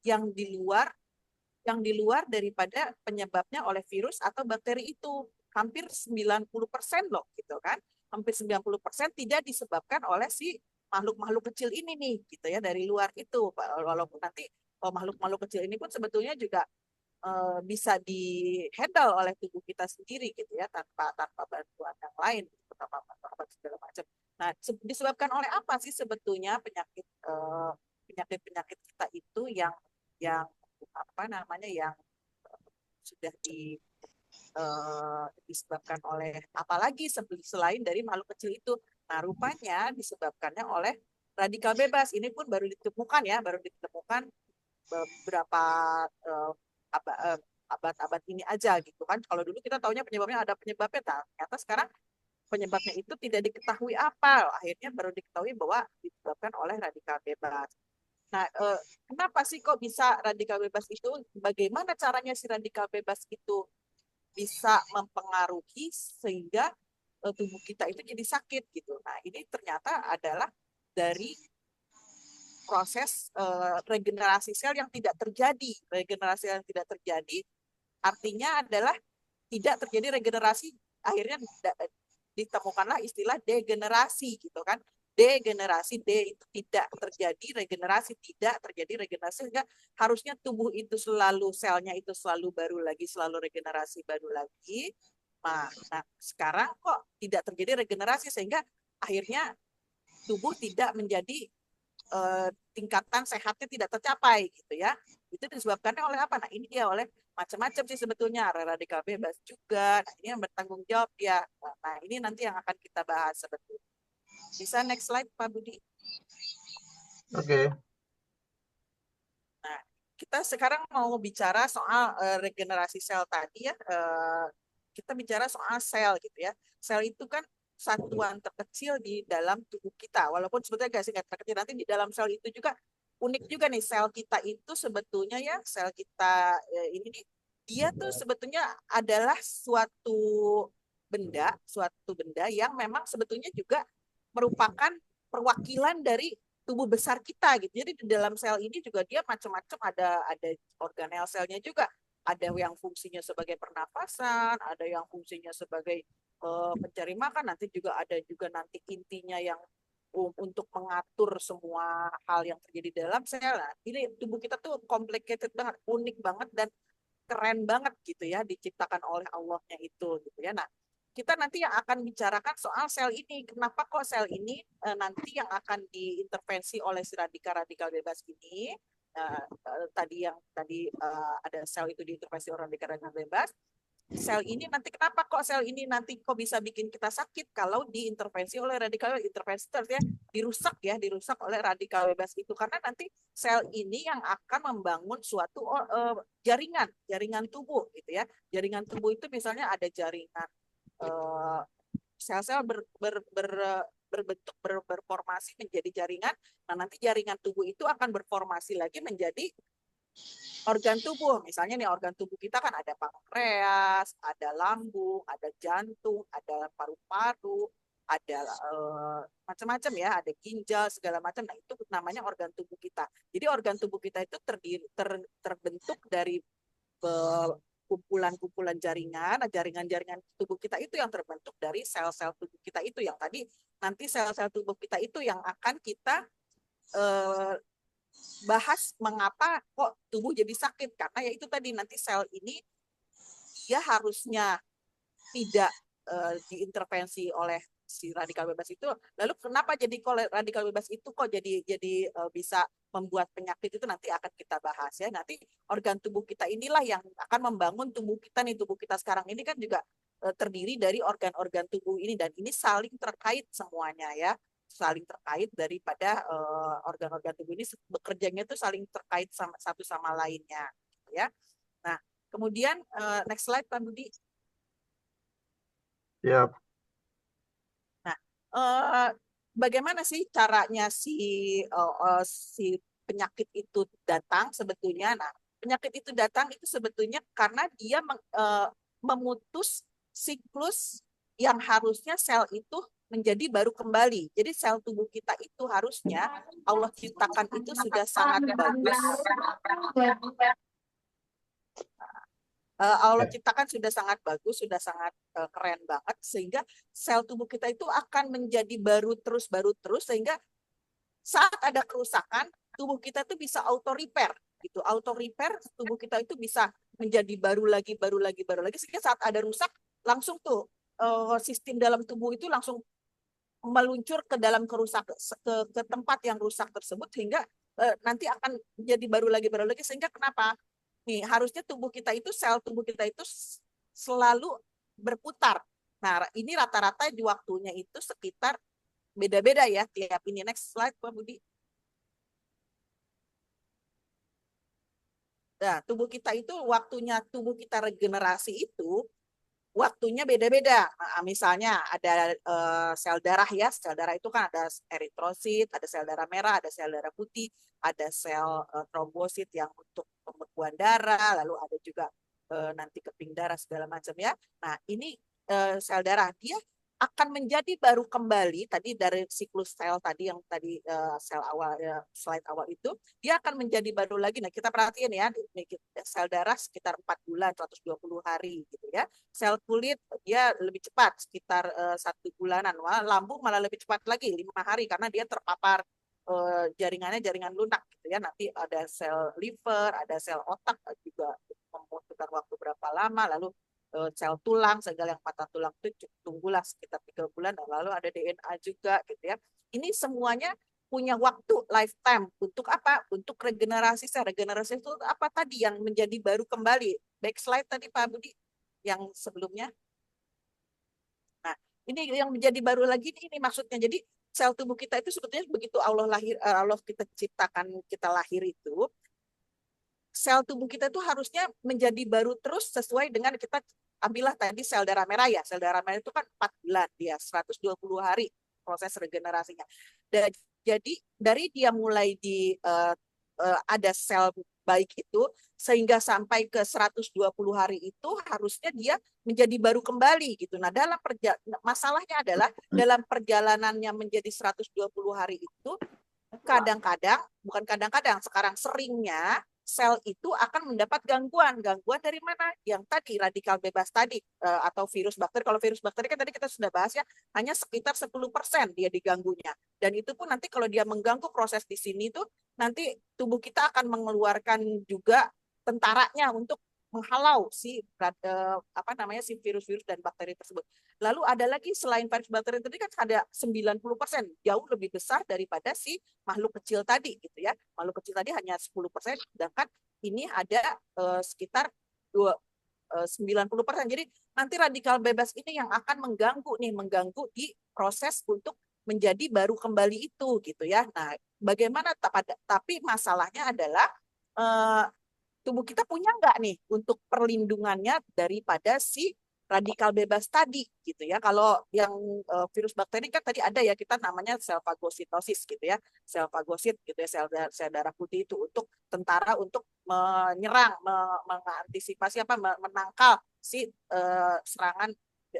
yang di luar daripada penyebabnya oleh virus atau bakteri itu. Hampir 90% loh gitu kan. Hampir 90% tidak disebabkan oleh si makhluk-makhluk kecil ini nih gitu ya dari luar itu. Walaupun nanti makhluk-makhluk kecil ini pun sebetulnya juga bisa di-handle oleh tubuh kita sendiri gitu ya tanpa tanpa bantuan yang lain gitu, tanpa segala macam. Nah, disebabkan oleh apa sih sebetulnya penyakit-penyakit kita itu yang apa namanya yang sudah disebabkan oleh apalagi selain dari makhluk kecil itu. Nah, rupanya disebabkannya oleh radikal bebas. Ini pun baru ditemukan ya, baru ditemukan beberapa uh, abad-abad ini aja gitu kan. Kalau dulu kita taunya penyebabnya ada penyebabnya, ternyata sekarang penyebabnya itu tidak diketahui apa. Akhirnya baru diketahui bahwa disebabkan oleh radikal bebas. Nah, kenapa sih kok bisa radikal bebas itu? Bagaimana caranya si radikal bebas itu bisa mempengaruhi sehingga tubuh kita itu jadi sakit gitu. Nah, ini ternyata adalah dari proses regenerasi sel yang tidak terjadi. Regenerasi yang tidak terjadi artinya adalah tidak terjadi regenerasi, akhirnya ditemukanlah istilah degenerasi gitu kan. Degenerasi, D itu tidak terjadi regenerasi, tidak terjadi regenerasi, sehingga harusnya tubuh itu selalu, selnya itu selalu baru lagi, selalu regenerasi baru lagi. Nah, sekarang kok tidak terjadi regenerasi sehingga akhirnya tubuh tidak menjadi tingkatan sehatnya tidak tercapai gitu ya. Itu disebabkannya oleh apa? Nah, ini dia oleh macam-macam sih sebetulnya, radikal bebas juga. Nah, ini yang bertanggung jawab ya. Nah, ini nanti yang akan kita bahas sebetulnya. Bisa next slide Pak Budi. Oke. Nah, kita sekarang mau bicara soal regenerasi sel tadi ya. Kita bicara soal sel gitu ya. Sel itu kan satuan terkecil di dalam tubuh kita. Walaupun sebetulnya gak singkat terkecil, nanti di dalam sel itu juga unik juga nih, sel kita itu sebetulnya ya, sel kita ini nih, dia tuh sebetulnya adalah suatu benda yang memang sebetulnya juga merupakan perwakilan dari tubuh besar kita gitu. Jadi di dalam sel ini juga dia macam-macam, ada organel selnya juga. Ada yang fungsinya sebagai pernapasan, ada yang fungsinya sebagai pencari makan, nanti juga ada juga nanti intinya yang untuk mengatur semua hal yang terjadi di dalam sel. Nah, ini tubuh kita tuh complicated banget, unik banget dan keren banget gitu ya, diciptakan oleh Allahnya itu gitu ya. Nah, kita nanti yang akan bicarakan soal sel ini. Kenapa kok sel ini nanti yang akan diintervensi oleh si radikal-radikal bebas ini? Tadi ada sel itu diintervensi oleh radikal-radikal bebas. Sel ini nanti kenapa kok sel ini nanti kok bisa bikin kita sakit kalau diintervensi oleh radikal intervensi ya dirusak oleh radikal bebas itu, karena nanti sel ini yang akan membangun suatu jaringan jaringan tubuh gitu ya. Jaringan tubuh itu misalnya ada jaringan eh, sel-sel berbentuk berformasi menjadi jaringan. Nah, nanti jaringan tubuh itu akan berformasi lagi menjadi organ tubuh. Misalnya nih, organ tubuh kita kan ada pankreas, ada lambung, ada jantung, ada paru-paru, ada macam-macam ya, ada ginjal segala macam. Nah, itu namanya organ tubuh kita. Jadi organ tubuh kita itu terbentuk dari kumpulan-kumpulan jaringan. Nah, jaringan-jaringan tubuh kita itu yang terbentuk dari sel-sel tubuh kita itu, yang tadi nanti sel-sel tubuh kita itu yang akan kita eh, bahas mengapa kok tubuh jadi sakit, karena ya itu tadi nanti sel ini dia harusnya tidak diintervensi oleh si radikal bebas itu. Lalu kenapa jadi kalau radikal bebas itu kok jadi bisa membuat penyakit, itu nanti akan kita bahas ya. Nanti organ tubuh kita inilah yang akan membangun tubuh kita nih. Tubuh kita sekarang ini kan juga terdiri dari organ-organ tubuh ini, dan ini saling terkait semuanya ya, saling terkait daripada organ-organ tubuh ini bekerjanya itu saling terkait sama satu sama lainnya ya. Nah, kemudian next slide Pak Budi. Siap. Nah, eh, bagaimana sih caranya si penyakit itu datang sebetulnya? Nah, penyakit itu datang itu sebetulnya karena dia memutus siklus yang harusnya sel itu menjadi baru kembali. Jadi sel tubuh kita itu harusnya Allah ciptakan itu sudah sangat bagus. Allah ciptakan sudah sangat bagus, sudah sangat keren banget, sehingga sel tubuh kita itu akan menjadi baru terus, sehingga saat ada kerusakan, tubuh kita itu bisa auto repair, gitu. Auto repair, tubuh kita itu bisa menjadi baru lagi, sehingga saat ada rusak, langsung tuh sistem dalam tubuh itu langsung meluncur ke dalam ke tempat yang rusak tersebut, sehingga nanti akan jadi baru lagi, sehingga kenapa? Nih, harusnya tubuh kita itu, sel tubuh kita itu selalu berputar. Nah, ini rata-rata di waktunya itu sekitar beda-beda ya tiap ini. Next slide, Pak Budi. Nah, tubuh kita regenerasi itu waktunya beda-beda. Nah, misalnya ada sel darah ya, sel darah itu kan ada eritrosit, ada sel darah merah, ada sel darah putih, ada sel trombosit yang untuk pembekuan darah, lalu ada juga nanti keping darah segala macam ya. Nah, ini sel darah dia akan menjadi baru kembali tadi dari siklus sel tadi yang tadi sel awal slide awal itu, dia akan menjadi baru lagi. Nah, kita perhatiin ya, sel darah sekitar 4 bulan 120 hari gitu ya. Sel kulit dia lebih cepat sekitar 1 bulanan. Lambung malah lebih cepat lagi 5 hari karena dia terpapar jaringannya jaringan lunak gitu ya. Nanti ada sel liver, ada sel otak juga membutuhkan waktu berapa lama, lalu sel tulang, segala yang patah tulang itu tunggulah sekitar 3 bulan, lalu ada DNA juga gitu ya. Ini semuanya punya waktu lifetime untuk apa? Untuk regenerasi sel. Regenerasi itu apa tadi yang menjadi baru kembali? Back slide tadi Pak Budi yang sebelumnya. Nah, ini yang menjadi baru lagi ini maksudnya. Jadi sel tubuh kita itu sebetulnya begitu Allah kita ciptakan kita lahir itu, sel tubuh kita itu harusnya menjadi baru terus sesuai dengan kita ambillah tadi sel darah merah ya. Sel darah merah itu kan 4 bulan dia, 120 hari proses regenerasinya. Dan jadi dari dia mulai ada sel baik itu sehingga sampai ke 120 hari itu harusnya dia menjadi baru kembali gitu. Nah, masalahnya adalah dalam perjalanannya menjadi 120 hari itu kadang-kadang, bukan kadang-kadang, sekarang seringnya sel itu akan mendapat gangguan. Gangguan dari mana? Yang tadi, radikal bebas tadi, atau virus bakteri. Kalau virus bakteri kan tadi kita sudah bahas ya, hanya sekitar 10% dia diganggunya. Dan itu pun nanti kalau dia mengganggu proses di sini tuh, nanti tubuh kita akan mengeluarkan juga tentaranya untuk menghalau si virus-virus dan bakteri tersebut. Lalu ada lagi selain virus bakteri tadi kan ada 90%, jauh lebih besar daripada si makhluk kecil tadi gitu ya. Makhluk kecil tadi hanya 10%, sedangkan ini ada sekitar 90%. Jadi nanti radikal bebas ini yang akan mengganggu di proses untuk menjadi baru kembali itu gitu ya. Nah, bagaimana tapi masalahnya adalah tubuh kita punya nggak nih untuk perlindungannya daripada si radikal bebas tadi gitu ya. Kalau yang virus bakteri kan tadi ada ya, kita namanya sel fagositosis gitu ya. Sel fagosit gitu ya, sel darah putih itu untuk tentara untuk menyerang, mengantisipasi menangkal si serangan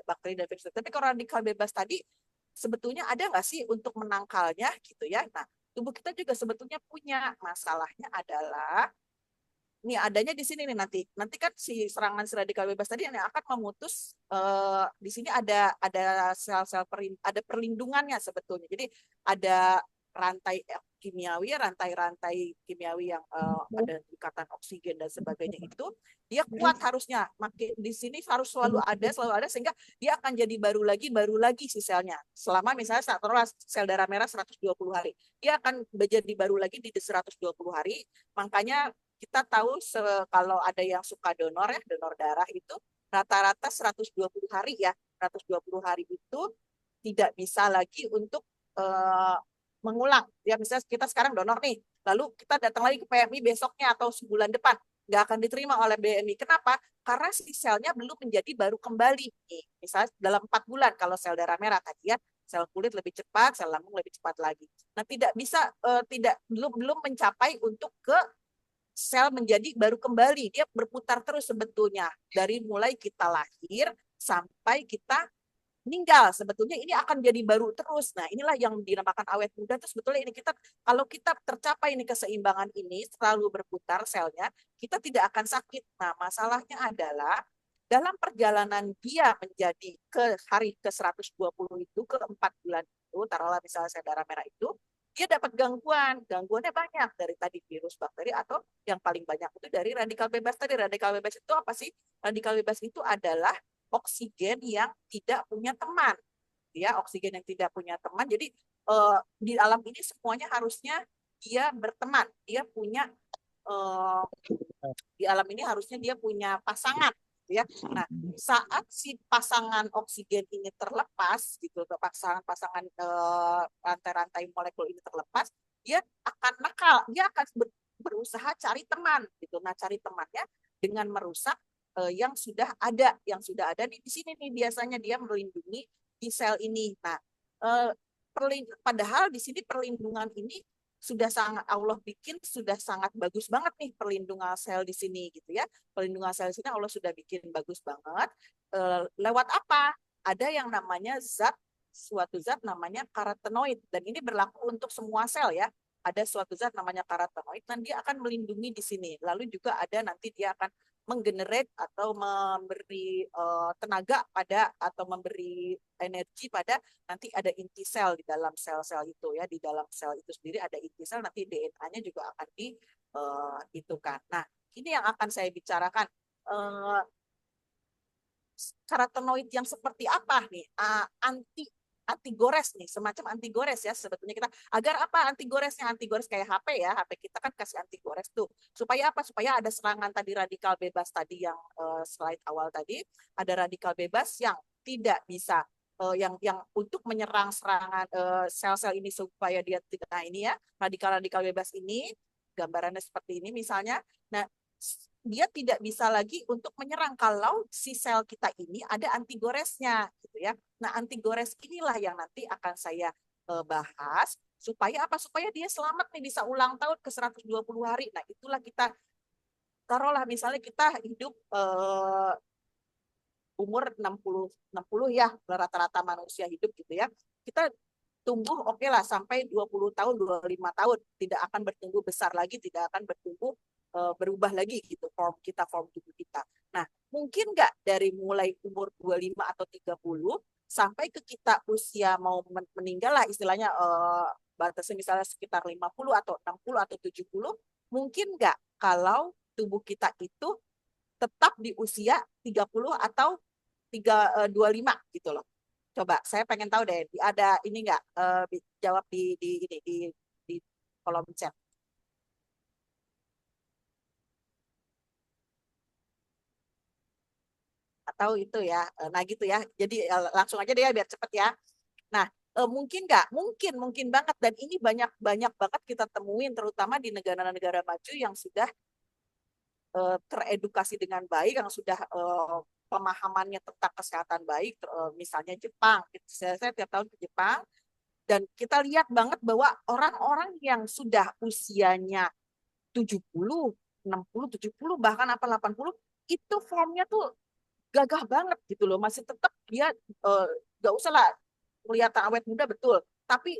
bakteri dan virus. Tapi kalau radikal bebas tadi sebetulnya ada nggak sih untuk menangkalnya gitu ya. Nah, tubuh kita juga sebetulnya punya. Masalahnya adalah ini adanya di sini nih nanti kan si serangan si radikal bebas tadi yang akan memutus di sini ada sel-sel ada perlindungannya sebetulnya. Jadi ada rantai kimiawi, rantai-rantai kimiawi yang ada ikatan oksigen dan sebagainya itu dia kuat harusnya. Makin di sini harus selalu ada sehingga dia akan jadi baru lagi si selnya. Selama misalnya sel darah merah 120 hari. Dia akan menjadi baru lagi di 120 hari. Makanya kita tahu kalau ada yang suka donor ya, donor darah itu rata-rata 120 hari ya. 120 hari itu tidak bisa lagi untuk mengulang. Ya misalnya kita sekarang donor nih, lalu kita datang lagi ke PMI besoknya atau sebulan depan, nggak akan diterima oleh BMI. Kenapa? Karena si selnya belum menjadi baru kembali. Nih, misalnya dalam 4 bulan kalau sel darah merah tadi ya, sel kulit lebih cepat, sel lambung lebih cepat lagi. Nah, tidak bisa belum mencapai untuk ke sel menjadi baru kembali. Dia berputar terus sebetulnya dari mulai kita lahir sampai kita meninggal. Sebetulnya ini akan jadi baru terus. Nah, inilah yang dinamakan awet muda. Itu sebetulnya ini kita, kalau kita tercapai ini keseimbangan ini, selalu berputar selnya, kita tidak akan sakit. Nah, masalahnya adalah dalam perjalanan dia menjadi ke hari ke-120 itu, ke 4 bulan itu, taruhlah misalnya saya darah merah itu, dia dapat gangguan. Gangguannya banyak dari tadi virus, bakteri, atau yang paling banyak itu dari radikal bebas tadi. Radikal bebas itu apa sih? Radikal bebas itu adalah oksigen yang tidak punya teman, ya, oksigen yang tidak punya teman. Jadi di alam ini semuanya harusnya dia berteman, dia punya eh, di alam ini harusnya dia punya pasangan, ya. Nah, saat si pasangan oksigen ini terlepas, gitu, pasangan-pasangan rantai-rantai molekul ini terlepas, dia akan nakal, dia akan berusaha cari teman, gitu. Nah, cari temannya dengan merusak yang sudah ada di sini nih, biasanya dia melindungi di sel ini. Nah, eh, padahal di sini perlindungan ini sudah sangat Allah bikin, sudah sangat bagus banget nih perlindungan sel di sini, gitu ya. Perlindungan sel di sini Allah sudah bikin bagus banget. Lewat apa? Ada yang namanya suatu zat namanya karotenoid, dan ini berlaku untuk semua sel ya. Ada suatu zat namanya karotenoid dan dia akan melindungi di sini. Lalu juga ada nanti dia akan menggenerate atau memberi tenaga pada, atau memberi energi pada, nanti ada inti sel di dalam sel-sel itu ya. Di dalam sel itu sendiri ada inti sel, nanti DNA-nya juga akan diitukan. Nah, ini yang akan saya bicarakan. Karotenoid yang seperti apa nih? Anti gores nih, semacam anti gores ya sebetulnya kita. Agar apa anti goresnya? Anti gores kayak HP ya, HP kita kan kasih anti gores tuh. Supaya apa? Supaya ada serangan tadi radikal bebas tadi yang slide awal tadi, ada radikal bebas yang tidak bisa yang untuk menyerang serangan sel-sel ini supaya dia tidak, nah ini ya, radikal-radikal bebas ini gambarannya seperti ini misalnya. Nah, dia tidak bisa lagi untuk menyerang kalau si sel kita ini ada antigoresnya, gitu ya. Nah, antigores inilah yang nanti akan saya bahas supaya apa? Supaya dia selamat nih, bisa ulang tahun ke 120 hari. Nah, itulah kita taruhlah misalnya kita hidup umur 60 ya, rata-rata manusia hidup gitu ya. Kita tumbuh oke lah sampai 20 tahun, 25 tahun, tidak akan bertumbuh besar lagi, tidak akan bertumbuh berubah lagi gitu form tubuh kita. Nah, mungkin nggak dari mulai umur 25 atau 30 sampai ke kita usia mau meninggal lah istilahnya, batasnya misalnya sekitar 50 atau 60 atau 70, mungkin nggak kalau tubuh kita itu tetap di usia 30 atau 25 gitu loh. Coba saya pengen tahu deh, ada ini nggak, jawab di kolom chat. Atau itu ya. Nah gitu ya. Jadi langsung aja deh ya biar cepet ya. Nah, mungkin nggak? Mungkin banget, dan ini banyak banyak banget kita temuin terutama di negara-negara maju yang sudah teredukasi dengan baik, yang sudah pemahamannya tentang kesehatan baik, misalnya Jepang. Saya tiap tahun ke Jepang dan kita lihat banget bahwa orang-orang yang sudah usianya 70, 60, 70 bahkan apa 80 itu formnya tuh gagah banget gitu loh, masih tetap dia nggak usah lah kelihatan awet muda betul, tapi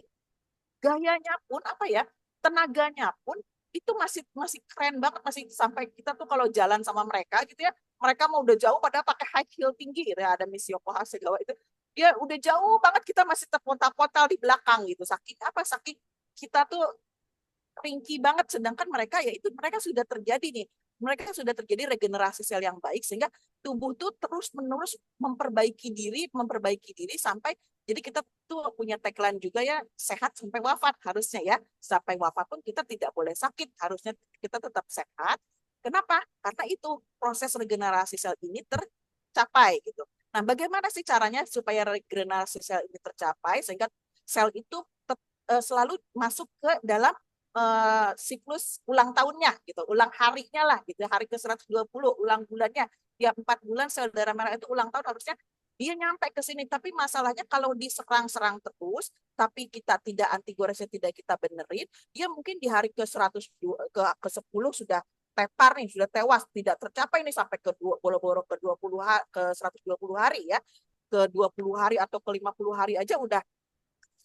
gayanya pun apa ya, tenaganya pun itu masih masih keren banget, masih sampai kita tuh kalau jalan sama mereka gitu ya, mereka mau udah jauh pada pakai high heel tinggi gitu ya, ada Miss Yoko Hasegawa itu dia udah jauh banget, kita masih terpontal-pontal di belakang gitu, saking apa, saking kita tuh ringkih banget, sedangkan mereka ya itu mereka sudah terjadi nih, mereka sudah terjadi regenerasi sel yang baik sehingga tubuh tuh terus menerus memperbaiki diri sampai, jadi kita tuh punya tagline juga ya, sehat sampai wafat harusnya ya, sampai wafat pun kita tidak boleh sakit, harusnya kita tetap sehat. Kenapa? Karena itu proses regenerasi sel ini tercapai gitu. Nah, bagaimana sih caranya supaya regenerasi sel ini tercapai sehingga sel itu selalu masuk ke dalam siklus ulang tahunnya gitu, ulang harinya lah gitu, hari ke-120, ulang bulannya. Tiap 4 bulan sel darah merah itu ulang tahun, harusnya dia nyampe ke sini. Tapi masalahnya kalau diserang-serang terus, tapi kita tidak antigoresnya tidak kita benerin, dia mungkin di hari ke-100 ke-10 sudah tepar nih, sudah tewas, tidak tercapai nih sampai ke boro-boro ke 20 ke 120 hari ya. ke 20 hari atau ke 50 hari aja udah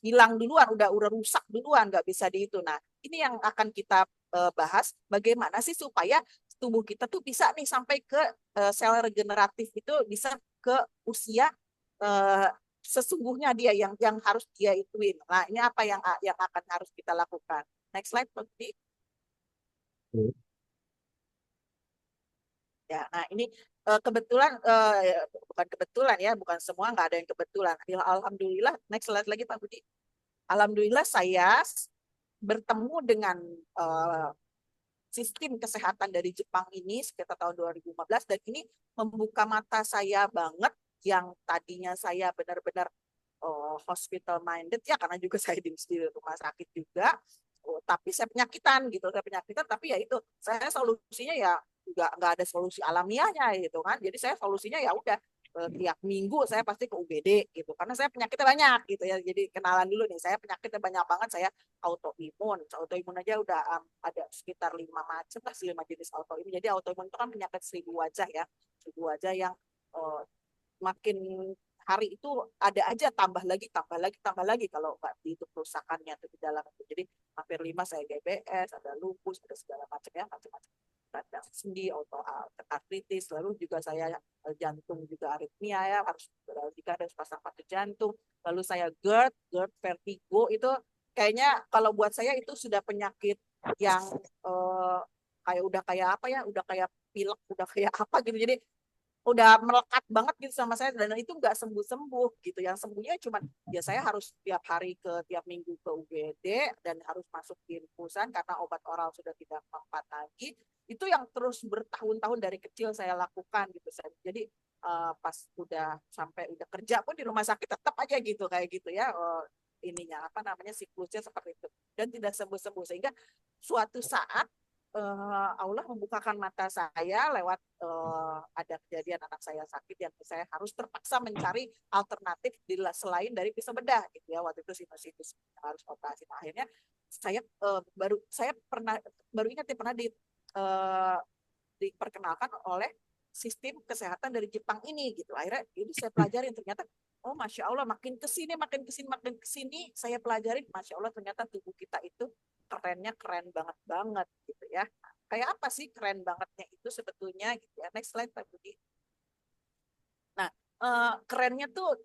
hilang duluan, udah rusak duluan, nggak bisa di itu. Nah, ini yang akan kita bahas, bagaimana sih supaya tubuh kita tuh bisa nih sampai ke sel regeneratif itu bisa ke usia uh, sesungguhnya dia yang harus dia ituin. Nah, ini apa yang akan harus kita lakukan. Next slide, Bukti. Ya, nah ini kebetulan bukan kebetulan ya, bukan semua, nggak ada yang kebetulan. Alhamdulillah, next slide lagi Pak Budi. Alhamdulillah saya bertemu dengan uh, sistem kesehatan dari Jepang ini sekitar tahun 2015 dan ini membuka mata saya banget yang tadinya saya benar-benar hospital minded ya karena juga saya di rumah sakit juga. Tapi saya penyakitan gitu, saya penyakitan tapi ya itu saya solusinya ya nggak ada solusi alamiahnya gitu kan. Jadi saya solusinya ya udah tiap minggu saya pasti ke UGD gitu karena saya penyakitnya banyak gitu ya. Jadi kenalan dulu nih, saya penyakitnya banyak banget, saya autoimun aja udah ada sekitar 5 macam lah, 5 jenis autoimun. Jadi autoimun itu kan penyakit 1000 wajah ya, 1000 wajah yang uh, makin hari itu ada aja tambah lagi kalau nggak dihitung kerusakannya tuh di dalam itu. Jadi hampir 5, saya GBS, ada lupus, ada segala macam ya, macam-macam radang sendi, artritis, lalu juga saya jantung juga aritmia ya, harus jika harus pasang patut jantung, lalu saya GERD vertigo itu kayaknya kalau buat saya itu sudah penyakit yang kayak udah kayak apa ya, udah kayak pilek, udah kayak apa gitu. Jadi udah melekat banget gitu sama saya dan itu nggak sembuh-sembuh gitu. Yang sembuhnya cuma ya saya harus tiap minggu ke UGD dan harus masuk di infusan karena obat oral sudah tidak mempan lagi. Itu yang terus bertahun-tahun dari kecil saya lakukan gitu. Jadi pas udah sampai udah kerja pun di rumah sakit tetap aja gitu kayak gitu ya. Ininya apa namanya siklusnya seperti itu dan tidak sembuh-sembuh sehingga suatu saat Allah membukakan mata saya lewat ada kejadian anak saya sakit yang saya harus terpaksa mencari alternatif selain dari pisau bedah gitu ya, waktu itu sinusitis harus operasi. Nah, akhirnya saya baru ingat ya pernah diperkenalkan oleh sistem kesehatan dari Jepang ini gitu. Akhirnya ini saya pelajari ternyata oh masya Allah makin kesini saya pelajari masya Allah ternyata tubuh kita itu keren banget banget gitu ya. Kayak apa sih keren bangetnya itu sebetulnya gitu ya. Next slide Pak Budi. Nah, kerennya tuh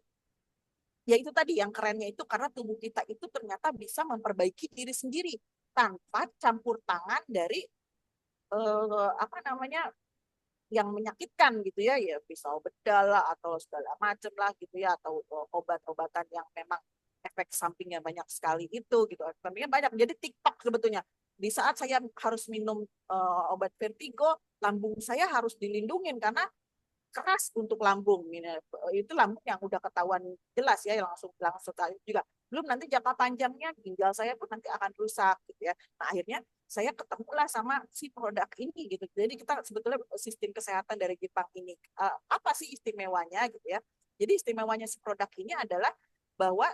ya itu tadi yang kerennya itu karena tubuh kita itu ternyata bisa memperbaiki diri sendiri tanpa campur tangan dari apa namanya yang menyakitkan gitu ya, ya pisau bedah lah atau segala macam lah gitu ya, atau obat-obatan yang memang efek sampingnya banyak sekali itu gitu, sampingnya banyak. Jadi TikTok sebetulnya di saat saya harus minum obat vertigo, lambung saya harus dilindungin karena keras untuk lambung ini. Itu lambung yang udah ketahuan jelas ya, langsung langsung juga belum nanti jangka panjangnya ginjal saya pun nanti akan rusak gitu ya. Nah akhirnya saya ketemulah sama si produk ini gitu. Jadi kita sebetulnya sistem kesehatan dari Jepang ini apa sih istimewanya gitu ya. Jadi istimewanya si produk ini adalah bahwa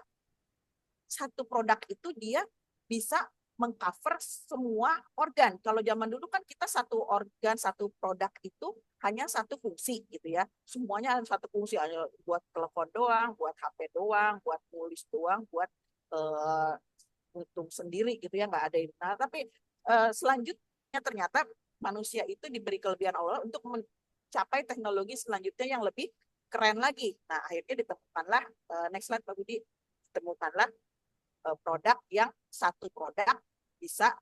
satu produk itu dia bisa mengcover semua organ. Kalau zaman dulu kan kita satu organ, satu produk itu hanya satu fungsi gitu ya. Semuanya satu fungsi, hanya buat telepon doang, buat HP doang, buat nulis doang, buat untung sendiri gitu ya, nggak ada ini. Nah, tapi selanjutnya ternyata manusia itu diberi kelebihan Allah untuk mencapai teknologi selanjutnya yang lebih keren lagi. Nah, akhirnya ditemukanlah, next slide Pak Budi, ditemukanlah produk yang satu produk bisa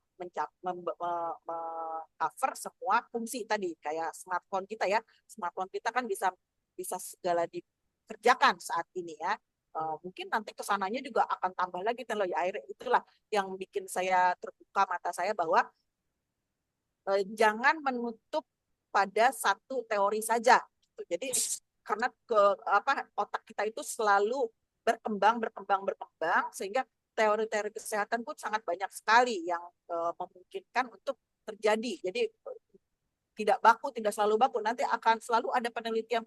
cover semua fungsi tadi kayak smartphone kita ya. Smartphone kita kan bisa bisa segala dikerjakan saat ini ya. Mungkin nanti kesananya juga akan tambah lagi teknologi air. Itulah yang bikin saya terbuka mata saya bahwa jangan menutup pada satu teori saja. Jadi karena otak kita itu selalu berkembang sehingga teori-teori kesehatan pun sangat banyak sekali yang memungkinkan untuk terjadi. Jadi tidak baku, tidak selalu baku. Nanti akan selalu ada penelitian,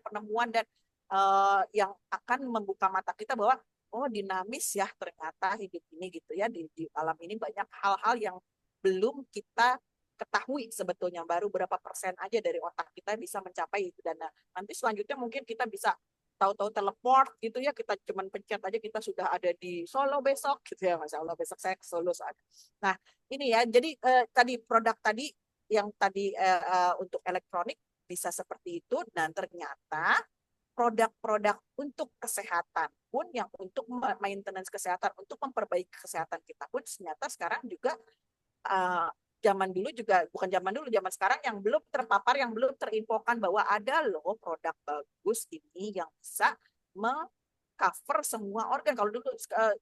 penemuan dan yang akan membuka mata kita bahwa oh dinamis ya ternyata hidup ini gitu ya, di alam ini banyak hal-hal yang belum kita ketahui sebetulnya, baru berapa persen aja dari otak kita bisa mencapai itu. Dan nanti selanjutnya mungkin kita bisa tahu-tahu teleport gitu ya, kita cuman pencet aja kita sudah ada di Solo besok gitu ya, Masya Allah besok saya ke Solo soalnya. Nah ini ya, jadi tadi produk tadi yang tadi untuk elektronik bisa seperti itu, dan ternyata produk-produk untuk kesehatan pun yang untuk maintenance kesehatan, untuk memperbaiki kesehatan kita pun ternyata sekarang juga uh, zaman dulu juga, bukan zaman dulu, zaman sekarang yang belum terpapar, yang belum terinfokan bahwa ada loh produk bagus ini yang bisa cover semua organ. Kalau dulu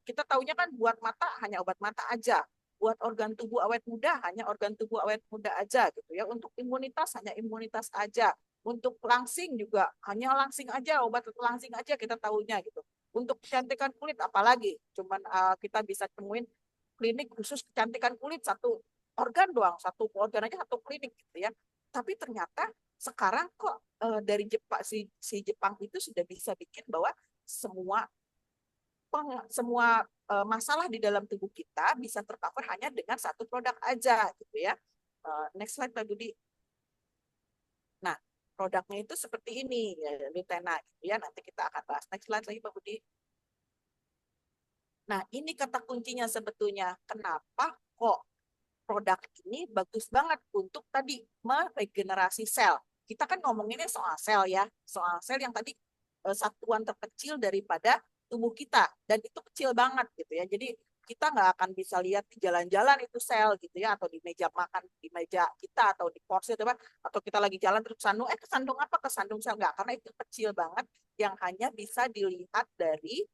kita taunya kan buat mata hanya obat mata aja, buat organ tubuh awet muda hanya organ tubuh awet muda aja gitu ya, untuk imunitas hanya imunitas aja, untuk langsing juga hanya langsing aja, obat langsing aja kita tahunya gitu. Untuk kecantikan kulit apalagi, cuman kita bisa temuin klinik khusus kecantikan kulit satu organ doang, satu organ aja satu klinik gitu ya. Tapi ternyata sekarang kok dari Jepang, si Jepang itu sudah bisa bikin bahwa semua semua masalah di dalam tubuh kita bisa tercover hanya dengan satu produk aja gitu ya. Next slide Pak Budi. Nah, produknya itu seperti ini ya, Lutena gitu ya. Nanti kita akan bahas. Next slide lagi Pak Budi. Nah, ini kata kuncinya sebetulnya. Kenapa kok produk ini bagus banget untuk tadi meregenerasi sel. Kita kan ngomonginnya soal sel ya, soal sel yang tadi satuan terkecil daripada tubuh kita, dan itu kecil banget gitu ya. Jadi kita nggak akan bisa lihat di jalan-jalan itu sel gitu ya, atau di meja makan, di meja kita, atau di porsi atau kita lagi jalan terus kesandung, kesandung apa, kesandung sel, nggak, karena itu kecil banget yang hanya bisa dilihat dari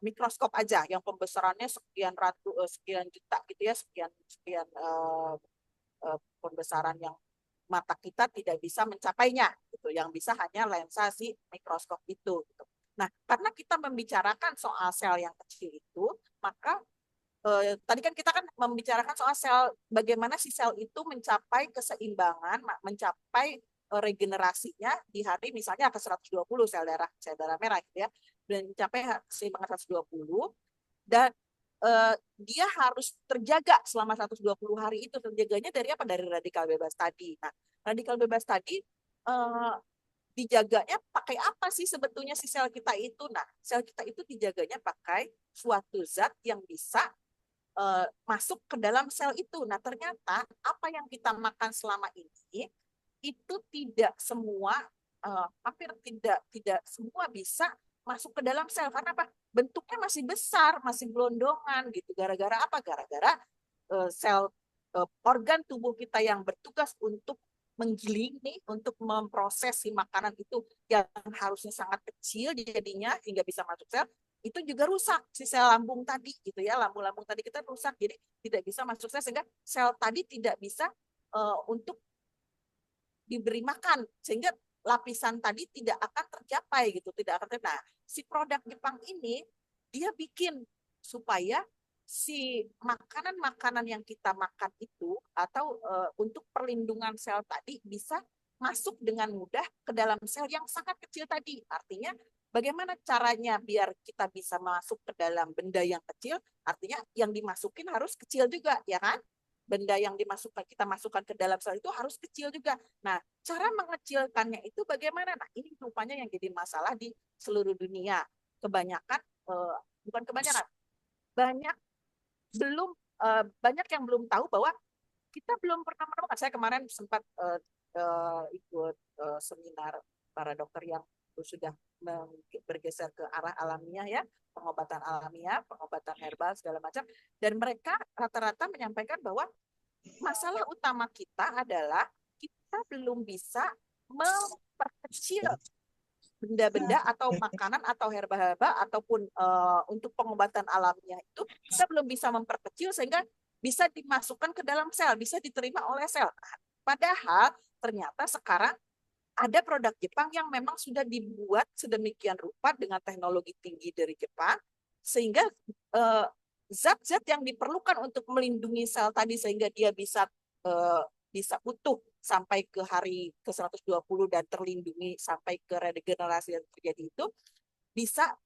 mikroskop aja, yang pembesarannya sekian sekian juta gitu ya, sekian sekian pembesaran yang mata kita tidak bisa mencapainya gitu, yang bisa hanya lensa si mikroskop itu gitu. Nah, karena kita membicarakan soal sel yang kecil itu, maka tadi kan kita kan membicarakan soal sel, bagaimana si sel itu mencapai keseimbangan, mencapai regenerasinya di hari misalnya ke 120 sel darah merah gitu ya, dan mencapai keseimbangan 120, dan dia harus terjaga selama 120 hari itu. Terjaganya dari apa? Dari radikal bebas tadi. Nah, radikal bebas tadi dijaganya pakai apa sih sebetulnya si sel kita itu? Nah, sel kita itu dijaganya pakai suatu zat yang bisa masuk ke dalam sel itu. Nah, ternyata apa yang kita makan selama ini itu tidak semua, hampir tidak semua bisa masuk ke dalam sel. Karena apa? Bentuknya masih besar, masih gelondongan gitu. Gara-gara apa? Gara-gara sel organ tubuh kita yang bertugas untuk menggiling nih, untuk memproses si makanan itu yang harusnya sangat kecil jadinya hingga bisa masuk sel, itu juga rusak. Si sel lambung tadi gitu ya, lambung-lambung tadi kita rusak, jadi tidak bisa masuk sel, sehingga sel tadi tidak bisa untuk diberi makan, sehingga lapisan tadi tidak akan tercapai gitu, tidak akan tercapai. Nah, si produk Jepang ini dia bikin supaya si makanan-makanan yang kita makan itu, atau untuk perlindungan sel tadi, bisa masuk dengan mudah ke dalam sel yang sangat kecil tadi. Artinya bagaimana caranya biar kita bisa masuk ke dalam benda yang kecil? Artinya yang dimasukin harus kecil juga, ya kan? Benda yang dimasukkan, kita masukkan ke dalam sel itu harus kecil juga. Nah, cara mengecilkannya itu bagaimana? Nah, ini rupanya yang jadi masalah di seluruh dunia. Kebanyakan, bukan kebanyakan, banyak banyak yang belum tahu bahwa kita belum pernah menemukan. Saya kemarin sempat ikut seminar para dokter yang sudah bergeser ke arah alamiah ya, pengobatan alamiah, pengobatan herbal segala macam, dan mereka rata-rata menyampaikan bahwa masalah utama kita adalah kita belum bisa memperkecil benda-benda atau makanan atau herba-herba ataupun untuk pengobatan alamiah itu, kita belum bisa memperkecil sehingga bisa dimasukkan ke dalam sel, bisa diterima oleh sel. Padahal ternyata sekarang ada produk Jepang yang memang sudah dibuat sedemikian rupa dengan teknologi tinggi dari Jepang, sehingga zat-zat yang diperlukan untuk melindungi sel tadi sehingga dia bisa bisa utuh sampai ke hari ke 120 dan terlindungi sampai ke regenerasi yang terjadi itu, bisa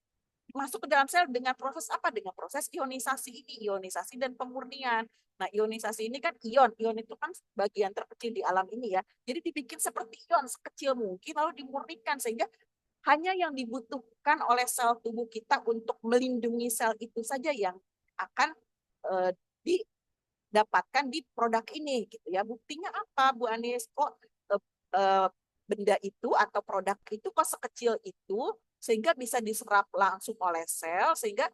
masuk ke dalam sel dengan proses apa? Dengan proses ionisasi ini, ionisasi dan pemurnian. Nah, ionisasi ini kan ion itu kan bagian terkecil di alam ini ya. Jadi dibikin seperti ion sekecil mungkin lalu dimurnikan sehingga hanya yang dibutuhkan oleh sel tubuh kita untuk melindungi sel itu saja yang akan didapatkan di produk ini gitu ya. Buktinya apa, Bu Anis? Kok benda itu atau produk itu kok sekecil itu sehingga bisa diserap langsung oleh sel sehingga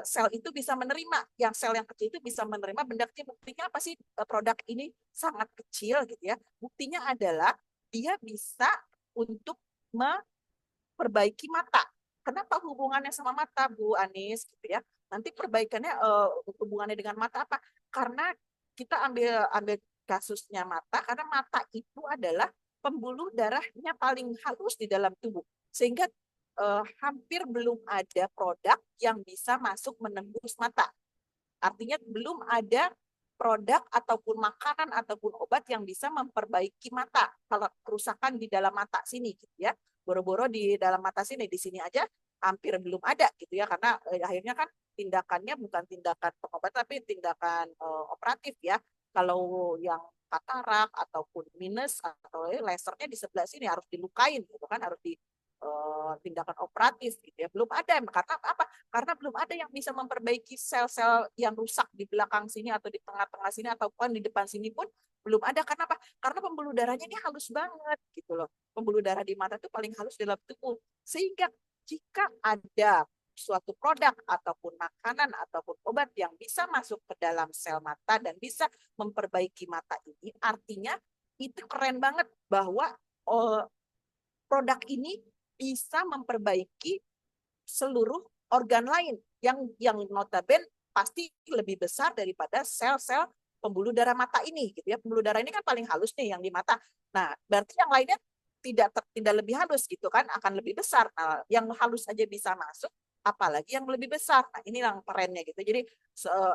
sel itu bisa menerima, yang sel yang kecil itu bisa menerima benda kecil. Buktinya apa sih produk ini sangat kecil gitu ya? Buktinya adalah dia bisa untuk memperbaiki mata. Kenapa hubungannya sama mata, Bu Anis gitu ya? Nanti perbaikannya hubungannya dengan mata apa? Karena kita ambil kasusnya mata, karena mata itu adalah pembuluh darahnya paling halus di dalam tubuh. Sehingga hampir belum ada produk yang bisa masuk menembus mata. Artinya belum ada produk ataupun makanan ataupun obat yang bisa memperbaiki mata. Kalau kerusakan di dalam mata sini gitu ya. Boro-boro di dalam mata sini, di sini aja hampir belum ada gitu ya, karena akhirnya kan tindakannya bukan tindakan pengobatan tapi tindakan operatif ya. Kalau yang katarak ataupun minus atau lasernya di sebelah sini harus dilukain gitu kan, harus di tindakan operatif gitu ya. Belum ada, karena apa? Karena belum ada yang bisa memperbaiki sel-sel yang rusak di belakang sini atau di tengah-tengah sini ataupun di depan sini pun belum ada. Karena apa? Karena pembuluh darahnya ini halus banget gitu loh. Pembuluh darah di mata itu paling halus dalam tubuh. Sehingga jika ada suatu produk ataupun makanan ataupun obat yang bisa masuk ke dalam sel mata dan bisa memperbaiki mata ini, artinya itu keren banget bahwa produk ini bisa memperbaiki seluruh organ lain yang notabene pasti lebih besar daripada sel-sel pembuluh darah mata ini gitu ya. Pembuluh darah ini kan paling halus nih yang di mata. Nah, berarti yang lainnya tidak lebih halus gitu kan, akan lebih besar. Nah, yang halus aja bisa masuk, apalagi yang lebih besar. Nah, ini yang kerennya gitu. Jadi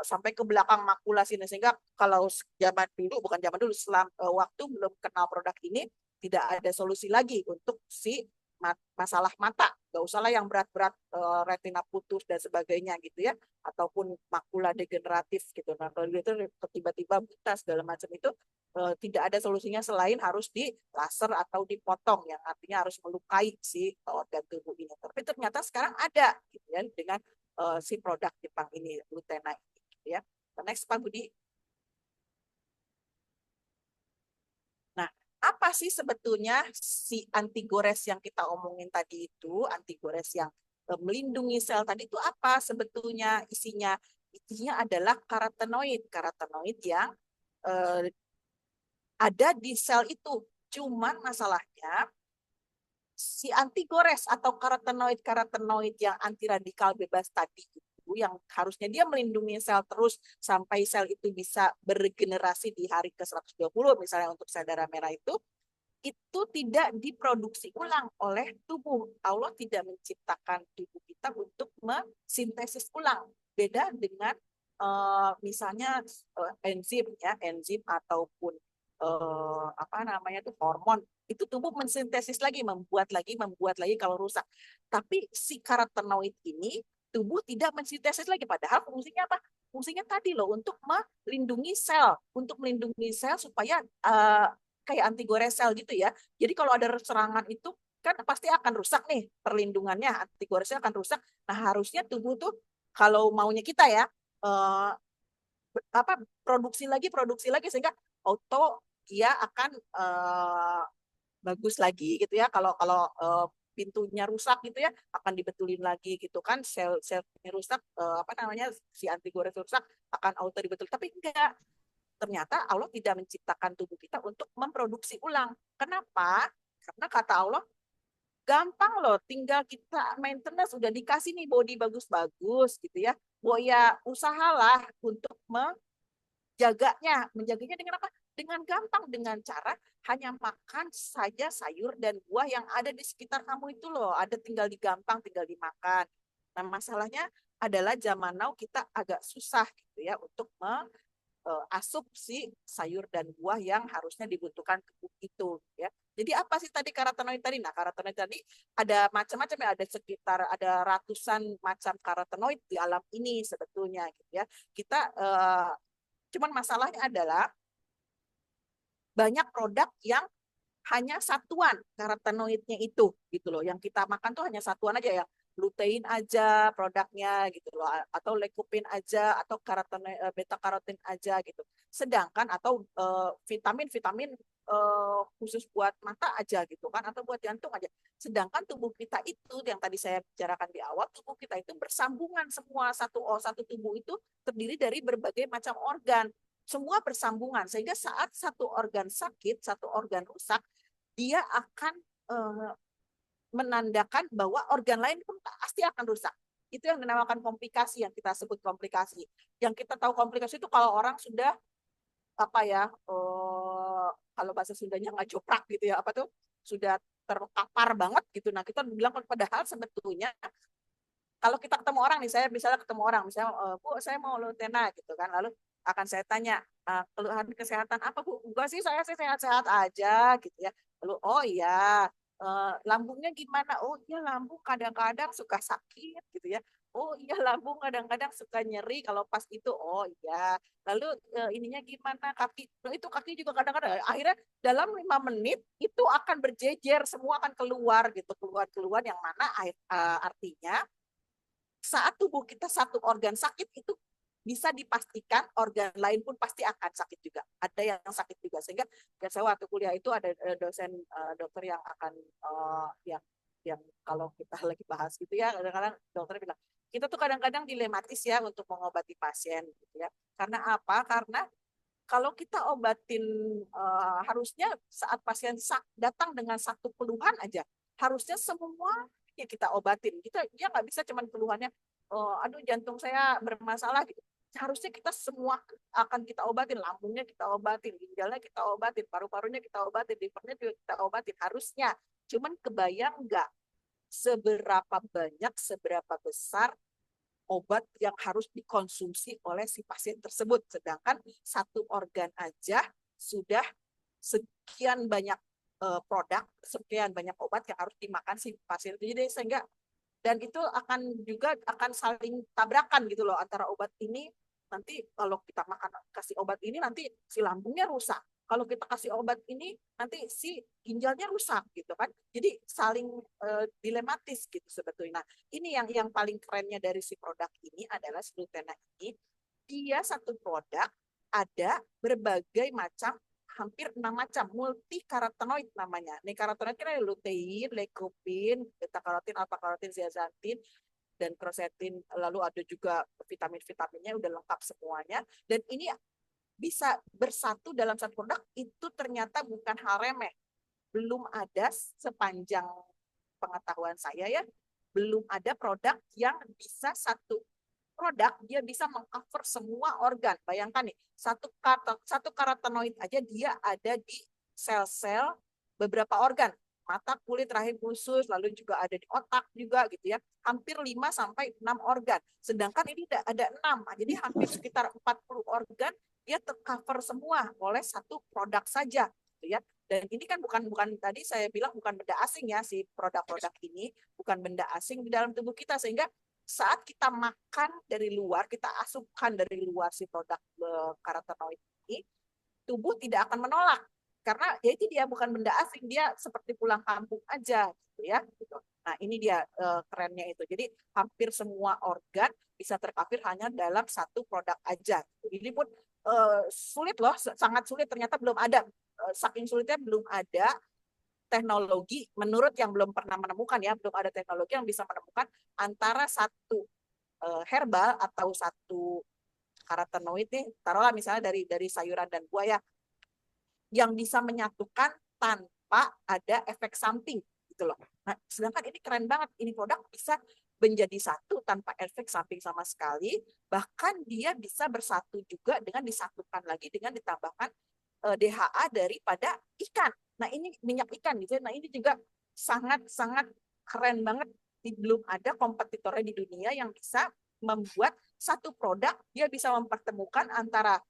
sampai ke belakang makula sini, sehingga kalau zaman dulu, bukan zaman dulu, waktu belum kenal produk ini, tidak ada solusi lagi untuk si masalah mata. Gak usahlah yang berat-berat retina putus dan sebagainya gitu ya, ataupun makula degeneratif gitu. Nah kalau gitu tiba-tiba buta segala macam itu tidak ada solusinya selain harus di laser atau dipotong, yang artinya harus melukai si organ tubuh ini. Tapi ternyata sekarang ada gitu ya dengan si produk Jepang ini, Lutena ini gitu ya. Next Pak Budi. Nah, apa sih sebetulnya si antigores yang kita omongin tadi itu, antigores yang melindungi sel tadi itu apa sebetulnya isinya? Isinya adalah karotenoid, karotenoid yang ada di sel itu. Cuman masalahnya si antigores atau karotenoid yang anti radikal bebas tadi itu yang harusnya dia melindungi sel terus sampai sel itu bisa beregenerasi di hari ke-120 misalnya untuk sel darah merah itu tidak diproduksi ulang oleh tubuh. Allah tidak menciptakan tubuh kita untuk mensintesis ulang. Beda dengan misalnya enzim ya, enzim ataupun apa namanya tuh hormon, itu tubuh mensintesis lagi, membuat lagi kalau rusak. Tapi si karotenoid ini tubuh tidak mensintesis lagi, padahal fungsinya apa? Fungsinya tadi loh, untuk melindungi sel supaya kayak antigores sel gitu ya. Jadi kalau ada serangan itu kan pasti akan rusak nih perlindungannya, antigoresnya akan rusak. Nah harusnya tubuh tuh kalau maunya kita ya apa produksi lagi sehingga auto dia akan bagus lagi gitu ya. Kalau kalau pintunya rusak gitu ya akan dibetulin lagi gitu kan, sel-selnya rusak apa namanya si antigores rusak akan auto dibetulin, tapi enggak. Ternyata Allah tidak menciptakan tubuh kita untuk memproduksi ulang. Kenapa? Karena kata Allah, gampang loh, tinggal kita maintenance, udah dikasih nih body bagus-bagus gitu ya. Ya usahalah untuk menjaganya dengan apa? Dengan gampang, dengan cara hanya makan saja sayur dan buah yang ada di sekitar kamu itu loh. Ada tinggal digampang, tinggal dimakan. Nah masalahnya adalah zaman now kita agak susah gitu ya untuk asup si sayur dan buah yang harusnya dibutuhkan tubuh itu ya. Jadi apa sih tadi karotenoid tadi? Nah, karotenoid tadi ada macam-macam ya, ada ratusan macam karotenoid di alam ini sebetulnya gitu ya. Kita cuman masalahnya adalah banyak produk yang hanya satuan karotenoidnya itu gitu loh. Yang kita makan tuh hanya satuan aja ya. Lutein aja produknya gitu loh, atau lekupin aja, atau beta karotin aja gitu. Sedangkan atau vitamin-vitamin khusus buat mata aja gitu kan, atau buat jantung aja. Sedangkan tubuh kita itu yang tadi saya bicarakan di awal, tubuh kita itu bersambungan semua, satu tubuh itu terdiri dari berbagai macam organ, semua bersambungan, sehingga saat satu organ sakit, satu organ rusak, dia akan uh, menandakan bahwa organ lain pun pasti akan rusak. Itu yang dinamakan komplikasi, yang kita sebut komplikasi. Yang kita tahu komplikasi itu kalau orang sudah apa ya, kalau bahasa Sundanya ngajoprak gitu ya, apa tuh, sudah terkapar banget gitu. Nah, kita bilang padahal sebetulnya kalau kita ketemu orang nih, saya misalnya ketemu orang, misalnya, Bu, saya mau lutena gitu kan, lalu akan saya tanya, keluhan kesehatan apa Bu? Enggak sih, saya sih sehat-sehat aja gitu ya. Lalu, oh iya, lambungnya gimana? Oh iya, lambung kadang-kadang suka sakit gitu ya. Oh iya, lambung kadang-kadang suka nyeri kalau pas itu. Oh iya. Lalu ininya gimana? Kaki, nah, itu kaki juga kadang-kadang. Akhirnya dalam 5 menit itu akan berjejer, semua akan keluar gitu, keluar-keluar yang mana artinya saat tubuh kita satu organ sakit itu bisa dipastikan organ lain pun pasti akan sakit juga. Ada yang sakit juga, sehingga ya saya waktu kuliah itu ada dosen dokter yang akan yang kalau kita lagi bahas gitu ya, kadang-kadang dokter bilang kita tuh kadang-kadang dilematis ya untuk mengobati pasien gitu ya. Karena apa? Karena kalau kita obatin, harusnya saat pasien datang dengan satu keluhan aja, harusnya semua ya kita obatin. Dia nggak bisa cuman keluhannya, aduh jantung saya bermasalah gitu. Harusnya kita semua akan kita obatin, lambungnya kita obatin, ginjalnya kita obatin, paru-parunya kita obatin, livernya juga kita obatin. Harusnya, cuman kebayang nggak seberapa banyak, seberapa besar obat yang harus dikonsumsi oleh si pasien tersebut. Sedangkan satu organ aja sudah sekian banyak produk, sekian banyak obat yang harus dimakan si pasien itu. Jadi sehingga dan itu akan juga akan saling tabrakan gitu loh, antara obat ini nanti kalau kita makan kasih obat ini nanti si lambungnya rusak, kalau kita kasih obat ini nanti si ginjalnya rusak gitu kan, jadi saling dilematis gitu sebetulnya. Nah, ini yang paling kerennya dari si produk ini adalah Slutena ini, dia satu produk ada berbagai macam, hampir 6 macam multi karotenoid namanya. Nih karotenoid kan ada lutein, lekopin, beta karotin, alfa karotin, zeaxanthin, dan krosetin. Lalu ada juga vitamin-vitaminnya udah lengkap semuanya. Dan ini bisa bersatu dalam satu produk, itu ternyata bukan hal remeh. Belum ada sepanjang pengetahuan saya ya, belum ada produk yang bisa satu produk dia bisa mengcover semua organ. Bayangkan nih, satu karotenoid aja dia ada di sel-sel beberapa organ. Mata, kulit, rahim, usus, lalu juga ada di otak juga gitu ya. Hampir 5 sampai 6 organ. Sedangkan ini ada 6. Jadi hampir sekitar 40 organ dia tercover semua oleh satu produk saja gitu ya. Dan ini kan bukan bukan tadi saya bilang bukan benda asing ya, si produk-produk ini bukan benda asing di dalam tubuh kita, sehingga saat kita makan dari luar, kita asupkan dari luar si produk karotenoid ini, tubuh tidak akan menolak. Karena ya itu dia bukan benda asing, dia seperti pulang kampung aja gitu ya. Gitu. Nah, ini dia kerennya itu. Jadi hampir semua organ bisa tercover hanya dalam satu produk aja. Ini pun sulit loh, sangat sulit, ternyata belum ada. Saking sulitnya belum ada teknologi, menurut yang belum pernah menemukan ya, belum ada teknologi yang bisa menemukan antara satu herbal atau satu karotenoid nih, taruhlah misalnya dari sayuran dan buah ya, yang bisa menyatukan tanpa ada efek samping gitu loh. Nah, sedangkan ini keren banget, ini produk bisa menjadi satu tanpa efek samping sama sekali, bahkan dia bisa bersatu juga dengan disatukan lagi dengan ditambahkan DHA daripada ikan. Nah, ini minyak ikan gitu. Nah, ini juga sangat-sangat keren banget. Belum ada kompetitornya di dunia yang bisa membuat satu produk dia bisa mempertemukan antara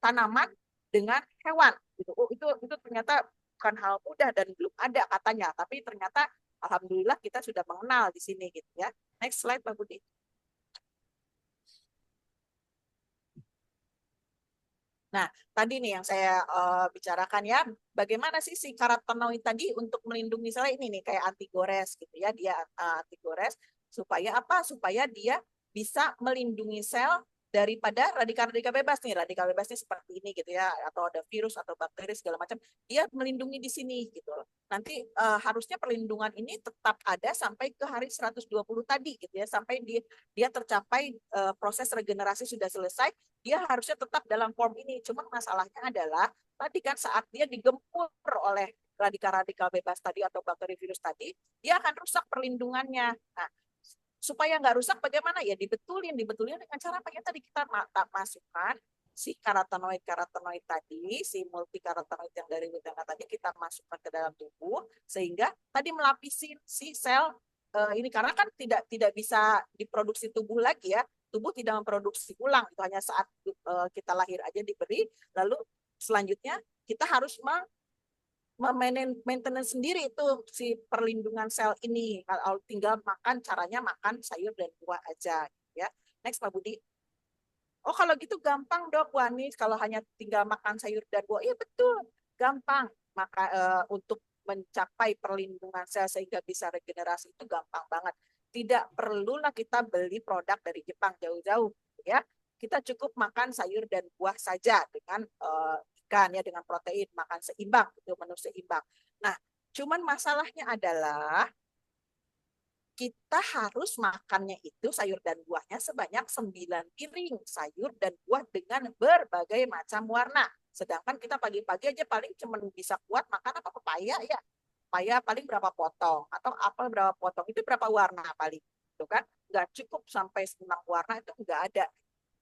tanaman dengan hewan gitu. Oh, itu ternyata bukan hal mudah dan belum ada katanya, tapi ternyata alhamdulillah kita sudah mengenal di sini gitu ya. Next slide Pak Budi. Nah, tadi nih yang saya bicarakan ya, bagaimana sih si karotenoid tadi untuk melindungi misalnya ini nih kayak anti gores gitu ya, dia anti gores supaya apa? Supaya dia bisa melindungi sel daripada radikal-radikal bebas nih, radikal bebasnya seperti ini gitu ya, atau ada virus atau bakteri segala macam, dia melindungi di sini gitu loh. Nanti harusnya perlindungan ini tetap ada sampai ke hari 120 tadi gitu ya, sampai dia tercapai proses regenerasi sudah selesai, dia harusnya tetap dalam form ini. Cuma masalahnya adalah tadi kan saat dia digempur oleh radikal-radikal bebas tadi atau bakteri virus tadi, dia akan rusak perlindungannya. Nah, supaya nggak rusak bagaimana ya dibetulin dengan cara apa ya tadi kita masukkan si karotenoid tadi, si multi karotenoid yang dari utama tadi kita masukkan ke dalam tubuh sehingga tadi melapisi si sel ini karena kan tidak bisa diproduksi tubuh lagi ya, tubuh tidak memproduksi ulang itu hanya saat kita lahir aja diberi, lalu selanjutnya kita harus maintenance sendiri itu si perlindungan sel ini. Kalau tinggal makan, caranya makan sayur dan buah aja ya. Next Pak Budi. Oh kalau gitu gampang dok Wanis kalau hanya tinggal makan sayur dan buah. Iya betul, gampang. Maka untuk mencapai perlindungan sel sehingga bisa regenerasi itu gampang banget. Tidak perlulah kita beli produk dari Jepang jauh-jauh ya. Kita cukup makan sayur dan buah saja dengan ikan ya dengan protein, makan seimbang itu menu seimbang. Nah, cuman masalahnya adalah kita harus makannya itu sayur dan buahnya sebanyak 9 piring sayur dan buah dengan berbagai macam warna. Sedangkan kita pagi-pagi aja paling cuma bisa kuat makan apa pepaya ya. Pepaya paling berapa potong atau apel berapa potong itu berapa warna paling. Itu kan nggak cukup sampai 6 warna itu nggak ada.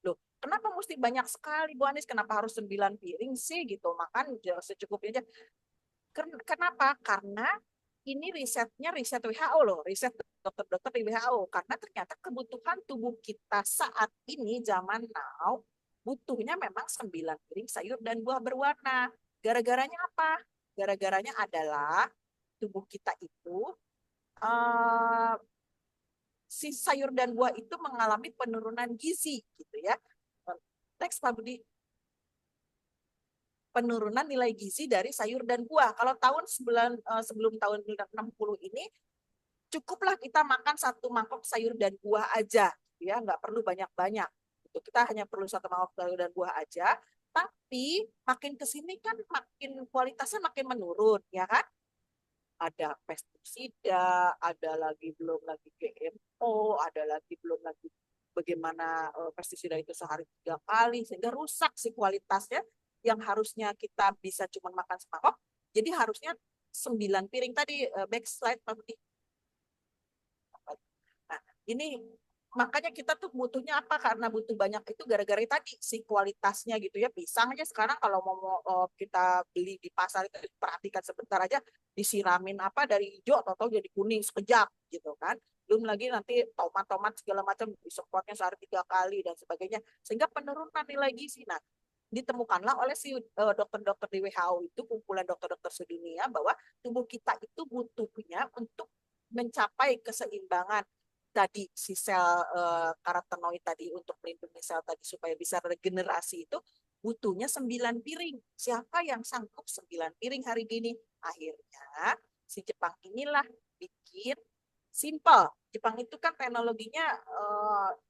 Loh, kenapa mesti banyak sekali Bu Anis? Kenapa harus 9 piring sih gitu? Makan secukupnya aja. Kenapa? Karena ini risetnya riset WHO loh, riset dokter-dokter di WHO. Karena ternyata kebutuhan tubuh kita saat ini zaman now butuhnya memang 9 piring sayur dan buah berwarna. Gara-garanya apa? Gara-garanya adalah tubuh kita itu uh, si sayur dan buah itu mengalami penurunan gizi gitu ya. Next Pak Budi, penurunan nilai gizi dari sayur dan buah. Kalau sebelum tahun 60 ini cukuplah kita makan satu mangkok sayur dan buah aja, ya nggak perlu banyak-banyak. Itu kita hanya perlu satu mangkok sayur dan buah aja. Tapi makin kesini kan makin kualitasnya makin menurun, ya kan? Ada pestisida, ada lagi belum lagi GMO, ada lagi belum lagi bagaimana pestisida itu sehari 3 kali sehingga rusak si kualitasnya yang harusnya kita bisa cuma makan semangkok, jadi harusnya 9 piring tadi back slide tadi. Nah, ini makanya kita tuh butuhnya apa karena butuh banyak itu gara-gara tadi si kualitasnya gitu ya pisang aja sekarang kalau mau kita beli di pasar itu perhatikan sebentar aja disiramin apa dari hijau atau jadi kuning sekejap gitu kan belum lagi nanti tomat-tomat segala macam disemprotnya sehari 3 kali dan sebagainya sehingga penurunan nilai gizi. Nah ditemukanlah oleh si dokter-dokter di WHO itu kumpulan dokter-dokter sedunia bahwa tubuh kita itu butuhnya untuk mencapai keseimbangan tadi si sel karotenoid tadi untuk melindungi sel tadi supaya bisa regenerasi itu butuhnya 9 piring. Siapa yang sanggup 9 piring hari ini? Akhirnya si Jepang inilah bikin simple. Jepang itu kan teknologinya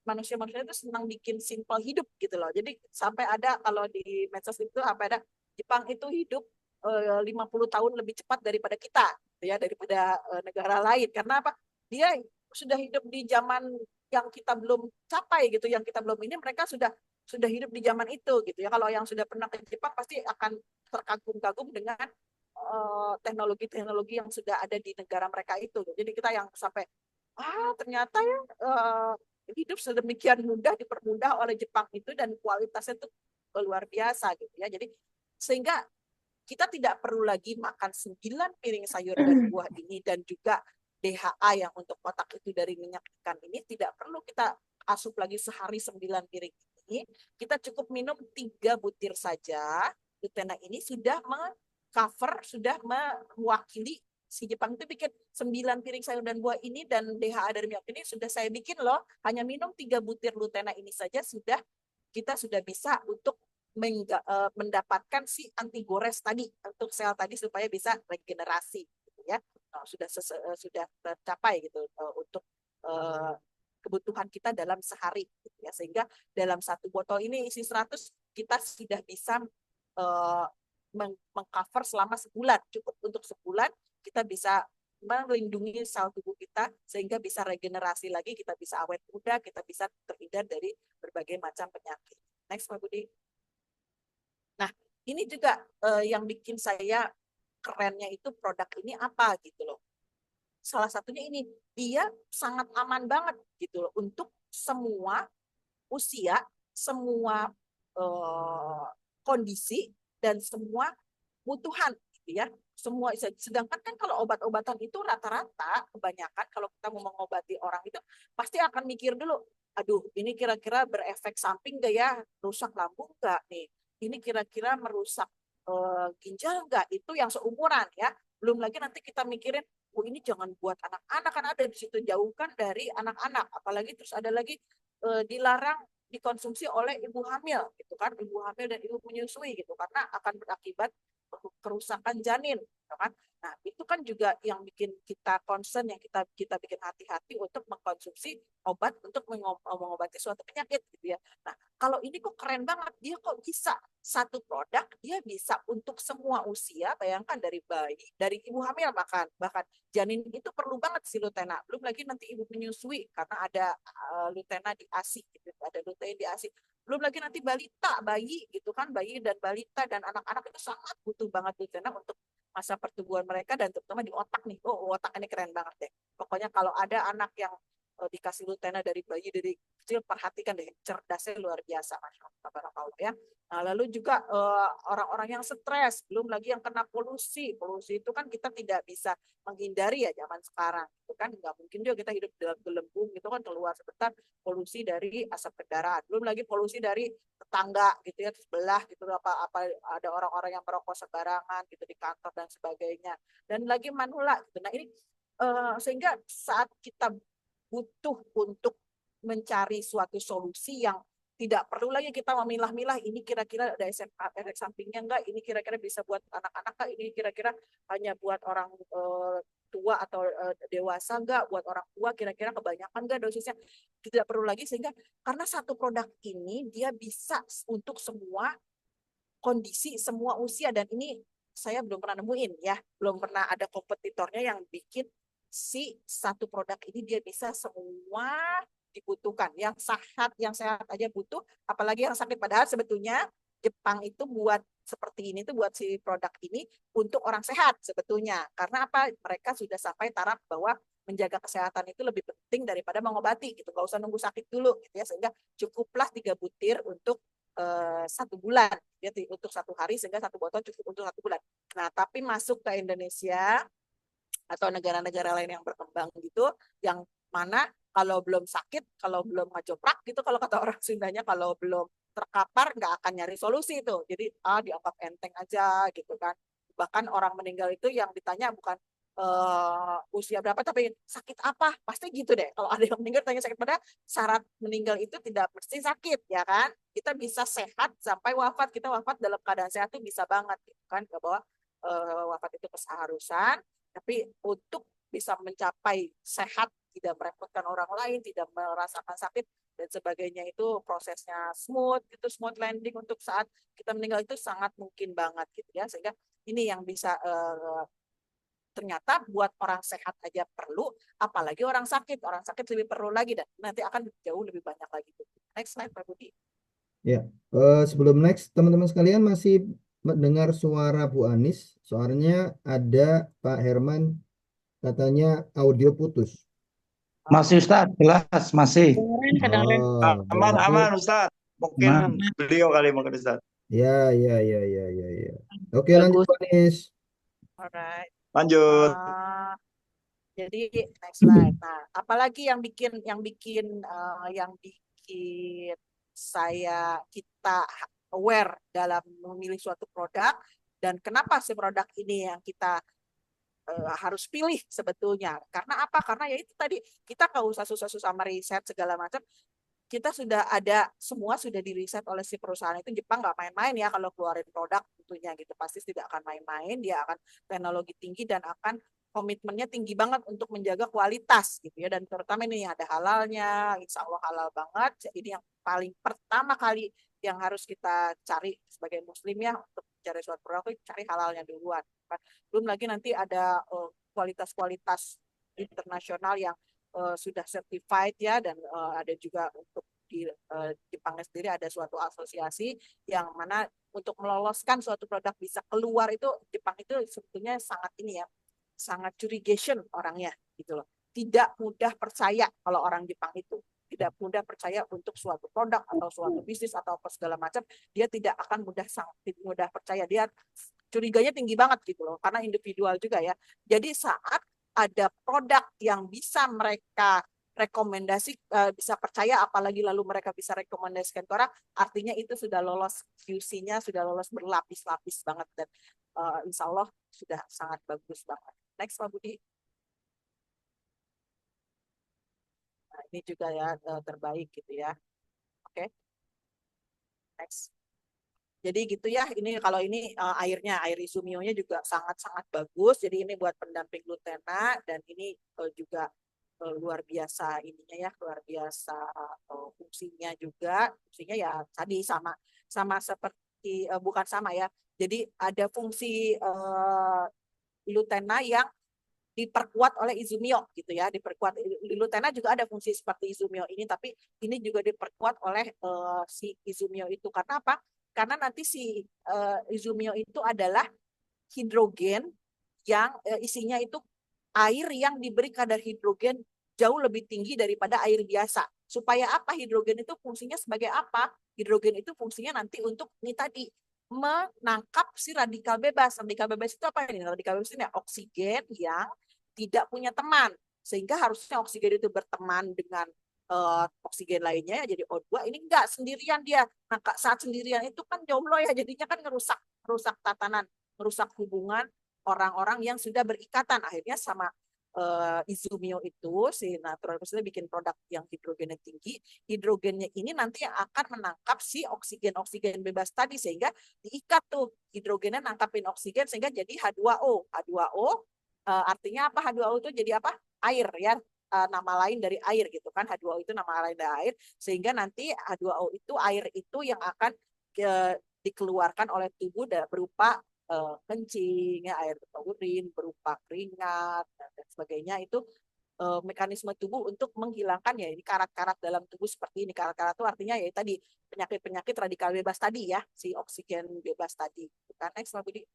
manusia-manusia itu senang bikin simple hidup gitu loh. Jadi sampai ada kalau di medsos itu sampai ada Jepang itu hidup 50 tahun lebih cepat daripada kita ya daripada negara lain. Karena apa? Dia sudah hidup di zaman yang kita belum capai gitu, yang kita belum ini mereka sudah hidup di zaman itu gitu ya. Kalau yang sudah pernah ke Jepang pasti akan terkagum-kagum dengan teknologi-teknologi yang sudah ada di negara mereka itu. Jadi kita yang sampai ternyata ya hidup sedemikian mudah dipermudah oleh Jepang itu dan kualitasnya itu luar biasa gitu ya. Jadi sehingga kita tidak perlu lagi makan 9 piring sayur dan buah ini dan juga DHA yang untuk otak itu dari minyak ikan ini tidak perlu kita asup lagi sehari 9 piring ini. Kita cukup minum 3 butir saja. Lutena ini sudah cover, sudah mewakili si Jepang itu bikin 9 piring sayur dan buah ini dan DHA dari minyak ini sudah saya bikin loh. Hanya minum 3 butir Lutena ini saja kita sudah bisa untuk mendapatkan si antigores tadi untuk sel tadi supaya bisa regenerasi gitu ya. Sudah tercapai gitu untuk kebutuhan kita dalam sehari gitu ya. Sehingga dalam satu botol ini isi 100 kita sudah bisa mengcover selama sebulan. Cukup untuk sebulan kita bisa melindungi sel tubuh kita sehingga bisa regenerasi lagi, kita bisa awet muda, kita bisa terhindar dari berbagai macam penyakit. Next, Pak Budi. Nah, ini juga yang bikin saya kerennya itu produk ini apa gitu loh. Salah satunya ini, dia sangat aman banget gitu loh untuk semua usia, semua kondisi dan semua kebutuhan gitu ya. Semua, sedangkan kan kalau obat-obatan itu rata-rata kebanyakan kalau kita mau mengobati orang itu pasti akan mikir dulu, aduh ini kira-kira berefek samping nggak ya, rusak lambung nggak nih, ini kira-kira merusak ginjal nggak, itu yang seumuran ya. Belum lagi nanti kita mikirin, oh ini jangan buat anak-anak, kan ada di situ, jauhkan dari anak-anak, apalagi terus ada lagi dilarang dikonsumsi oleh ibu hamil gitu kan, ibu hamil dan ibu menyusui gitu, karena akan berakibat kerusakan janin, gitu kan. Nah, itu kan juga yang bikin kita concern, yang kita bikin hati-hati untuk mengkonsumsi obat untuk mengobati suatu penyakit gitu ya. Nah, kalau ini kok keren banget, dia kok bisa satu produk, dia bisa untuk semua usia, bayangkan dari bayi, dari ibu hamil bahkan janin itu perlu banget si Lutena. Belum lagi nanti ibu menyusui karena ada Lutena di ASI gitu, ada lutein di ASI. Belum lagi nanti balita, bayi gitu kan, bayi dan balita dan anak-anak itu sangat butuh banget Lutena untuk masa pertumbuhan mereka dan terutama di otak nih. Oh, otak ini keren banget deh. Pokoknya kalau ada anak yang dikasih Lutena dari bayi, dari kecil, perhatikan deh, cerdasnya luar biasa, Masya Allah ya. Nah, lalu juga orang-orang yang stres, belum lagi yang kena polusi. Polusi itu kan kita tidak bisa menghindari ya zaman sekarang. Itu kan nggak mungkin juga kita hidup dalam gelembung gitu kan, keluar sebentar polusi dari asap kendaraan. Belum lagi polusi dari tetangga gitu ya, sebelah gitu, apa ada orang-orang yang merokok sembarangan gitu di kantor dan sebagainya. Dan lagi manula gitu. Nah, ini sehingga saat kita butuh untuk mencari suatu solusi yang tidak perlu lagi kita memilah-milah, ini kira-kira ada efek sampingnya enggak, ini kira-kira bisa buat anak-anak enggak, ini kira-kira hanya buat orang tua atau dewasa enggak, buat orang tua kira-kira kebanyakan enggak dosisnya, tidak perlu lagi. Sehingga karena satu produk ini dia bisa untuk semua kondisi, semua usia, dan ini saya belum pernah nemuin ya, belum pernah ada kompetitornya yang bikin si satu produk ini dia bisa semua dibutuhkan. Yang sehat aja butuh, apalagi yang sakit. Padahal sebetulnya Jepang itu buat seperti ini tuh, buat si produk ini untuk orang sehat sebetulnya. Karena apa? Mereka sudah sampai taraf bahwa menjaga kesehatan itu lebih penting daripada mengobati gitu. Gak usah nunggu sakit dulu gitu ya. Sehingga cukuplah 3 butir untuk 1 bulan ya, untuk 1 hari, sehingga 1 botol cukup untuk 1 bulan. Nah, tapi masuk ke Indonesia atau negara-negara lain yang berkembang gitu, yang mana kalau belum sakit, kalau belum ngajoprak gitu, kalau kata orang Sundanya, kalau belum terkapar nggak akan nyari solusi itu. Jadi dianggap enteng aja gitu kan. Bahkan orang meninggal itu yang ditanya bukan usia berapa, tapi sakit apa, pasti gitu deh. Kalau ada yang meninggal tanya sakit, pada syarat meninggal itu tidak mesti sakit ya kan. Kita bisa sehat sampai wafat, kita wafat dalam keadaan sehat itu bisa banget gitu kan, bahwa wafat itu keseharusan, tapi untuk bisa mencapai sehat, tidak merepotkan orang lain, tidak merasakan sakit dan sebagainya, itu prosesnya smooth, itu smooth landing untuk saat kita meninggal itu sangat mungkin banget gitu ya. Sehingga ini yang bisa ternyata buat orang sehat aja perlu, apalagi orang sakit. Orang sakit lebih perlu lagi, dan nanti akan jauh lebih banyak lagi. Next slide, Pak Budi. Ya, sebelum next, teman-teman sekalian masih mendengar suara Bu Anis. Soalnya ada Pak Herman, katanya audio putus. Masih Ustaz, jelas masih. Kedengeran. Berarti Aman Ustaz. Mungkin Aman. beliau kali mungkin Ustaz. ya. Oke, lanjut Bagus. Pak Anis. Alright. Lanjut. Jadi next slide. Nah, apalagi yang bikin kita aware dalam memilih suatu produk, dan kenapa si produk ini yang kita harus pilih sebetulnya. Karena apa? Karena ya itu tadi, kita nggak usah susah-susah meriset segala macam. kita sudah ada, semua sudah diriset oleh si perusahaan itu. Jepang nggak main-main ya kalau keluarin produk tentunya gitu, pasti tidak akan main-main, dia akan teknologi tinggi dan akan komitmennya tinggi banget untuk menjaga kualitas gitu ya, dan terutama ini ada halalnya, insya Allah halal banget. Ini yang paling pertama kali yang harus kita cari sebagai muslim ya, untuk mencari suatu produk itu cari halalnya duluan. Belum lagi nanti ada kualitas-kualitas internasional yang sudah certified ya, dan ada juga untuk di Jepangnya sendiri ada suatu asosiasi yang mana untuk meloloskan suatu produk bisa keluar itu, Jepang itu sebetulnya sangat ini ya, sangat curigation orangnya gitu loh. Tidak mudah percaya kalau orang Jepang itu tidak mudah percaya untuk suatu produk atau suatu bisnis atau apa segala macam, dia tidak akan sangat mudah percaya, dia curiganya tinggi banget gitu loh, karena individual juga ya. Jadi saat ada produk yang bisa mereka rekomendasi, bisa percaya, apalagi lalu mereka bisa rekomendasikan ke orang, artinya itu sudah lolos QC-nya, sudah lolos berlapis-lapis banget, dan insya Allah sudah sangat bagus banget. Next Pak Budi. Nah, ini juga ya terbaik gitu ya. Oke. Next. Jadi gitu ya, ini kalau ini airnya, air Izumio-nya juga sangat-sangat bagus. Jadi ini buat pendamping Lutena, dan ini juga luar biasa ininya ya, luar biasa fungsinya juga. Fungsinya ya tadi sama seperti bukan sama ya. Jadi ada fungsi Lutena yang diperkuat oleh Izumio gitu ya, diperkuat. Lutena juga ada fungsi seperti Izumio ini, tapi ini juga diperkuat oleh si Izumio itu. Karena apa? Karena nanti si Izumio itu adalah hidrogen yang isinya itu air yang diberi kadar hidrogen jauh lebih tinggi daripada air biasa. Supaya apa? Hidrogen itu fungsinya sebagai apa? Hidrogen itu fungsinya nanti untuk ini tadi, menangkap si radikal bebas. Radikal bebas itu apa ini? Radikal bebas ini oksigen yang tidak punya teman. Sehingga harusnya oksigen itu berteman dengan oksigen lainnya, jadi O2. Ini enggak, sendirian dia. Nah, saat sendirian itu kan jomblo ya, jadinya kan merusak tatanan, merusak hubungan orang-orang yang sudah berikatan. Akhirnya sama Izumio itu, si natural resource bikin produk yang hidrogennya tinggi. Hidrogennya ini nanti yang akan menangkap si oksigen bebas tadi, sehingga diikat tuh hidrogennya nangkapin oksigen sehingga jadi H2O. H2O artinya apa? H2O itu jadi apa? Air ya, nama lain dari air gitu kan. H2O itu nama lain dari air, sehingga nanti H2O itu air itu yang akan dikeluarkan oleh tubuh berupa kencing, ya, air urin, berupa keringat, dan sebagainya. Itu mekanisme tubuh untuk menghilangkan ya ini karat-karat dalam tubuh seperti ini. Karat-karat itu artinya ya tadi penyakit-penyakit radikal bebas tadi ya, si oksigen bebas tadi. Bukan next, Pak Budi.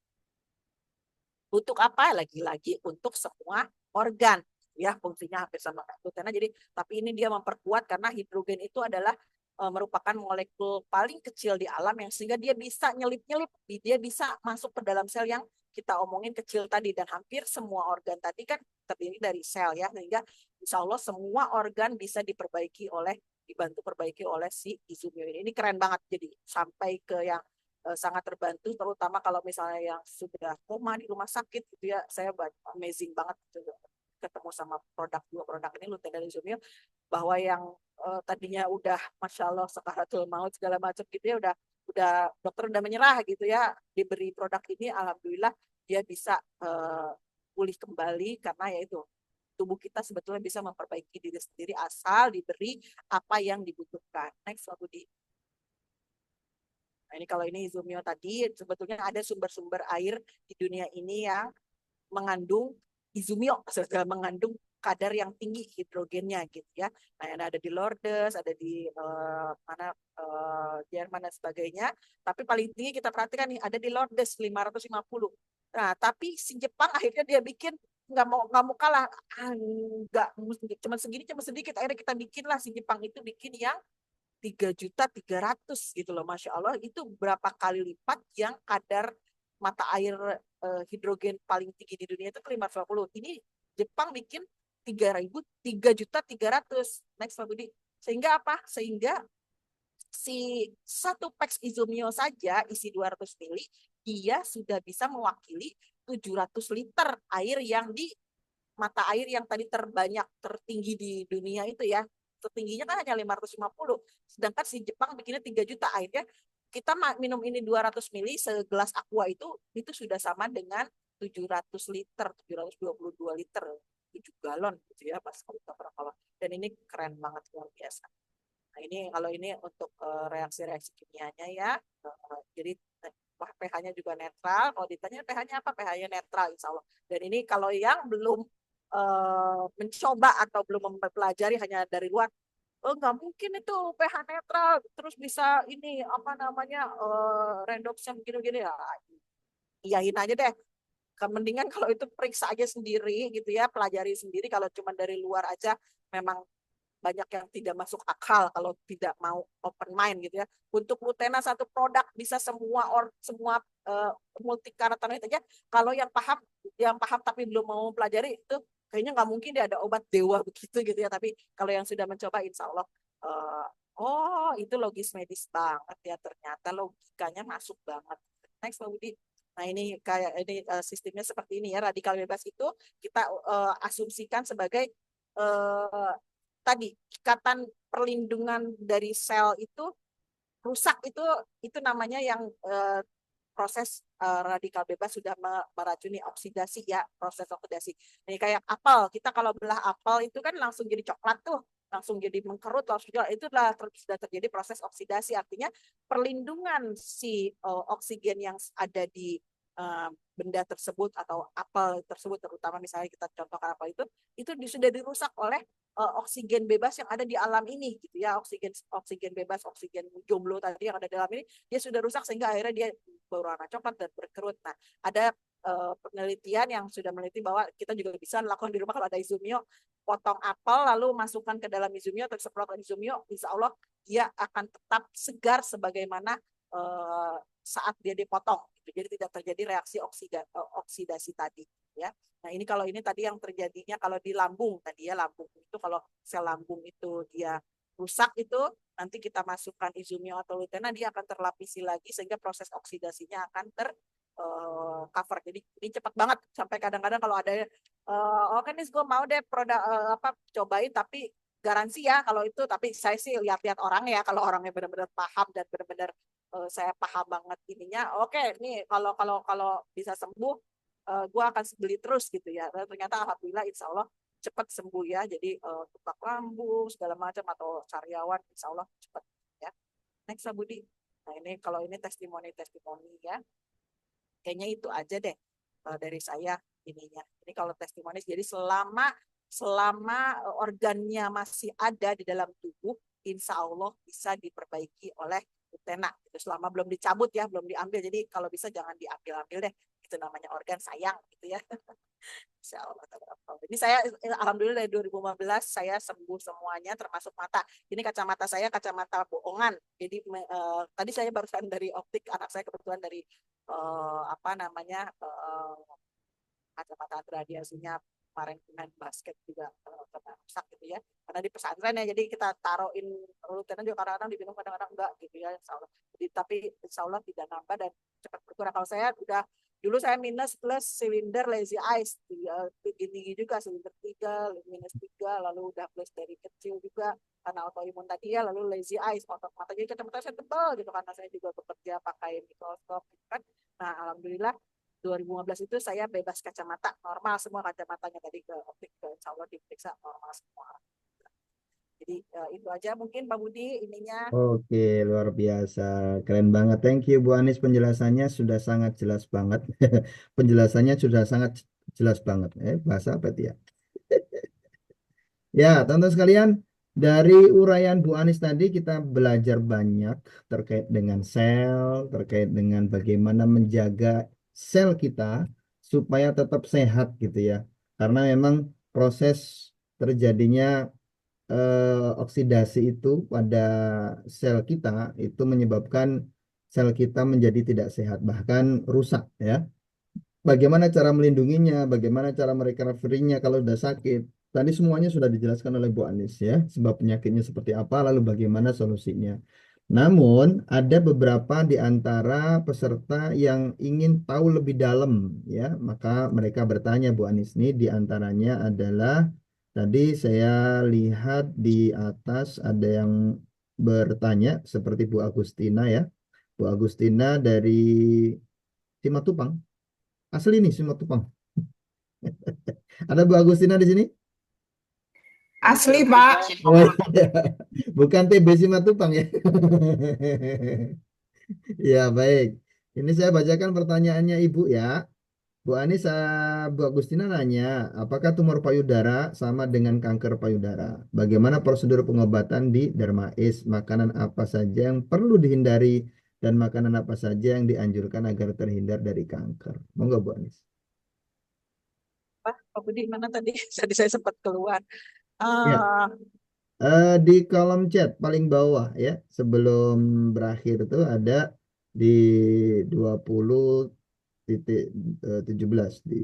Untuk apa? Lagi-lagi untuk semua organ ya, fungsinya hampir sama karena jadi, tapi ini dia memperkuat karena hidrogen itu adalah merupakan molekul paling kecil di alam yang sehingga dia bisa nyelip-nyelip, dia bisa masuk ke dalam sel yang kita omongin kecil tadi, dan hampir semua organ tadi kan terdiri dari sel ya, sehingga insya Allah semua organ bisa dibantu perbaiki oleh si Izumio ini. Ini keren banget, jadi sampai ke yang sangat terbantu, terutama kalau misalnya yang sudah koma di rumah sakit gitu ya, saya amazing banget gitu, ketemu sama dua produk ini Lutena dan Izumio, bahwa yang tadinya udah masya Allah sakaratul maut segala macam gitu ya, udah dokter udah menyerah gitu ya, diberi produk ini alhamdulillah dia bisa pulih kembali, karena ya itu tubuh kita sebetulnya bisa memperbaiki diri sendiri asal diberi apa yang dibutuhkan. Next, Pak Budi. Nah, ini kalau ini Izumio tadi, sebetulnya ada sumber-sumber air di dunia ini yang mengandung Izumio, mengandung kadar yang tinggi hidrogennya gitu ya. Nah, ada di Lourdes, ada di Jerman dan sebagainya. Tapi paling tinggi kita perhatikan nih ada di Lourdes 550. Nah, tapi si Jepang akhirnya dia bikin nggak mau kalah, nggak cuma segini, cuma sedikit. Akhirnya kita bikin lah, si Jepang itu bikin yang 3.300.000 gitu loh, masya Allah. Itu berapa kali lipat yang kadar mata air hidrogen paling tinggi di dunia itu 550. Ini Jepang bikin 3.300.000. Next, Pak Budi. Sehingga apa? Sehingga si satu peks Izumio saja isi 200 mili, dia sudah bisa mewakili 700 liter air yang di mata air yang tadi terbanyak tertinggi di dunia itu ya. tertingginya kan hanya 550, sedangkan si Jepang bikinnya 3 juta. Akhirnya kita minum ini 200 mili segelas aqua itu sudah sama dengan 700 liter, 722 liter, 7 galon gitu ya pas kalau. Dan ini keren banget, luar biasa. Nah, ini kalau ini untuk reaksi-reaksi kimianya ya. Jadi pH-nya juga netral. Kalau ditanya pH-nya apa? pH-nya netral insya Allah. Dan ini kalau yang belum mencoba atau belum mempelajari hanya dari luar, nggak mungkin itu pH netral terus bisa ini apa namanya redoxnya begini-begini ya. Iyain aja deh. Mendingan kalau itu periksa aja sendiri gitu ya, pelajari sendiri. Kalau cuma dari luar aja memang banyak yang tidak masuk akal kalau tidak mau open mind gitu ya. Untuk Lutena satu produk bisa semua multi karotenoid aja. Kalau yang paham tapi belum mau pelajari itu kayaknya nggak mungkin dia ada obat dewa begitu gitu ya. Tapi kalau yang sudah mencoba insya Allah oh itu logis medis banget ya, ternyata logikanya masuk banget. Next Pak Budi. Nah ini kayak ini sistemnya seperti ini ya, radikal bebas itu kita asumsikan sebagai tadi ikatan perlindungan dari sel itu rusak, itu namanya yang proses radikal bebas sudah meracuni oksidasi ya, proses oksidasi. Ini kayak apel, kita kalau belah apel itu kan langsung jadi coklat tuh, langsung jadi mengkerut, itu sudah terjadi proses oksidasi. Artinya perlindungan si oksigen yang ada di benda tersebut atau apel tersebut, terutama misalnya kita contohkan apel itu sudah dirusak oleh oksigen bebas yang ada di alam ini gitu ya, oksigen bebas, oksigen jomblo tadi yang ada di alam ini dia sudah rusak sehingga akhirnya dia berwarna coklat dan berkerut. Nah, ada penelitian yang sudah meneliti bahwa kita juga bisa lakukan di rumah kalau ada izumio, potong apel lalu masukkan ke dalam izumio atau semprot izumio, insya Allah dia akan tetap segar sebagaimana saat dia dipotong. Jadi tidak terjadi reaksi oksidasi tadi ya. Nah, ini kalau ini tadi yang terjadinya kalau di lambung tadi ya, lambung itu kalau sel lambung itu dia rusak itu nanti kita masukkan izumio atau Lutena, dia akan terlapisi lagi sehingga proses oksidasinya akan cover. Jadi ini cepat banget sampai kadang-kadang kalau ada oke nih gue mau deh produk cobain tapi garansi ya kalau itu, tapi saya sih lihat-lihat orang ya, kalau orangnya benar-benar paham dan benar-benar saya paham banget ininya, oke nih kalau bisa sembuh gue akan beli terus gitu ya. Dan ternyata alhamdulillah insya Allah cepat sembuh ya. Jadi tukak lambung segala macam atau sariawan insya Allah cepat ya. Next Budi. Nah ini kalau ini testimoni ya. Kayaknya itu aja deh dari saya ininya. Ini kalau testimoni, jadi selama organnya masih ada di dalam tubuh, insya Allah bisa diperbaiki oleh Lutena. Itu selama belum dicabut ya, belum diambil. Jadi kalau bisa jangan diambil-ambil deh. Itu namanya organ sayang gitu ya. Insya Allah. Ini saya alhamdulillah dari 2015 saya sembuh semuanya termasuk mata. Ini kacamata saya kacamata bohongan. Jadi tadi saya barusan dari optik, anak saya kebetulan dari kacamata radiasinya kemarin main basket juga kena rusak gitu ya, karena di pesantren ya, jadi kita taruhin Lutena juga kadang-kadang diminum kadang-kadang enggak gitu ya, insya Allah. Jadi, tapi insya Allah tidak nambah dan cepat berkurang. Kalau saya udah dulu saya minus plus silinder lazy eyes tinggi juga, silinder 3 minus 3, lalu udah plus dari kecil juga karena autoimun tadi ya, lalu lazy eyes otot mata, jadi kacamata saya tebal gitu karena saya juga bekerja pakai mikroskop gitu kan. Nah alhamdulillah 2015 itu saya bebas kacamata, normal semua kacamatanya, tadi ke optik insya Allah diperiksa normal semua. Jadi itu aja mungkin Pak Budi ininya. Oke, luar biasa. Keren banget. Thank you Bu Anis, penjelasannya sudah sangat jelas banget. Penjelasannya sudah sangat jelas banget. Bahasa apa itu ya? Ya, teman-teman sekalian, dari uraian Bu Anis tadi kita belajar banyak terkait dengan sel, terkait dengan bagaimana menjaga sel kita supaya tetap sehat gitu ya. Karena memang proses terjadinya oksidasi itu pada sel kita itu menyebabkan sel kita menjadi tidak sehat, bahkan rusak ya. Bagaimana cara melindunginya, bagaimana cara merecovery-nya kalau sudah sakit. Tadi semuanya sudah dijelaskan oleh Bu Anis ya, sebab penyakitnya seperti apa, lalu bagaimana solusinya. Namun ada beberapa di antara peserta yang ingin tahu lebih dalam ya, maka mereka bertanya Bu Anis, ini di antaranya adalah Tadi saya lihat di atas ada yang bertanya seperti Bu Agustina ya. Bu Agustina dari Simatupang. Asli nih Simatupang. Ada Bu Agustina di sini? Asli, Pak. Oh, iya. Bukan TB Simatupang ya. Ya, baik. Ini saya bacakan pertanyaannya Ibu ya. Bu Anissa, Bu Agustina nanya, apakah tumor payudara sama dengan kanker payudara? Bagaimana prosedur pengobatan di Dermais? Makanan apa saja yang perlu dihindari dan makanan apa saja yang dianjurkan agar terhindar dari kanker? Monggo Bu Anis. Pak Budi mana tadi? Tadi saya sempat keluar. Ya, di kolom chat paling bawah ya, sebelum berakhir itu ada di 20.17 di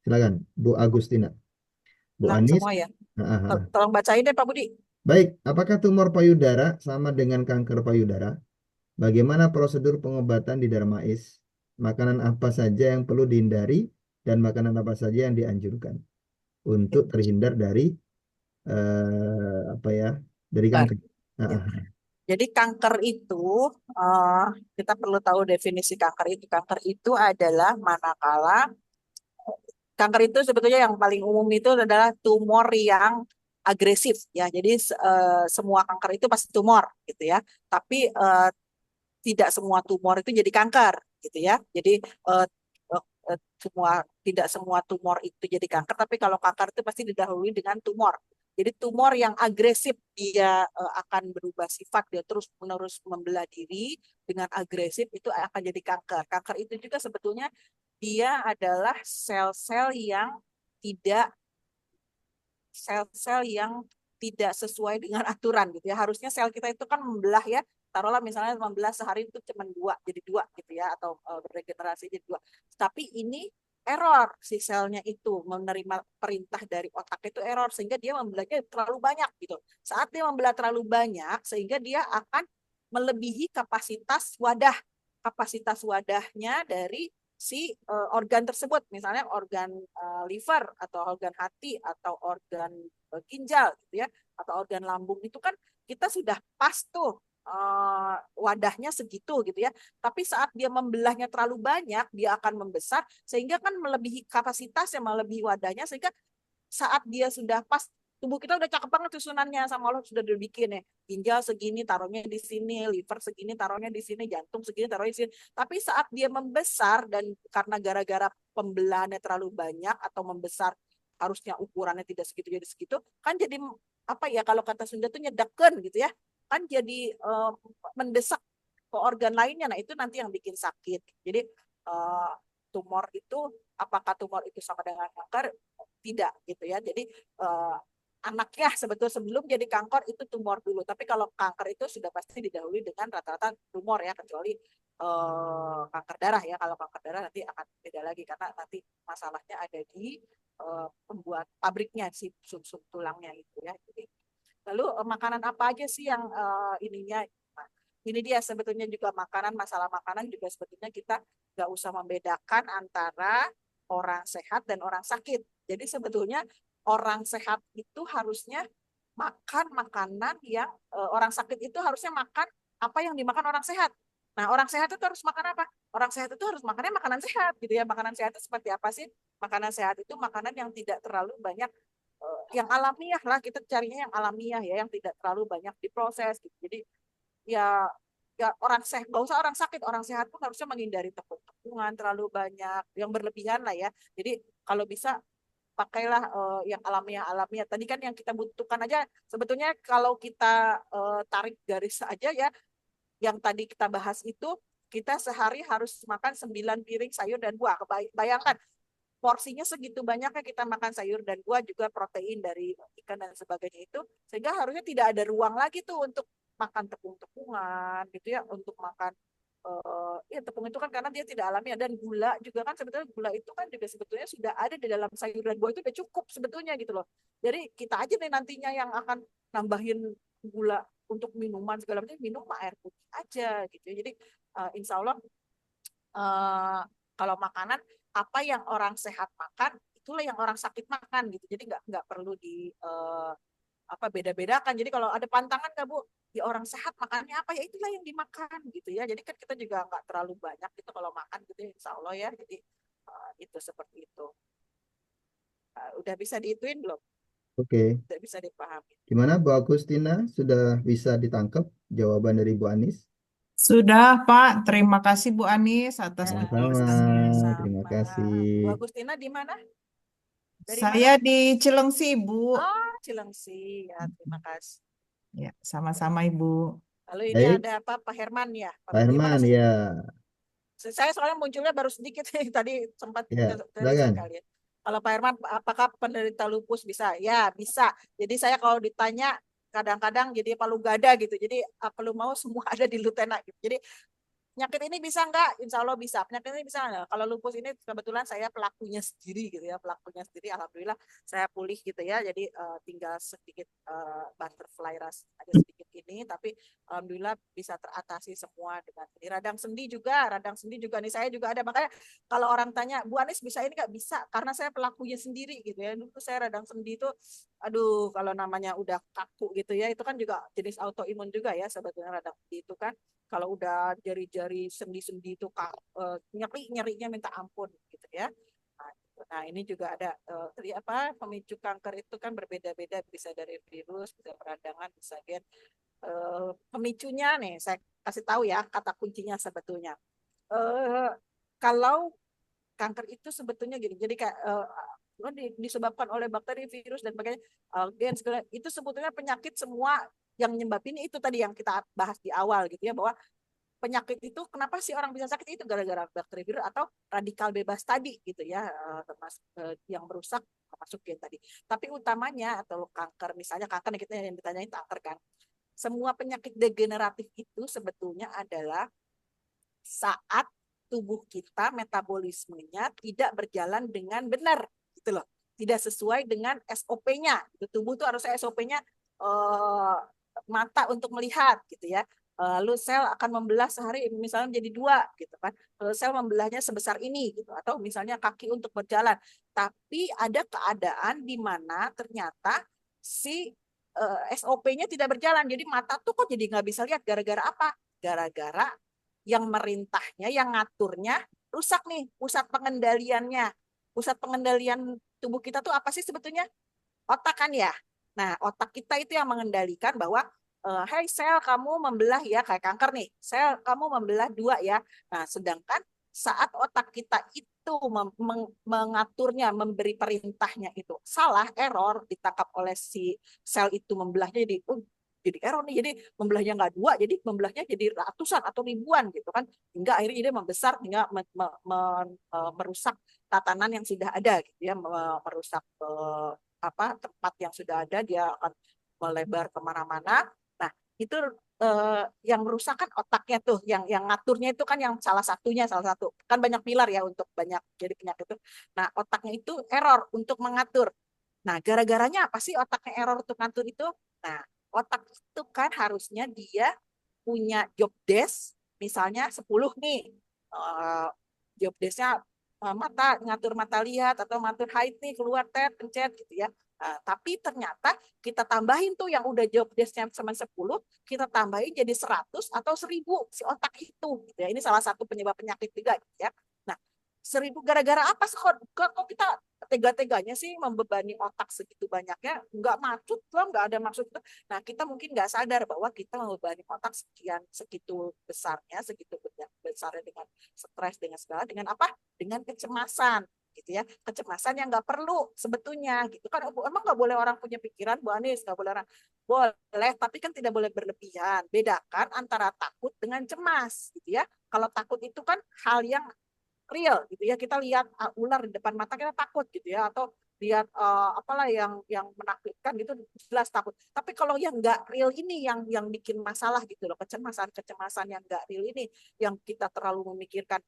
silakan Bu Agustina. Bu Hilang Anis. semua ya. Ah, ah, ah. Tolong bacain deh Pak Budi. Baik, apakah tumor payudara sama dengan kanker payudara? Bagaimana prosedur pengobatan di Darmais? Makanan apa saja yang perlu dihindari dan makanan apa saja yang dianjurkan untuk terhindar dari apa ya? Dari Bentar. kanker. Ah, Ya. ah. Jadi kanker itu eh, kita perlu tahu definisi kanker itu. Kanker itu adalah manakala kanker itu sebetulnya yang paling umum itu adalah tumor yang agresif ya. Jadi semua kanker itu pasti tumor gitu ya. Tapi tidak semua tumor itu jadi kanker gitu ya. Jadi tidak semua tumor itu jadi kanker, tapi kalau kanker itu pasti didahului dengan tumor. Jadi tumor yang agresif dia akan berubah sifat, dia terus menerus membelah diri dengan agresif itu akan jadi kanker. Kanker itu juga sebetulnya dia adalah sel-sel yang tidak sel-sel yang tidak sesuai dengan aturan gitu ya. Harusnya sel kita itu kan membelah ya. Taruhlah misalnya membelah sehari itu cuma dua jadi dua gitu ya, atau beregenerasi jadi dua. Tapi ini error, si selnya itu menerima perintah dari otak itu error sehingga dia membelahnya terlalu banyak gitu. Saat dia membelah terlalu banyak sehingga dia akan melebihi kapasitas wadahnya dari si organ tersebut, misalnya organ liver atau organ hati atau organ ginjal gitu ya, atau organ lambung itu kan kita sudah pas tuh wadahnya segitu gitu ya. Tapi saat dia membelahnya terlalu banyak, dia akan membesar sehingga kan melebihi kapasitasnya, melebihi wadahnya sehingga saat dia sudah pas, tubuh kita udah cakep banget susunannya sama Allah sudah dibikin ya, ginjal segini taruhnya di sini, liver segini taruhnya di sini, jantung segini taruhnya di sini. Tapi saat dia membesar dan karena gara-gara pembelahannya terlalu banyak atau membesar harusnya ukurannya tidak segitu jadi segitu, kan jadi apa ya, kalau kata Sunda tuh nyedekken gitu ya, kan jadi mendesak ke organ lainnya. Nah itu nanti yang bikin sakit. Jadi tumor itu, apakah tumor itu sama dengan kanker? Tidak gitu ya. Jadi anaknya sebetulnya sebelum jadi kanker itu tumor dulu. Tapi kalau kanker itu sudah pasti didahului dengan rata-rata tumor ya, kecuali kanker darah ya. Kalau kanker darah nanti akan beda lagi karena nanti masalahnya ada di pembuat pabriknya si sum-sum tulangnya itu ya. Jadi, lalu makanan apa aja sih yang ininya? Nah, ini dia sebetulnya juga makanan, masalah makanan juga sebetulnya kita nggak usah membedakan antara orang sehat dan orang sakit. Jadi sebetulnya orang sehat itu harusnya makan makanan yang orang sakit itu harusnya makan apa yang dimakan orang sehat. Nah, orang sehat itu harus makan apa? Orang sehat itu harus makannya makanan sehat gitu ya. Makanan sehat itu seperti apa sih? Makanan sehat itu makanan yang tidak terlalu banyak yang alamiah lah, kita carinya yang alamiah ya, yang tidak terlalu banyak diproses gitu. Jadi ya orang sehat, nggak usah orang sehat pun harusnya menghindari tepung-tepungan terlalu banyak, yang berlebihan lah ya. Jadi kalau bisa pakailah yang alamiah. Tadi kan yang kita butuhkan aja sebetulnya kalau kita tarik garis aja ya, yang tadi kita bahas itu kita sehari harus makan 9 piring sayur dan buah. Bayangkan porsinya segitu banyaknya kita makan sayur dan buah, juga protein dari ikan dan sebagainya itu, sehingga harusnya tidak ada ruang lagi tuh untuk makan tepung-tepungan gitu ya, untuk makan ya tepung itu kan karena dia tidak alami, dan gula juga kan sebetulnya, gula itu kan juga sebetulnya sudah ada di dalam sayur dan buah, itu udah cukup sebetulnya gitu loh. Jadi kita aja nih nantinya yang akan nambahin gula untuk minuman segala macam, minum air putih aja gitu ya. Jadi insya Allah kalau makanan apa yang orang sehat makan itu itulah yang orang sakit makan gitu. Jadi nggak perlu di beda-bedakan. Jadi kalau ada pantangan nggak Bu? Ya orang sehat makannya apa ya itulah yang dimakan gitu ya. Jadi kan kita juga nggak terlalu banyak gitu kalau makan gitu ya, insya Allah ya. Jadi itu seperti itu. Udah bisa diituin belum? Oke. Udah bisa dipahami. Gimana Bu Agustina? Sudah bisa ditangkap jawaban dari Bu Anis? Sudah, Pak. Terima kasih Bu Anis atas Ya, Sama-sama. penjelasannya. Terima sama. Bu kasih. Agustina di mana? Dari mana? Saya di Cilengsi, Bu. Oh, Cilengsi. Ya, terima kasih. Ya, sama-sama Ibu. Lalu ini Baik, ada apa? Pak Herman ya. Pak Gimana Herman sih? ya. Saya soalnya munculnya baru sedikit tadi sempat Ya, dari silakan. sekali. Kalau Pak Herman, apakah penderita lupus bisa? Ya, bisa. Jadi saya kalau ditanya kadang-kadang jadi palu gada gitu. Jadi perlu mau semua ada di Lutena gitu. Jadi penyakit ini bisa enggak? Insya Allah bisa. Penyakit ini bisa enggak? Kalau lupus ini kebetulan saya pelakunya sendiri gitu ya. Pelakunya sendiri alhamdulillah saya pulih gitu ya. Jadi tinggal sedikit butterfly ras ada sedikit ini tapi alhamdulillah bisa teratasi semua dengan ini. Radang sendi juga nih saya juga ada. Makanya kalau orang tanya, Bu Anis bisa ini enggak bisa karena saya pelakunya sendiri gitu ya. Dulu saya radang sendi itu aduh kalau namanya udah kaku gitu ya itu kan juga jenis autoimun juga ya sebetulnya radang sendi itu kan kalau udah jari-jari sendi-sendi itu nyerinya minta ampun gitu ya. Nah ini juga ada pemicu kanker itu kan berbeda-beda bisa dari virus, bisa peradangan, bisa gen. Pemicunya nih saya kasih tahu ya kata kuncinya sebetulnya. Kalau kanker itu sebetulnya gini, jadi kayak disebabkan oleh bakteri, virus dan sebagainya, gen segala itu sebetulnya penyakit semua yang nyebabin itu tadi yang kita bahas di awal gitu ya bahwa penyakit itu kenapa sih orang bisa sakit itu gara-gara bakteri virus atau radikal bebas tadi gitu ya termasuk yang merusak termasuk gen tadi. Tapi utamanya atau kanker misalnya kanker kita yang ditanyain kanker kan. Semua penyakit degeneratif itu sebetulnya adalah saat tubuh kita metabolismenya tidak berjalan dengan benar gitu loh. Tidak sesuai dengan SOP-nya. Tubuh itu harusnya SOP-nya mata untuk melihat gitu ya. Lalu sel akan membelah sehari misalnya menjadi 2 gitu kan. Lalu sel membelahnya sebesar ini gitu atau misalnya kaki untuk berjalan. Tapi ada keadaan di mana ternyata si SOP-nya tidak berjalan. Jadi mata tuh kok jadi nggak bisa lihat gara-gara apa? Gara-gara yang merintahnya, yang ngaturnya rusak nih pusat pengendaliannya. Pusat pengendalian tubuh kita tuh apa sih sebetulnya? Otak kan ya. Nah, otak kita itu yang mengendalikan bahwa hey sel kamu membelah ya kayak kanker nih. Sel kamu membelah 2 ya. Nah, sedangkan saat otak kita itu mengaturnya, memberi perintahnya itu salah, error, ditangkap oleh si sel itu membelahnya jadi error nih, jadi membelahnya nggak 2, jadi membelahnya jadi ratusan atau ribuan gitu kan, hingga akhirnya dia membesar hingga merusak tatanan yang sudah ada gitu ya, merusak tempat yang sudah ada, dia akan melebar kemana-mana. Nah itu yang merusak kan otaknya tuh, yang ngaturnya itu kan yang salah satu kan banyak pilar ya untuk banyak jadi penyakit itu. Nah otaknya itu error untuk mengatur. Nah gara-garanya apa sih otaknya error untuk ngatur itu? Nah otak itu kan harusnya dia punya job desk misalnya 10 nih. Job desk-nya ngatur mata lihat atau ngatur height nih keluar pencet gitu ya. Tapi ternyata kita tambahin tuh yang udah job desk-nya cuma 10, kita tambahin jadi 100 atau 1000 si otak itu gitu ya. Ini salah satu penyebab penyakit juga gitu ya. Nah, 1000 gara-gara apa sih kok kita tega-teganya sih membebani otak segitu banyaknya, nggak maksud loh, nggak ada maksud. Nah kita mungkin nggak sadar bahwa kita membebani otak segitu besarnya dengan stres dengan segala dengan apa dengan kecemasan gitu ya, kecemasan yang nggak perlu sebetulnya gitu kan. Emang nggak boleh orang punya pikiran Bu Anies, nggak boleh orang, boleh tapi kan tidak boleh berlebihan. Bedakan antara takut dengan cemas gitu ya. Kalau takut itu kan hal yang real gitu ya, kita lihat ular di depan mata kita takut gitu ya, atau lihat apalah yang menakutkan gitu jelas takut. Tapi kalau yang nggak real ini yang bikin masalah gitu loh, kecemasan yang nggak real ini, yang kita terlalu memikirkan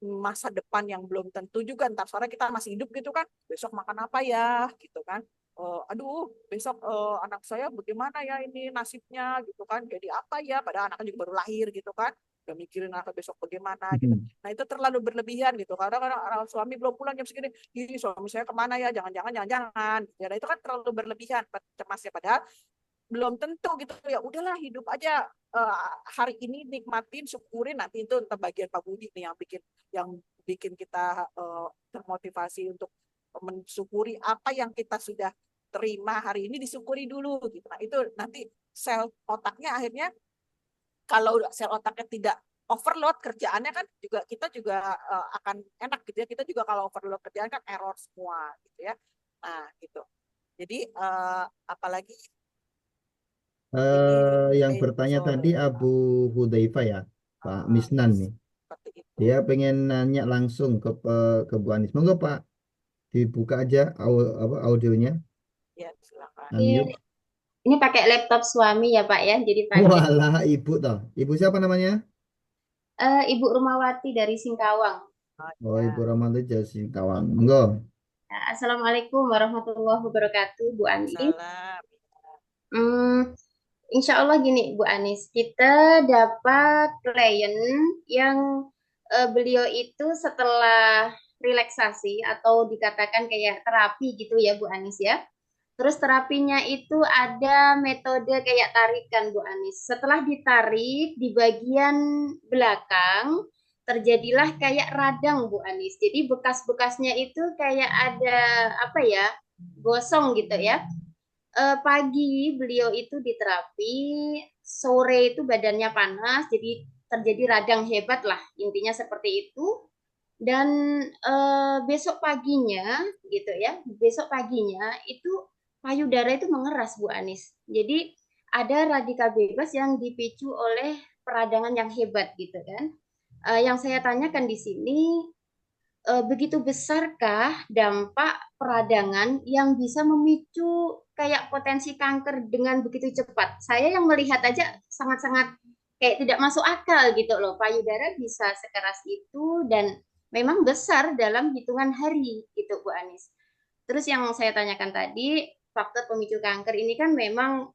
masa depan yang belum tentu juga, ntar sore kita masih hidup gitu kan, besok makan apa ya gitu kan, aduh besok anak saya bagaimana ya ini nasibnya gitu kan, jadi apa ya padahal anaknya juga baru lahir gitu kan. udah mikirin apa besok bagaimana gitu. Nah itu terlalu berlebihan gitu. Kadang-kadang suami belum pulang jam segini, ih suami saya kemana ya, jangan-jangan. Ya, nah, itu kan terlalu berlebihan cemasnya, padahal belum tentu gitu ya. Udahlah hidup aja, hari ini nikmatin, syukurin, nanti itu entah bagian Pak Budi nih yang bikin kita termotivasi untuk mensyukuri apa yang kita sudah terima hari ini, disyukuri dulu gitu. Nah itu nanti sel otaknya akhirnya, kalau sel otaknya tidak overload kerjaannya kan kita juga akan enak gitu ya. Kita juga kalau overload kerjaan kan error semua gitu ya. Nah gitu. Jadi apalagi ini Yang bertanya tadi Abu Hudzaifah ya, Pak Misnan nih. seperti itu. Dia pengen nanya langsung ke Bu Anis. Monggo Pak, dibuka aja audionya, Ya silakan. unmute. Ini pakai laptop suami ya Pak ya, jadi pakai Walah, Ibu toh. Ibu siapa namanya? Ibu Rumawati dari Singkawang. Oh, Ibu Romanti Jasi Kawang. Monggo. Assalamualaikum warahmatullahi wabarakatuh, Bu Anis. Salam. Insya Allah gini Bu Anis, kita dapat klien yang beliau itu setelah relaksasi atau dikatakan kayak terapi gitu ya Bu Anis ya. Terus terapinya itu ada metode kayak tarikan Bu Anis. Setelah ditarik di bagian belakang terjadilah kayak radang Bu Anis. Jadi bekas-bekasnya itu kayak ada apa ya, gosong gitu ya. Pagi beliau itu diterapi, sore itu badannya panas, jadi terjadi radang hebat lah, intinya seperti itu. Dan besok paginya gitu ya, besok paginya itu payudara itu mengeras Bu Anis. Jadi ada radikal bebas yang dipicu oleh peradangan yang hebat gitu kan. Yang saya tanyakan di sini, begitu besarkah dampak peradangan yang bisa memicu kayak potensi kanker dengan begitu cepat? Saya yang melihat aja sangat-sangat kayak tidak masuk akal gitu loh. Payudara bisa sekeras itu dan memang besar dalam hitungan hari gitu Bu Anis. Terus yang saya tanyakan tadi, faktor pemicu kanker ini kan memang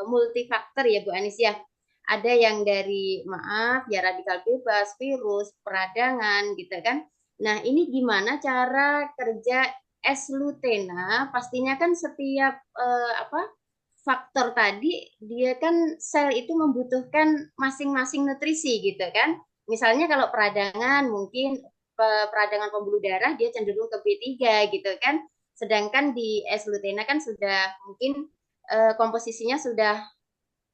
multifaktor ya Bu Anis ya. Ada yang dari maaf ya radikal bebas, virus, peradangan gitu kan. Nah, ini gimana cara kerja S-lutena? Pastinya kan setiap faktor tadi dia kan sel itu membutuhkan masing-masing nutrisi gitu kan. Misalnya kalau peradangan mungkin peradangan pembuluh darah dia cenderung ke B3 gitu kan. Sedangkan di S-lutena kan sudah mungkin komposisinya sudah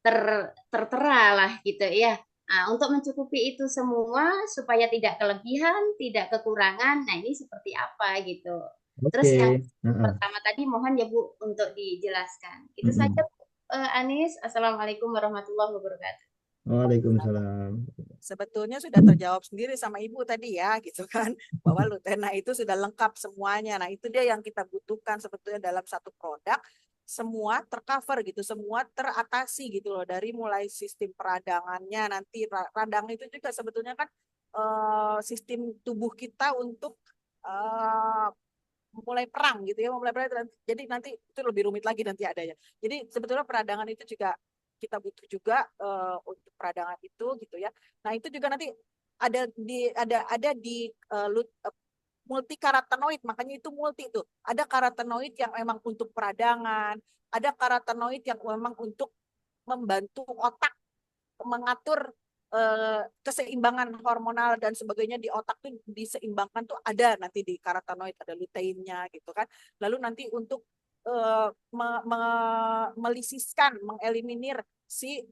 tertera lah gitu ya. Nah, untuk mencukupi itu semua supaya tidak kelebihan, tidak kekurangan, nah ini seperti apa gitu. Terus yang pertama tadi mohon ya Bu untuk dijelaskan. Itu saja Anis. Assalamualaikum warahmatullahi wabarakatuh. Waalaikumsalam. Sebetulnya sudah terjawab sendiri sama Ibu tadi ya gitu kan, bahwa Lutena itu sudah lengkap semuanya. Nah itu dia yang kita butuhkan sebetulnya dalam satu produk, semua tercover gitu, semua teratasi gitu loh, dari mulai sistem peradangannya, nanti radang itu juga sebetulnya kan sistem tubuh kita untuk mulai perang gitu ya, mulai perang. Jadi nanti itu lebih rumit lagi nanti adanya. Jadi sebetulnya peradangan itu juga kita butuh juga untuk peradangan itu gitu ya. Nah itu juga nanti ada di multi karotenoid, makanya itu multi itu. Ada karotenoid yang memang untuk peradangan, ada karotenoid yang memang untuk membantu otak mengatur keseimbangan hormonal dan sebagainya di otak tuh diseimbangkan tuh ada nanti di karotenoid, ada luteinnya gitu kan. Lalu nanti untuk melisiskan, mengeliminir si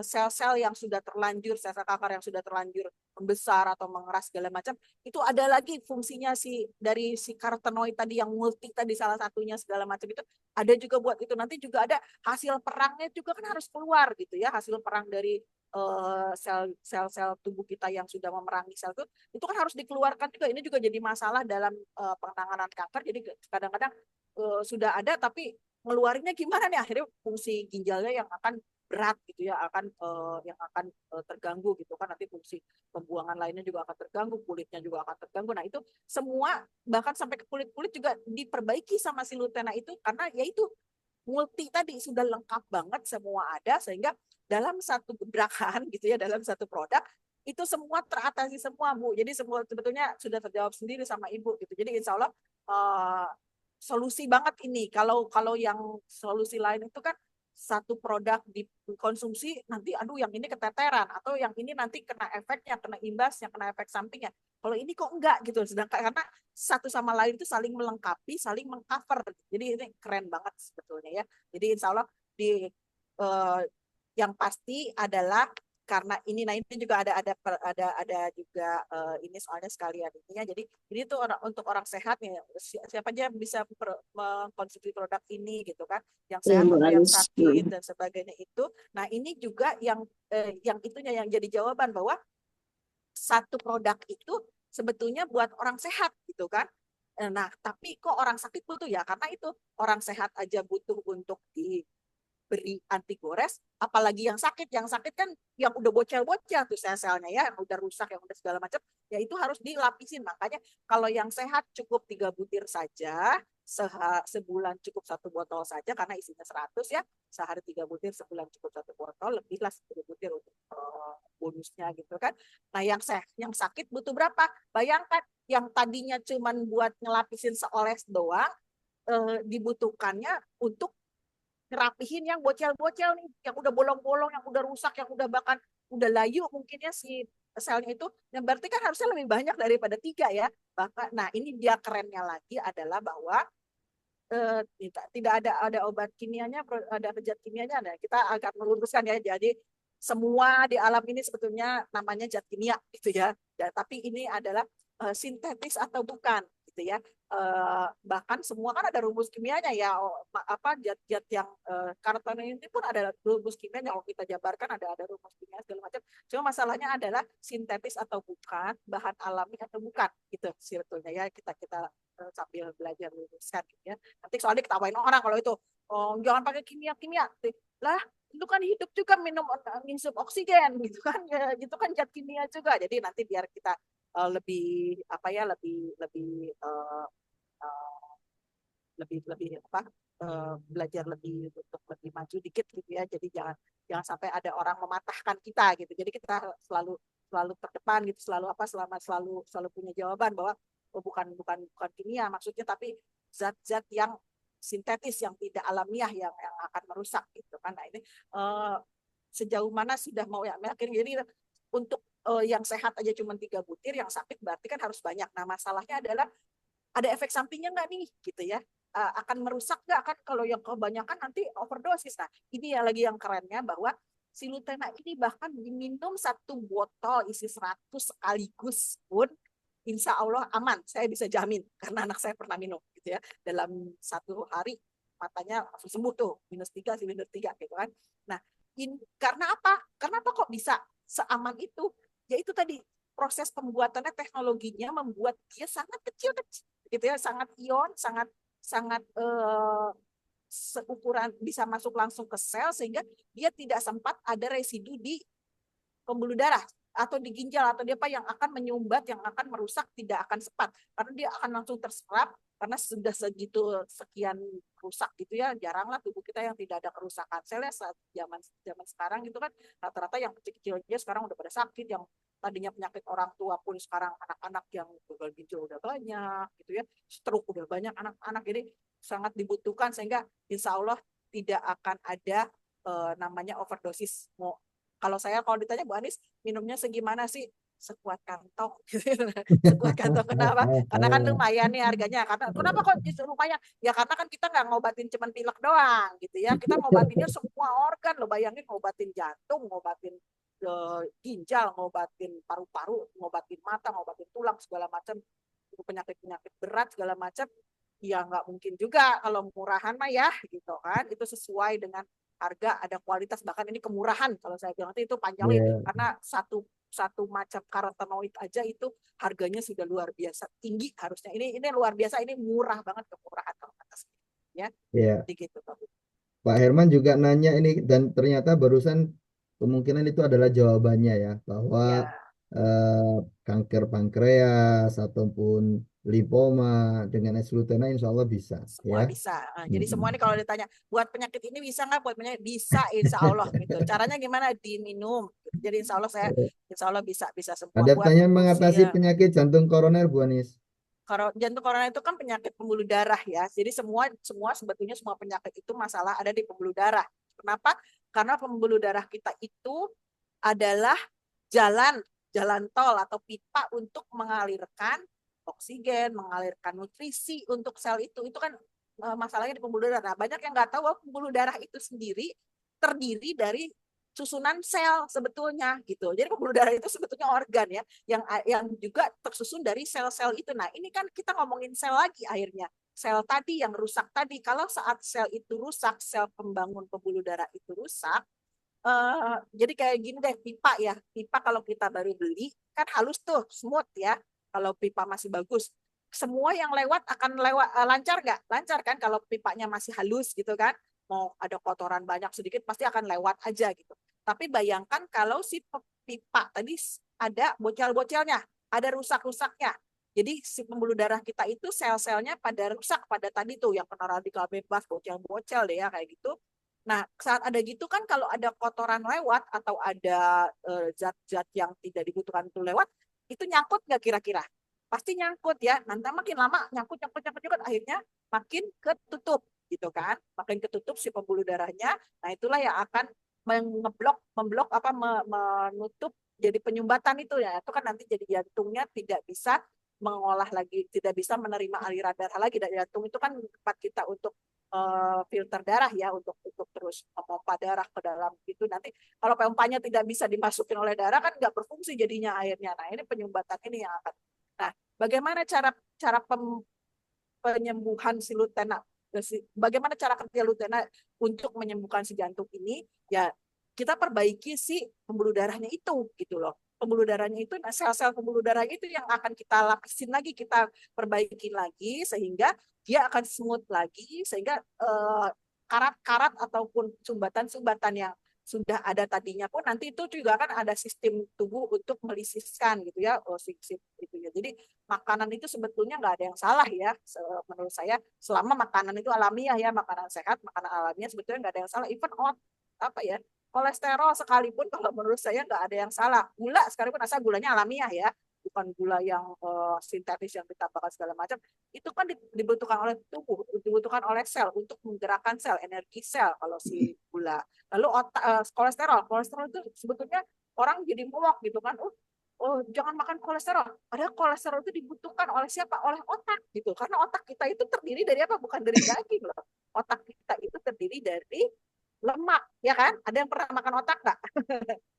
sel-sel yang sudah terlanjur, sel-sel kanker yang sudah terlanjur membesar atau mengeras segala macam, itu ada lagi fungsinya dari si karotenoid tadi yang multi tadi salah satunya segala macam itu ada juga buat itu. Nanti juga ada hasil perangnya juga kan harus keluar gitu ya, hasil perang dari sel-sel tubuh kita yang sudah memerangi sel itu kan harus dikeluarkan juga. Ini juga jadi masalah dalam penanganan kanker. Jadi kadang-kadang sudah ada tapi ngeluarinnya gimana nih, akhirnya fungsi ginjalnya yang akan berat gitu ya, yang akan terganggu gitu kan, nanti fungsi pembuangan lainnya juga akan terganggu, kulitnya juga akan terganggu. Nah itu semua bahkan sampai ke kulit juga diperbaiki sama si Lutena itu, karena ya itu multi tadi sudah lengkap banget, semua ada, sehingga dalam satu gebrakan gitu ya, dalam satu produk itu semua teratasi semua, Bu. Jadi semua sebetulnya sudah terjawab sendiri sama Ibu gitu. Jadi insya Allah solusi banget ini. Kalau yang solusi lain itu kan satu produk dikonsumsi nanti aduh yang ini keteteran atau yang ini nanti kena efeknya, kena imbasnya, kena efek sampingnya. Kalau ini kok enggak gitu. Sedangkan karena satu sama lain itu saling melengkapi, saling mengcover. Jadi ini keren banget sebetulnya ya. Jadi insya Allah yang pasti adalah karena ini, nah ini juga ada juga ini soalnya sekalian ininya. Jadi ini tuh untuk orang sehat nih, siapa aja bisa mengkonsumsi produk ini gitu kan, yang Ya, sehat Bu atau yang Anis. sakit dan sebagainya itu. Nah ini juga yang itunya yang jadi jawaban bahwa satu produk itu sebetulnya buat orang sehat gitu kan. Nah tapi kok orang sakit butuh ya, karena itu orang sehat aja butuh untuk beri anti gores, apalagi yang sakit kan yang udah bocel-bocel tuh sel-selnya ya, yang udah rusak, yang udah segala macam, ya itu harus dilapisin. Makanya kalau yang sehat cukup 3 butir saja, sebulan cukup 1 botol saja karena isinya 100 ya, sehari 3 butir, sebulan cukup 1 botol, lebihlah 10 butir untuk bonusnya gitu kan. Nah yang sakit butuh berapa? Bayangkan yang tadinya cuman buat ngelapisin seoles doang, dibutuhkannya untuk ngerapihin yang bocel-bocel nih, yang udah bolong-bolong, yang udah rusak, yang udah bahkan udah layu mungkinnya si selnya itu, yang berarti kan harusnya lebih banyak daripada 3 ya. Bahkan, nah ini dia kerennya lagi adalah bahwa tidak ada obat kimianya, ada zat kimianya. Nah, kita agak meluruskan ya. Jadi semua di alam ini sebetulnya namanya zat kimia gitu ya. Tapi ini adalah sintetis atau bukan gitu ya. Bahkan semua kan ada rumus kimianya ya, apa zat-zat yang karotenoid ini pun ada rumus kimianya, kalau kita jabarkan ada rumus kimia segala macam. Cuma masalahnya adalah sintetis atau bukan, bahan alami atau bukan gitu sebetulnya ya, kita sambil belajar luruskan gitu ya. Nanti soalnya ketawain orang kalau itu, oh, jangan pakai kimia lah, itu kan hidup juga minum ngisep oksigen gitu kan ya, gitu kan zat kimia juga. Jadi nanti biar kita lebih apa ya, lebih belajar lebih untuk lebih maju dikit gitu ya. Jadi jangan sampai ada orang mematahkan kita gitu. Jadi kita selalu terdepan gitu, selalu punya jawaban bahwa bukan kimia maksudnya, tapi zat-zat yang sintetis yang tidak alamiah yang akan merusak gitu kan. Nah ini sejauh mana sudah mau yakin. Jadi untuk yang sehat aja cuma 3 butir, yang sakit berarti kan harus banyak. Nah masalahnya adalah ada efek sampingnya nggak nih gitu ya, akan merusak nggak kan kalau yang kebanyakan nanti overdosis. Nah ini ya lagi yang kerennya bahwa silutena ini bahkan diminum 1 botol isi 100 sekaligus pun insya Allah aman, saya bisa jamin karena anak saya pernah minum gitu ya, dalam 1 hari matanya langsung sembuh tuh, -3 gitu kan. Nah karena apa kok bisa seaman itu? Ya itu tadi, proses pembuatannya, teknologinya membuat dia sangat kecil gitu ya, sangat ion, sangat seukuran, bisa masuk langsung ke sel sehingga dia tidak sempat ada residu di pembuluh darah atau di ginjal atau di apa yang akan menyumbat, yang akan merusak, tidak akan sempat karena dia akan langsung terserap. Karena sudah sekian rusak gitu ya, jaranglah tubuh kita yang tidak ada kerusakan selnya saat zaman sekarang gitu kan. Rata-rata yang kecil-kecil aja sekarang udah pada sakit, yang tadinya penyakit orang tua pun sekarang anak-anak yang gagal ginjal udah banyak gitu ya, stroke udah banyak anak-anak. Jadi sangat dibutuhkan sehingga insya Allah tidak akan ada namanya overdosis. Kalau ditanya Bu Anis minumnya segimana sih? Sekuat kantong. Sekuat kantong. Kenapa? Karena kan lumayan nih harganya. Kenapa kok justru lumayan? Ya karena kan kita nggak ngobatin cuma pilek doang gitu ya. Kita ngobatinnya semua organ. Lo bayangin ngobatin jantung, ngobatin ginjal, ngobatin paru-paru, ngobatin mata, ngobatin tulang, segala macam. Penyakit-penyakit berat segala macam. Ya nggak mungkin juga kalau murahan mah ya gitu kan. Itu sesuai dengan harga, ada kualitas, bahkan ini kemurahan kalau saya bilang itu panjangin karena satu macam karotenoid aja itu harganya sudah luar biasa tinggi harusnya. Ini luar biasa, ini murah banget, kemurahan kalau kata saya ya. Gitu Pak Herman juga nanya ini, dan ternyata barusan kemungkinan itu adalah jawabannya ya, bahwa kanker pankreas ataupun limfoma dengan S-glutena insya Allah bisa. Semua ya. bisa. Jadi semua ini kalau ditanya buat penyakit ini bisa nggak, buat penyakit bisa insya Allah gitu. Caranya gimana? Diminum Jadi insya Allah bisa semua Ada buat pertanyaan mengatasi usia. penyakit jantung koroner, Bu Anis. Kalau jantung koroner itu kan penyakit pembuluh darah ya. Jadi sebetulnya semua penyakit itu masalah ada di pembuluh darah. Kenapa? Karena pembuluh darah kita itu adalah jalan tol atau pipa untuk mengalirkan oksigen, mengalirkan nutrisi untuk sel itu. Itu kan masalahnya di pembuluh darah. Nah, banyak yang nggak tahu bahwa pembuluh darah itu sendiri terdiri dari susunan sel sebetulnya gitu. Jadi pembuluh darah itu sebetulnya organ ya yang juga tersusun dari sel-sel itu. Nah, ini kan kita ngomongin sel lagi akhirnya. Sel tadi yang rusak tadi, kalau saat sel itu rusak, sel pembangun pembuluh darah itu rusak, jadi kayak gini deh, pipa ya. Pipa kalau kita baru beli kan halus tuh, smooth ya. Kalau pipa masih bagus, semua yang lewat akan lancar nggak? Lancar kan kalau pipanya masih halus gitu kan. Mau ada kotoran banyak sedikit pasti akan lewat aja gitu. Tapi bayangkan kalau si pipa tadi ada bocel-bocelnya, ada rusak-rusaknya. Jadi si pembuluh darah kita itu sel-selnya pada rusak pada tadi tuh yang kena radikal bebas, bocel-bocel deh ya kayak gitu. Nah, saat ada gitu kan kalau ada kotoran lewat atau ada zat-zat yang tidak dibutuhkan itu lewat, itu nyangkut nggak kira-kira? Pasti nyangkut ya. Nanti makin lama nyangkut akhirnya makin ketutup gitu kan. Makin ketutup si pembuluh darahnya. Nah, itulah yang akan menutup jadi penyumbatan itu ya. Itu kan nanti jadi jantungnya tidak bisa mengolah lagi, tidak bisa menerima aliran darah lagi. Dan jantung itu kan tempat kita untuk filter darah ya untuk terus memompa darah ke dalam itu. Nanti kalau pompanya tidak bisa dimasukin oleh darah kan nggak berfungsi jadinya airnya. Nah, ini penyumbatan ini yang akan. Nah, bagaimana cara penyembuhan si Lutena? Bagaimana cara kerja Lutena untuk menyembuhkan si jantung ini? Ya, kita perbaiki si pembuluh darahnya itu gitu loh. Pembuluh darahnya itu, sel-sel pembuluh darah itu yang akan kita lapisin lagi, kita perbaikin lagi sehingga dia akan smooth lagi, sehingga karat-karat ataupun sumbatan-sumbatan yang sudah ada tadinya pun nanti itu juga kan ada sistem tubuh untuk melisiskan gitu ya, gitu ya. Jadi makanan itu sebetulnya nggak ada yang salah ya, menurut saya selama makanan itu alamiah ya, makanan sehat, makanan alamiah sebetulnya nggak ada yang salah. Even kolesterol sekalipun kalau menurut saya nggak ada yang salah. Gula sekalipun asal gulanya alamiah ya, bukan gula yang sintetis yang ditambahkan segala macam. Itu kan dibutuhkan oleh tubuh, dibutuhkan oleh sel untuk menggerakkan sel, energi sel kalau si gula. Lalu kolesterol itu sebetulnya orang jadi muak gitu kan. Oh, jangan makan kolesterol. Padahal kolesterol itu dibutuhkan oleh siapa? Oleh otak gitu. Karena otak kita itu terdiri dari apa? Bukan dari daging loh. Otak kita itu terdiri dari lemak, ya kan? Ada yang pernah makan otak nggak?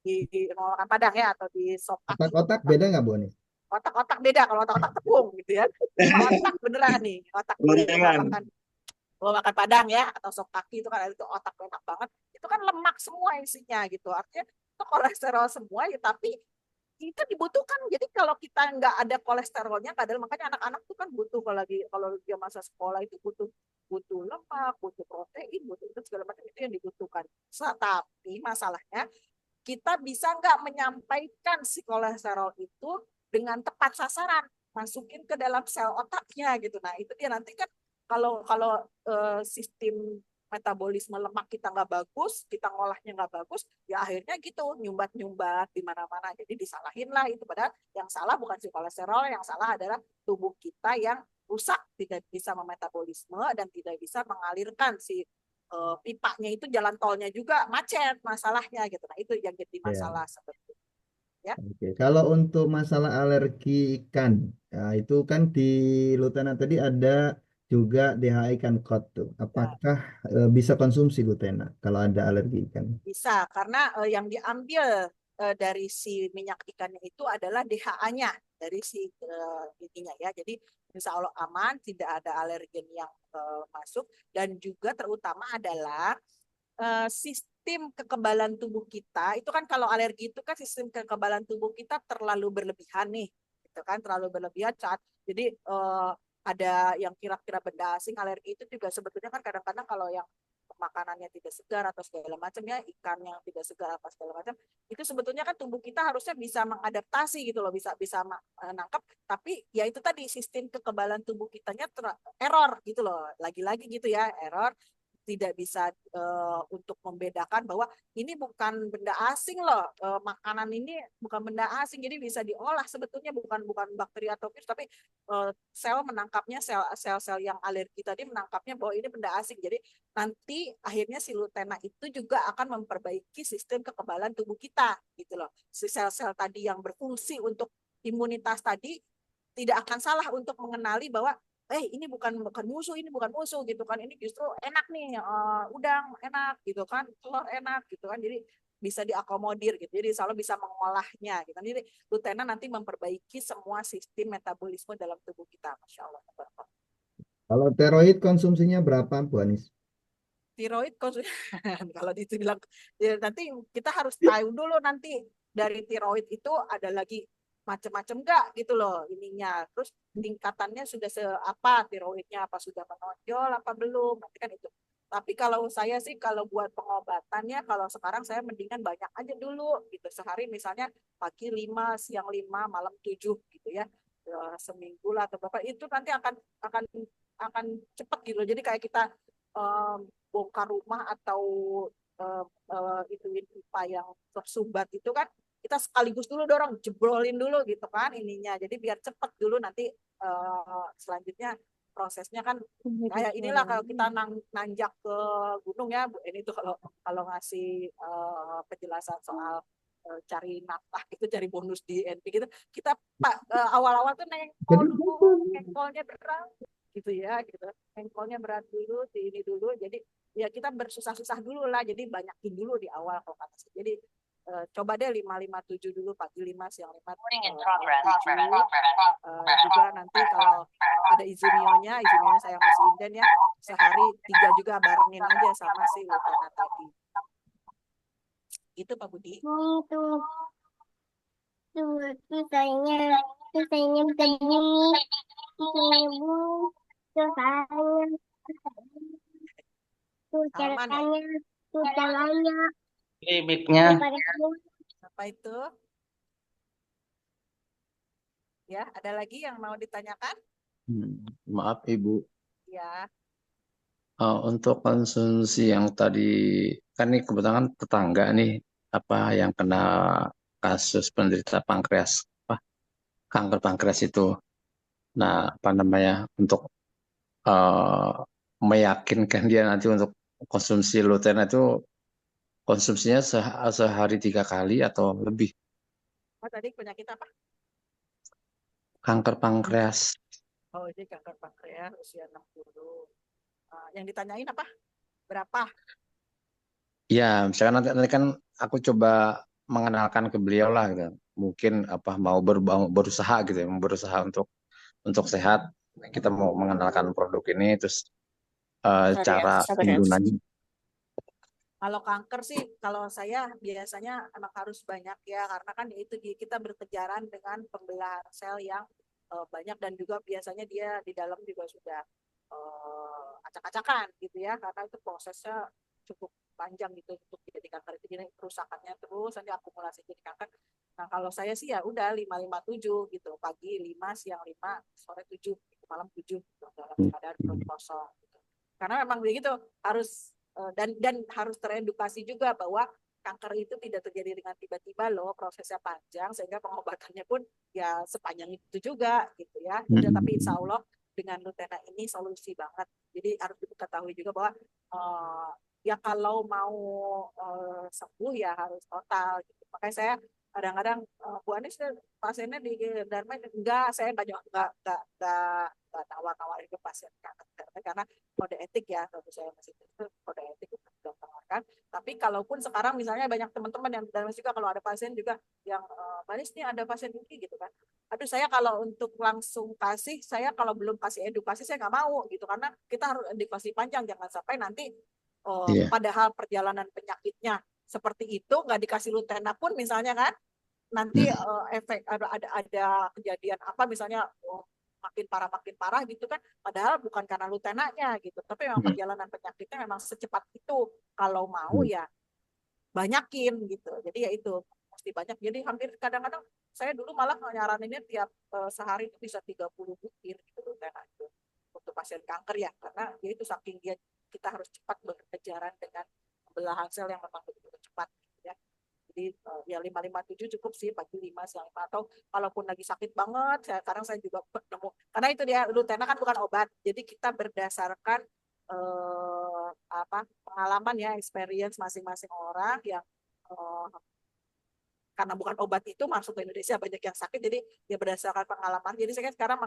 di makan Padang ya atau di sop kaki. Otak-otak beda nggak, Bu Anis? Otak-otak beda. Kalau otak-otak tepung gitu ya. Ini otak beneran nih. Otak Gorengan. makan Padang ya atau sop kaki itu kan itu otak enak banget. Itu kan lemak semua isinya gitu. Artinya itu kolesterol semua ya, tapi itu dibutuhkan. Jadi kalau kita nggak ada kolesterolnya, kadang makanya anak-anak tuh kan butuh kalau dia masa sekolah itu butuh lemak, butuh protein, butuh itu segala macam itu yang dibutuhkan. Tapi masalahnya kita bisa nggak menyampaikan si kolesterol itu dengan tepat sasaran, masukin ke dalam sel otaknya gitu. Nah itu dia nanti kan kalau sistem metabolisme lemak kita nggak bagus, kita ngolahnya nggak bagus, ya akhirnya gitu nyumbat-nyumbat di mana-mana. Jadi disalahin lah itu. Padahal yang salah bukan si kolesterol, yang salah adalah tubuh kita yang rusak, tidak bisa memetabolisme dan tidak bisa mengalirkan si pipanya itu, jalan tolnya juga macet masalahnya gitu. Nah itu yang jadi masalah seperti ya. Oke. Kalau untuk masalah alergi ikan, ya itu kan di Lutena tadi ada juga DHA ikan kod tuh. Ya, Apakah bisa konsumsi Lutena kalau ada alergi ikan? bisa karena yang diambil dari si minyak ikannya itu adalah DHA-nya dari si ininya ya. Jadi insya Allah aman, tidak ada alergen yang masuk, dan juga terutama adalah sistem kekebalan tubuh kita itu kan, kalau alergi itu kan sistem kekebalan tubuh kita terlalu berlebihan nih, gitu kan, terlalu berlebihan saat jadi ada yang kira-kira benda asing. Alergi itu juga sebetulnya kan kadang-kadang kalau yang makanannya tidak segar atau segala macam ya, ikan yang tidak segar apa segala macam, itu sebetulnya kan tubuh kita harusnya bisa mengadaptasi gitu loh, bisa menangkap, tapi ya itu tadi sistem kekebalan tubuh kitanya error gitu loh, lagi-lagi gitu ya, error. tidak bisa untuk membedakan bahwa ini bukan benda asing loh, makanan ini bukan benda asing, jadi bisa diolah sebetulnya bukan bakteri atau virus, tapi sel menangkapnya, sel-sel yang alergi tadi menangkapnya bahwa ini benda asing. Jadi nanti akhirnya si Lutena itu juga akan memperbaiki sistem kekebalan tubuh kita gitu loh. Si sel-sel tadi yang berfungsi untuk imunitas tadi tidak akan salah untuk mengenali bahwa ini bukan musuh, ini bukan musuh gitu kan, ini justru enak nih, udang enak gitu kan, telur enak gitu kan, jadi bisa diakomodir gitu, jadi selalu bisa mengolahnya gitu kan. Jadi Lutena nanti memperbaiki semua sistem metabolisme dalam tubuh kita, Masya Allah. Kalau steroid konsumsinya berapa, Bu Anis? Tiroid kalau dibilang ya, nanti kita harus tahu dulu nanti dari tiroid itu ada lagi macam-macam enggak gitu loh ininya, terus tingkatannya sudah seapa tiroidnya, apa sudah menonjol apa belum, nanti kan itu. Tapi kalau saya sih kalau buat pengobatannya, kalau sekarang saya mendingan banyak aja dulu gitu, sehari misalnya pagi 5, siang 5, malam 7 gitu ya. Seminggu lah atau berapa, itu nanti akan cepat gitu. Jadi kayak kita bongkar rumah atau itu pipa yang tersumbat itu kan, kita sekaligus dulu dorong, jebrolin dulu gitu kan ininya, jadi biar cepet dulu nanti selanjutnya prosesnya kan kayak inilah kalau kita nanjak ke gunung ya Bu, ini tuh kalau kalau ngasih penjelasan soal cari nafkah gitu, cari bonus di NP gitu, kita awal-awal tuh nengkol dulu, nengkolnya berat gitu ya gitu, nengkolnya berat dulu, di ini dulu, jadi ya kita bersusah-susah dulu lah, jadi banyakin dulu di awal kalau kata saya. Jadi coba deh 5-5-7 dulu, pagi 5, siang 5, 7. Juga nanti kalau ada izinionya saya masih inden ya, sehari 3 juga barengin aja sama si Lutena tadi. Gitu Pak Budi. Tuh sayangnya bisa gini, tuh sayangnya, tuh Halaman ya? caranya, Ini mic-nya. Apa itu? Ya, ada lagi yang mau ditanyakan? Maaf Ibu, Ya. untuk konsumsi yang tadi kan ini kebetulan tetangga nih apa yang kena kasus penderita pankreas, kanker pankreas itu. Nah, apa namanya, untuk meyakinkan dia nanti untuk konsumsi Lutena itu konsumsinya sehari 3 kali atau lebih. Oh, tadi penyakit apa? Kanker pankreas. Oh, ini kanker pankreas usia 60. Yang ditanyain apa? Berapa? Ya, misalkan nanti kan aku coba mengenalkan ke beliau lah gitu. Mungkin apa mau berusaha gitu ya, berusaha untuk sehat. Kita mau mengenalkan produk ini, terus cara penggunanya. Kalau kanker sih, kalau saya biasanya emang harus banyak ya, karena kan itu kita berkejaran dengan pembelahan sel yang banyak, dan juga biasanya dia di dalam juga sudah acak-acakan gitu ya, karena itu prosesnya cukup panjang gitu untuk jadi kanker itu, jadi kerusakannya terus nanti akumulasi jadi kanker. Nah kalau saya sih ya udah 5-5-7 gitu, pagi 5, siang 5, sore 7, malam 7 gitu, dalam keadaan perut kosong gitu. Karena memang begitu, harus dan harus teredukasi juga bahwa kanker itu tidak terjadi dengan tiba-tiba loh, prosesnya panjang, sehingga pengobatannya pun ya sepanjang itu juga gitu ya. Tapi insya Allah dengan Lutena ini solusi banget. Jadi harus diketahui juga bahwa ya kalau mau sembuh ya harus total gitu. Makanya saya kadang-kadang Bu Anis pasiennya di Dharma enggak, saya enggak nawar-nawarin ke pasien kanker karena kode etik ya, tentu saya masih itu kode etik sudah tawarkan. Tapi kalaupun sekarang misalnya banyak teman-teman yang dan juga kalau ada pasien juga yang Manis nih ada pasien ini gitu kan, aduh saya kalau untuk langsung kasih, saya kalau belum kasih edukasi saya nggak mau gitu, karena kita harus edukasi panjang, jangan sampai nanti padahal perjalanan penyakitnya seperti itu nggak dikasih Lutena pun misalnya kan, nanti efek ada kejadian apa misalnya makin parah gitu kan, padahal bukan karena Lutenanya gitu, tapi memang perjalanan penyakitnya memang secepat itu. Kalau mau ya banyakin gitu, jadi ya itu mesti banyak. Jadi hampir kadang-kadang saya dulu malah nyaraninnya tiap sehari itu bisa 30 butir gitu Lutena itu untuk pasien kanker ya, karena dia itu saking dia kita harus cepat berkejaran dengan pembelahan sel yang memang begitu cepat gitu ya. Jadi ya 557 cukup sih, pagi 5 siang 5, atau kalaupun lagi sakit banget, sekarang saya juga nemu, karena itu dia Lutena kan bukan obat, jadi kita berdasarkan pengalaman ya, experience masing-masing orang yang karena bukan obat itu masuk ke Indonesia banyak yang sakit, jadi ya berdasarkan pengalaman. Jadi saya sekarang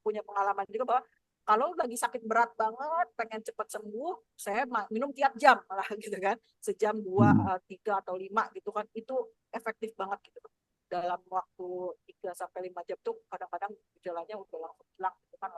punya pengalaman juga bahwa kalau lagi sakit berat banget, pengen cepat sembuh, saya minum tiap jam malah gitu kan, sejam 2, 3 atau 5 gitu kan, itu efektif banget gitu. Dalam waktu 3 sampai 5 jam tuh kadang-kadang gejalanya udah langsung hilang gitu kan,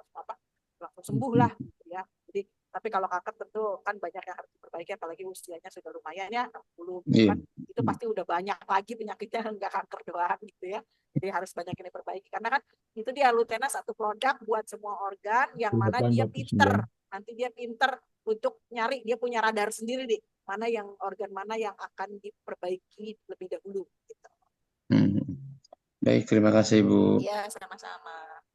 langsung sembuh lah gitu ya. Jadi tapi kalau kanker tentu kan banyak yang harus diperbaiki, apalagi usianya sudah lumayan ya 60 gitu kan, itu pasti udah banyak lagi penyakitnya, nggak kanker doang gitu ya. Jadi harus banyak yang diperbaiki, karena kan itu dia Lutena satu produk buat semua organ yang mana dia pinter, nanti dia pinter untuk nyari, dia punya radar sendiri nih, mana yang organ mana yang akan diperbaiki lebih dahulu gitu. Baik, terima kasih Bu. Ya, sama-sama.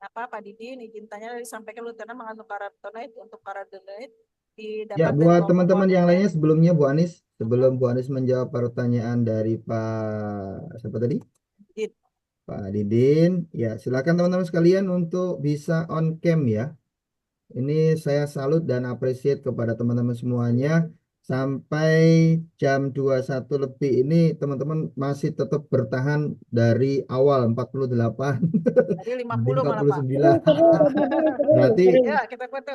Apa Pak Didin, izin tanya, disampaikan Lutena mengandung karotenoid, untuk karotenoid Ya, didapat dari buat teman-teman yang komponen. lainnya sebelumnya Bu Anis, sebelum Bu Anis menjawab pertanyaan dari Pak siapa tadi? Didin. Pak Didin, ya silakan teman-teman sekalian untuk bisa on cam ya. Ini saya salut dan appreciate kepada teman-teman semuanya. Sampai jam 21 lebih ini teman-teman masih tetap bertahan dari awal 48 Dari 50 malah Pak. 49. Berarti Ya, kita foto.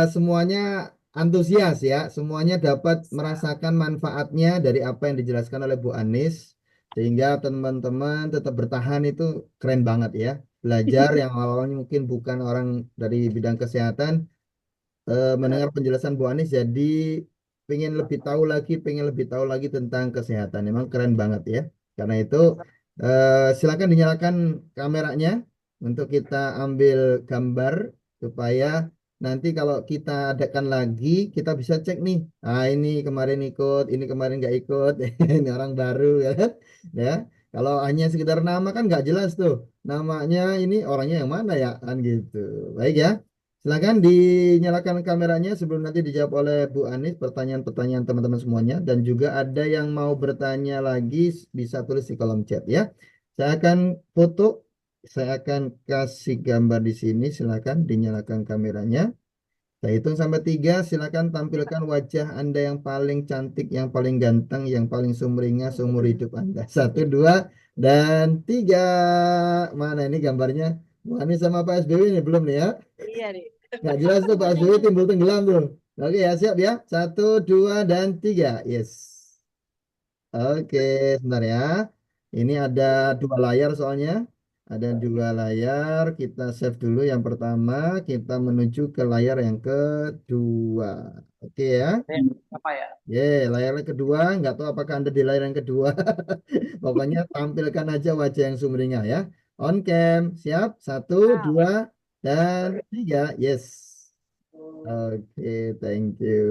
semuanya antusias ya, semuanya dapat merasakan manfaatnya dari apa yang dijelaskan oleh Bu Anis, sehingga teman-teman tetap bertahan, itu keren banget ya. Belajar yang awalnya mungkin bukan orang dari bidang kesehatan, mendengar penjelasan Bu Anis jadi pengen lebih tahu lagi tentang kesehatan. Emang keren banget ya. Karena itu silakan dinyalakan kameranya untuk kita ambil gambar supaya nanti kalau kita adakan lagi kita bisa cek nih. Ah, ini kemarin ikut, ini kemarin nggak ikut. Ini orang baru ya kan? Ya. Kalau hanya sekedar nama kan nggak jelas tuh. Namanya ini orangnya yang mana ya kan gitu. Baik ya. Silakan dinyalakan kameranya sebelum nanti dijawab oleh Bu Anis pertanyaan-pertanyaan teman-teman semuanya, dan juga ada yang mau bertanya lagi bisa tulis di kolom chat ya. Saya akan foto, saya akan kasih gambar di sini. Silakan dinyalakan kameranya. Saya hitung sampai 3. Silakan tampilkan wajah Anda yang paling cantik, yang paling ganteng, yang paling sumringah seumur hidup Anda. 1, 2, dan 3. Mana ini gambarnya? Bu Anis sama Pak SBY ini belum nih ya? Iya nih. Nggak jelas tuh Pak SBY timbul tenggelam tuh. Oke ya, siap ya. 1, 2, dan 3. Yes. Oke, sebentar ya. Ini ada 2 layar soalnya. Ada 2 layar. Kita save dulu yang pertama. Kita menuju ke layar yang kedua. Oke ya. Apa ya? Layar yang kedua. Nggak tahu apakah Anda di layar yang kedua. Pokoknya tampilkan aja wajah yang sumringah ya. On cam. Siap. 1, 2, dan 3. Yes. Oke, thank you.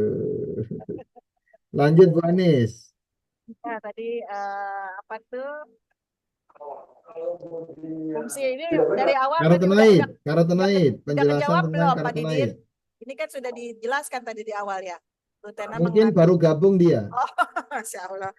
Lanjut Bu Anis. Nah, tadi apa tuh fungsi ini dari awal tadi udah Karotenoid, udah penjelasan kejawab tentang belum Pak karotenoid. Didin? Ini kan sudah dijelaskan tadi di awal ya. Lutena Mungkin baru gabung dia. Oh, Masya Allah.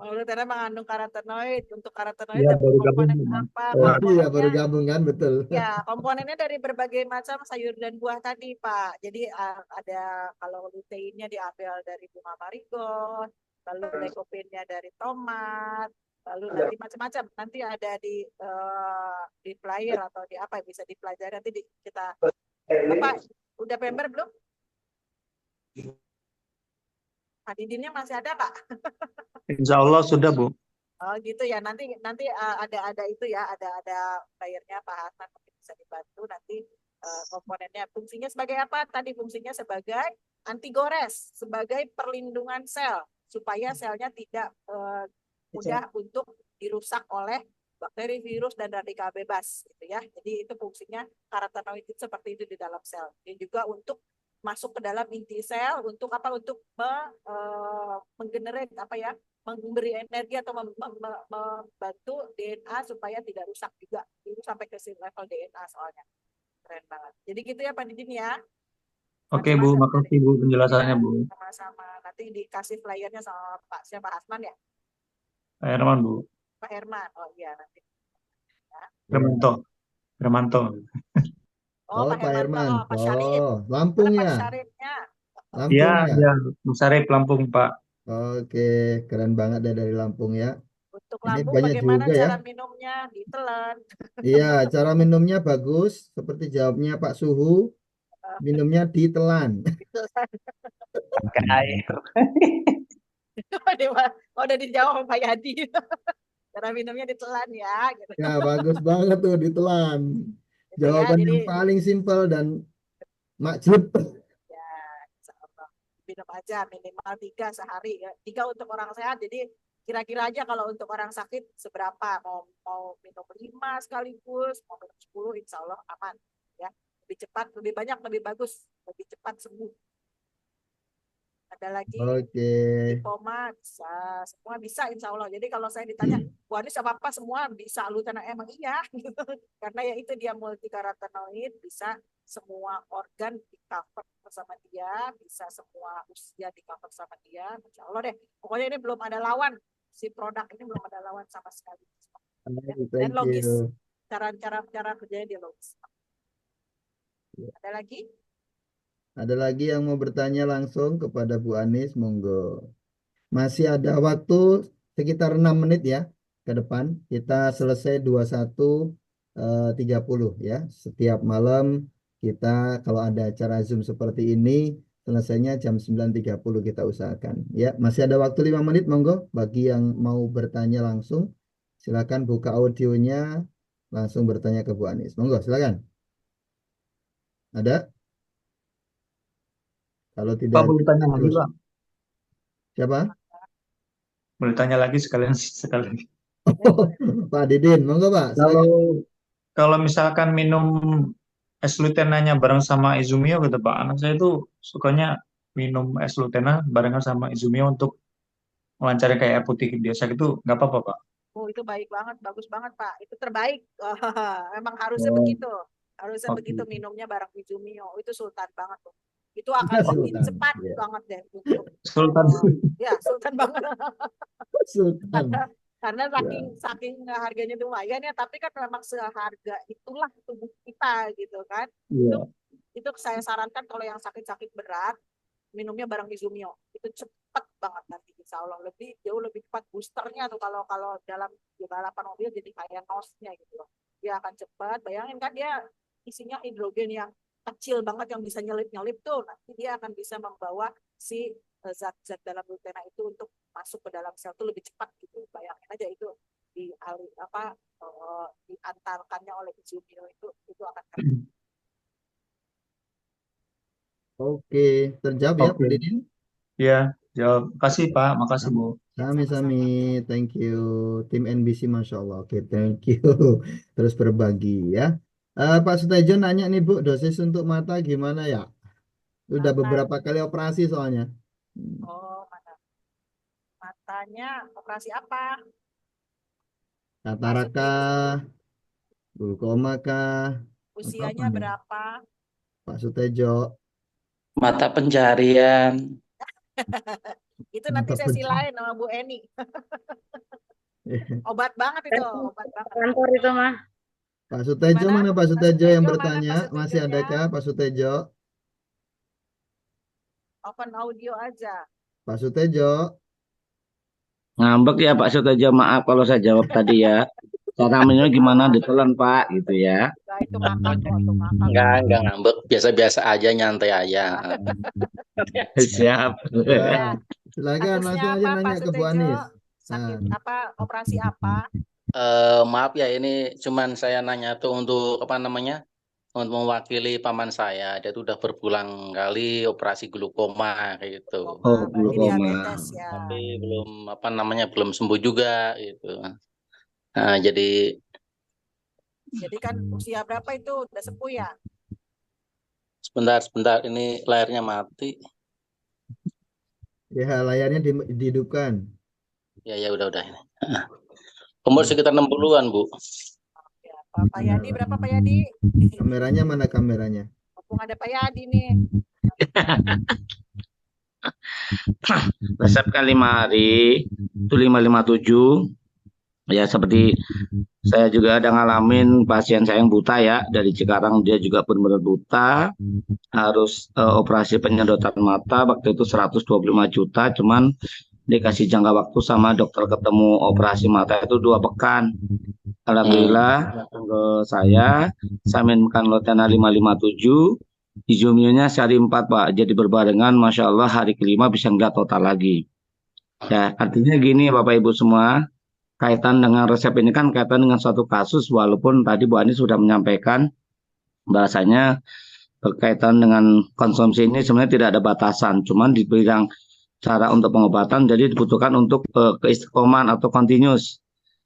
Lutena mengandung karotenoid. Untuk karotenoid Iya, dapat baru komponen gabung. apa? Iya, baru Komponennya gabung kan, betul. ya, komponennya dari berbagai macam sayur dan buah tadi, Pak. Jadi ada, kalau luteinnya diambil dari bunga marigot, lalu lycopennya dari tomat, lalu nanti macam-macam. Nanti ada di flyer atau di apa bisa dipelajari, nanti kita Bapak udah member belum? Pak Didinnya masih ada, Pak? Insya Allah sudah Bu. Oh gitu ya, nanti ada itu ya, ada bayarnya Pak Hasan, mungkin bisa dibantu nanti komponennya. Fungsinya sebagai apa? Tadi fungsinya sebagai antigores, sebagai perlindungan sel supaya selnya tidak mudah untuk dirusak oleh bakteri, virus, dan radikal bebas gitu ya. Jadi itu fungsinya karotenoid itu seperti itu di dalam sel. Dan juga untuk masuk ke dalam inti sel untuk apa? Untuk menggenerate apa ya? Memberi energi atau membantu DNA supaya tidak rusak juga. Itu sampai ke level DNA soalnya. Keren banget. Jadi gitu ya Pak Didin ya. Oke Bu, Macam-macam makasih Bu ya, penjelasannya Bu. sama-sama. Nanti dikasih flyernya sama Pak siapa Hasman ya? Pak Herman Bu, Pak Herman. Oh iya nanti. Ya. Hermanto, Hermanto. Oh Pak Pak Hermanto, Herman. Pak Syarif. Lampung Mana Pak ya? Syarifnya? Lampung Iya, ya? iya, Bu Sarip Lampung Pak. Oke, keren banget deh dari Lampung ya. Untuk Ini lambung banyak bagaimana juga ya. cara minumnya? Ditelan. Iya, cara minumnya bagus. Seperti jawabnya Pak Suhu, minumnya ditelan. Pakai air. Udah dijawab sama Pak Yadi. Cara minumnya ditelan ya. Gitu. Ya, bagus banget tuh ditelan. Gitu ya, Jawaban jadi yang paling simpel dan makjub. ya insyaallah. Minum aja minimal 3 sehari ya. 3 untuk orang sehat. Jadi kira-kira aja kalau untuk orang sakit seberapa, mau minum 5 sekaligus, mau minum 10, insya Allah aman ya. Lebih cepat, lebih banyak, lebih bagus, lebih cepat sembuh. Ada lagi Oke. lipoma bisa, semua bisa insya Allah. Jadi kalau saya ditanya, Bu Anis apa semua bisa, lu karena emang iya, karena ya itu dia multikarotenoid, bisa semua organ di cover bersama dia, bisa semua usia di cover sama dia, insya Allah deh. Pokoknya ini belum ada lawan, si produk ini belum ada lawan sama sekali. Dan Thank logis, you. cara kerjanya dia logis. Ada lagi? Ada lagi yang mau bertanya langsung kepada Bu Anis, monggo. Masih ada waktu sekitar 6 menit ya ke depan. Kita selesai 21.30 ya. Setiap malam kita kalau ada acara Zoom seperti ini, selesainya jam 9.30 kita usahakan. Ya, masih ada waktu 5 menit, monggo. Bagi yang mau bertanya langsung, silakan buka audionya, langsung bertanya ke Bu Anis. Monggo, silakan. Ada? Kalau Pak tidak boleh tanya lagi terus. Pak? Siapa? Boleh tanya lagi sekalian sekali. Pak Didin, monggo Pak. Silakan. Kalau misalkan minum es lutenanya bareng sama Izumio gitu Pak, anak saya itu sukanya minum es lutena barengan sama Izumio untuk melancarkan kayak air putih biasa gitu, nggak apa-apa Pak? Oh itu baik banget, bagus banget Pak. Itu terbaik. Memang harusnya Oh, begitu. Harusnya oke. begitu minumnya bareng Izumio. Itu sultan banget tuh. Itu akan lebih Sultan. cepat Ya. banget deh untuk Sultan. ya sultan banget. Sultan. Karena saking harganya lumayan ya, tapi kan memang seharga itulah tubuh kita gitu kan. Iya. Itu saya sarankan kalau yang sakit-sakit berat minumnya bareng Izumio. Itu cepat banget nanti insya Allah jauh lebih cepat boosternya tuh kalau dalam di balapan mobil jadi kayak nosnya gitu loh. Dia akan cepat. Bayangin kan dia isinya hidrogen yang kecil banget yang bisa nyelip-nyelip tuh. Nanti dia akan bisa membawa si zat-zat dalam lutena itu untuk masuk ke dalam sel itu lebih cepat gitu. Bayangin aja itu diantarkannya oleh Izumio itu akan keren. Oke, terjawab ya Pak Oke. Didin? Ya, jawab. Kasih Pak, makasih Bu. Sami-sami, thank you. Tim NBC, Masya Allah. Oke, thank you. Terus berbagi ya. Pak Sutejo nanya nih Bu, dosis untuk mata gimana ya? Udah beberapa kali operasi soalnya. Oh, mana? Matanya operasi apa? Katarak kah? Glaukoma kah? Usianya Apa nih? berapa? Pak Sutejo. Mata pencarian. Itu nanti sesi lain sama Bu Eni. Obat banget itu, obat banget. Kantor itu mah. Pak Sutejo mana Pak Sutejo yang bertanya? Pak Masih Sutejonya? adakah Pak Sutejo? Open audio aja. Pak Sutejo. Ngambek ya Pak Sutejo, maaf kalau saya jawab tadi ya. Cara minumnya gimana, ditelan Pak gitu ya. Itu ngakak kok, itu ngakak. Enggak ngambek, biasa-biasa aja, nyantai aja. Ya, Siap. silakan langsung aja nanya ke Bu Anis. Sakit apa? Operasi apa? Maaf ya, ini cuman saya nanya tuh untuk apa namanya? Untuk mewakili paman saya. Dia tuh udah berulang kali operasi glaukoma kayak gitu. Oh, glaukoma. Ya. Tapi belum apa namanya, belum sembuh juga gitu. Nah, jadi kan usia berapa itu udah sepuh ya? Sebentar, ini layarnya mati. Ya, layarnya dihidupkan. Ya, udah ini. Umur sekitar 60-an, Bu. Ya, Pak Yadi berapa Pak Yadi? Kameranya mana kameranya? Mumpung ada Pak Yadi nih. Resep kan 5 hari itu 557. Ya seperti saya juga ada ngalamin pasien saya yang buta ya, dari Cikarang, dia juga benar-benar buta, harus operasi penyedotan mata, waktu itu 125 juta, cuman dikasih jangka waktu sama dokter ketemu operasi mata itu 2 pekan. Alhamdulillah ke saya minumkan Lotena 557, Izumio-nya sehari 4 Pak, jadi berbarengan, Masya Allah hari kelima bisa nggak total lagi. Ya artinya gini Bapak Ibu semua, kaitan dengan resep ini kan kaitan dengan suatu kasus, walaupun tadi Bu Ani sudah menyampaikan bahasanya berkaitan dengan konsumsi ini sebenarnya tidak ada batasan, cuman di bidang cara untuk pengobatan jadi dibutuhkan untuk keistiqomahan atau continuous.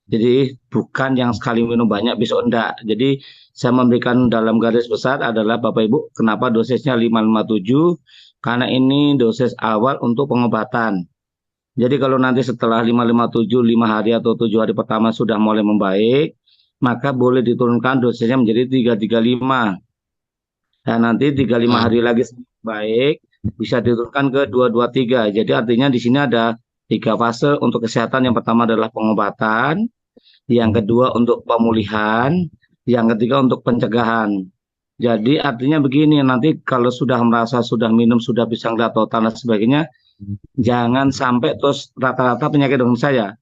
Jadi bukan yang sekali minum banyak besok enggak. Jadi saya memberikan dalam garis besar adalah Bapak Ibu, kenapa dosisnya 557? Karena ini dosis awal untuk pengobatan. Jadi kalau nanti setelah 557, 5 hari atau 7 hari pertama sudah mulai membaik, maka boleh diturunkan dosisnya menjadi 335. Dan nanti 35 hari lagi baik, bisa diturunkan ke 223. Jadi artinya di sini ada 3 fase untuk kesehatan. Yang pertama adalah pengobatan, yang kedua untuk pemulihan, yang ketiga untuk pencegahan. Jadi artinya begini, nanti kalau sudah merasa sudah minum, sudah bisa ngeliat total dan sebagainya, jangan sampai terus rata-rata penyakit dengan saya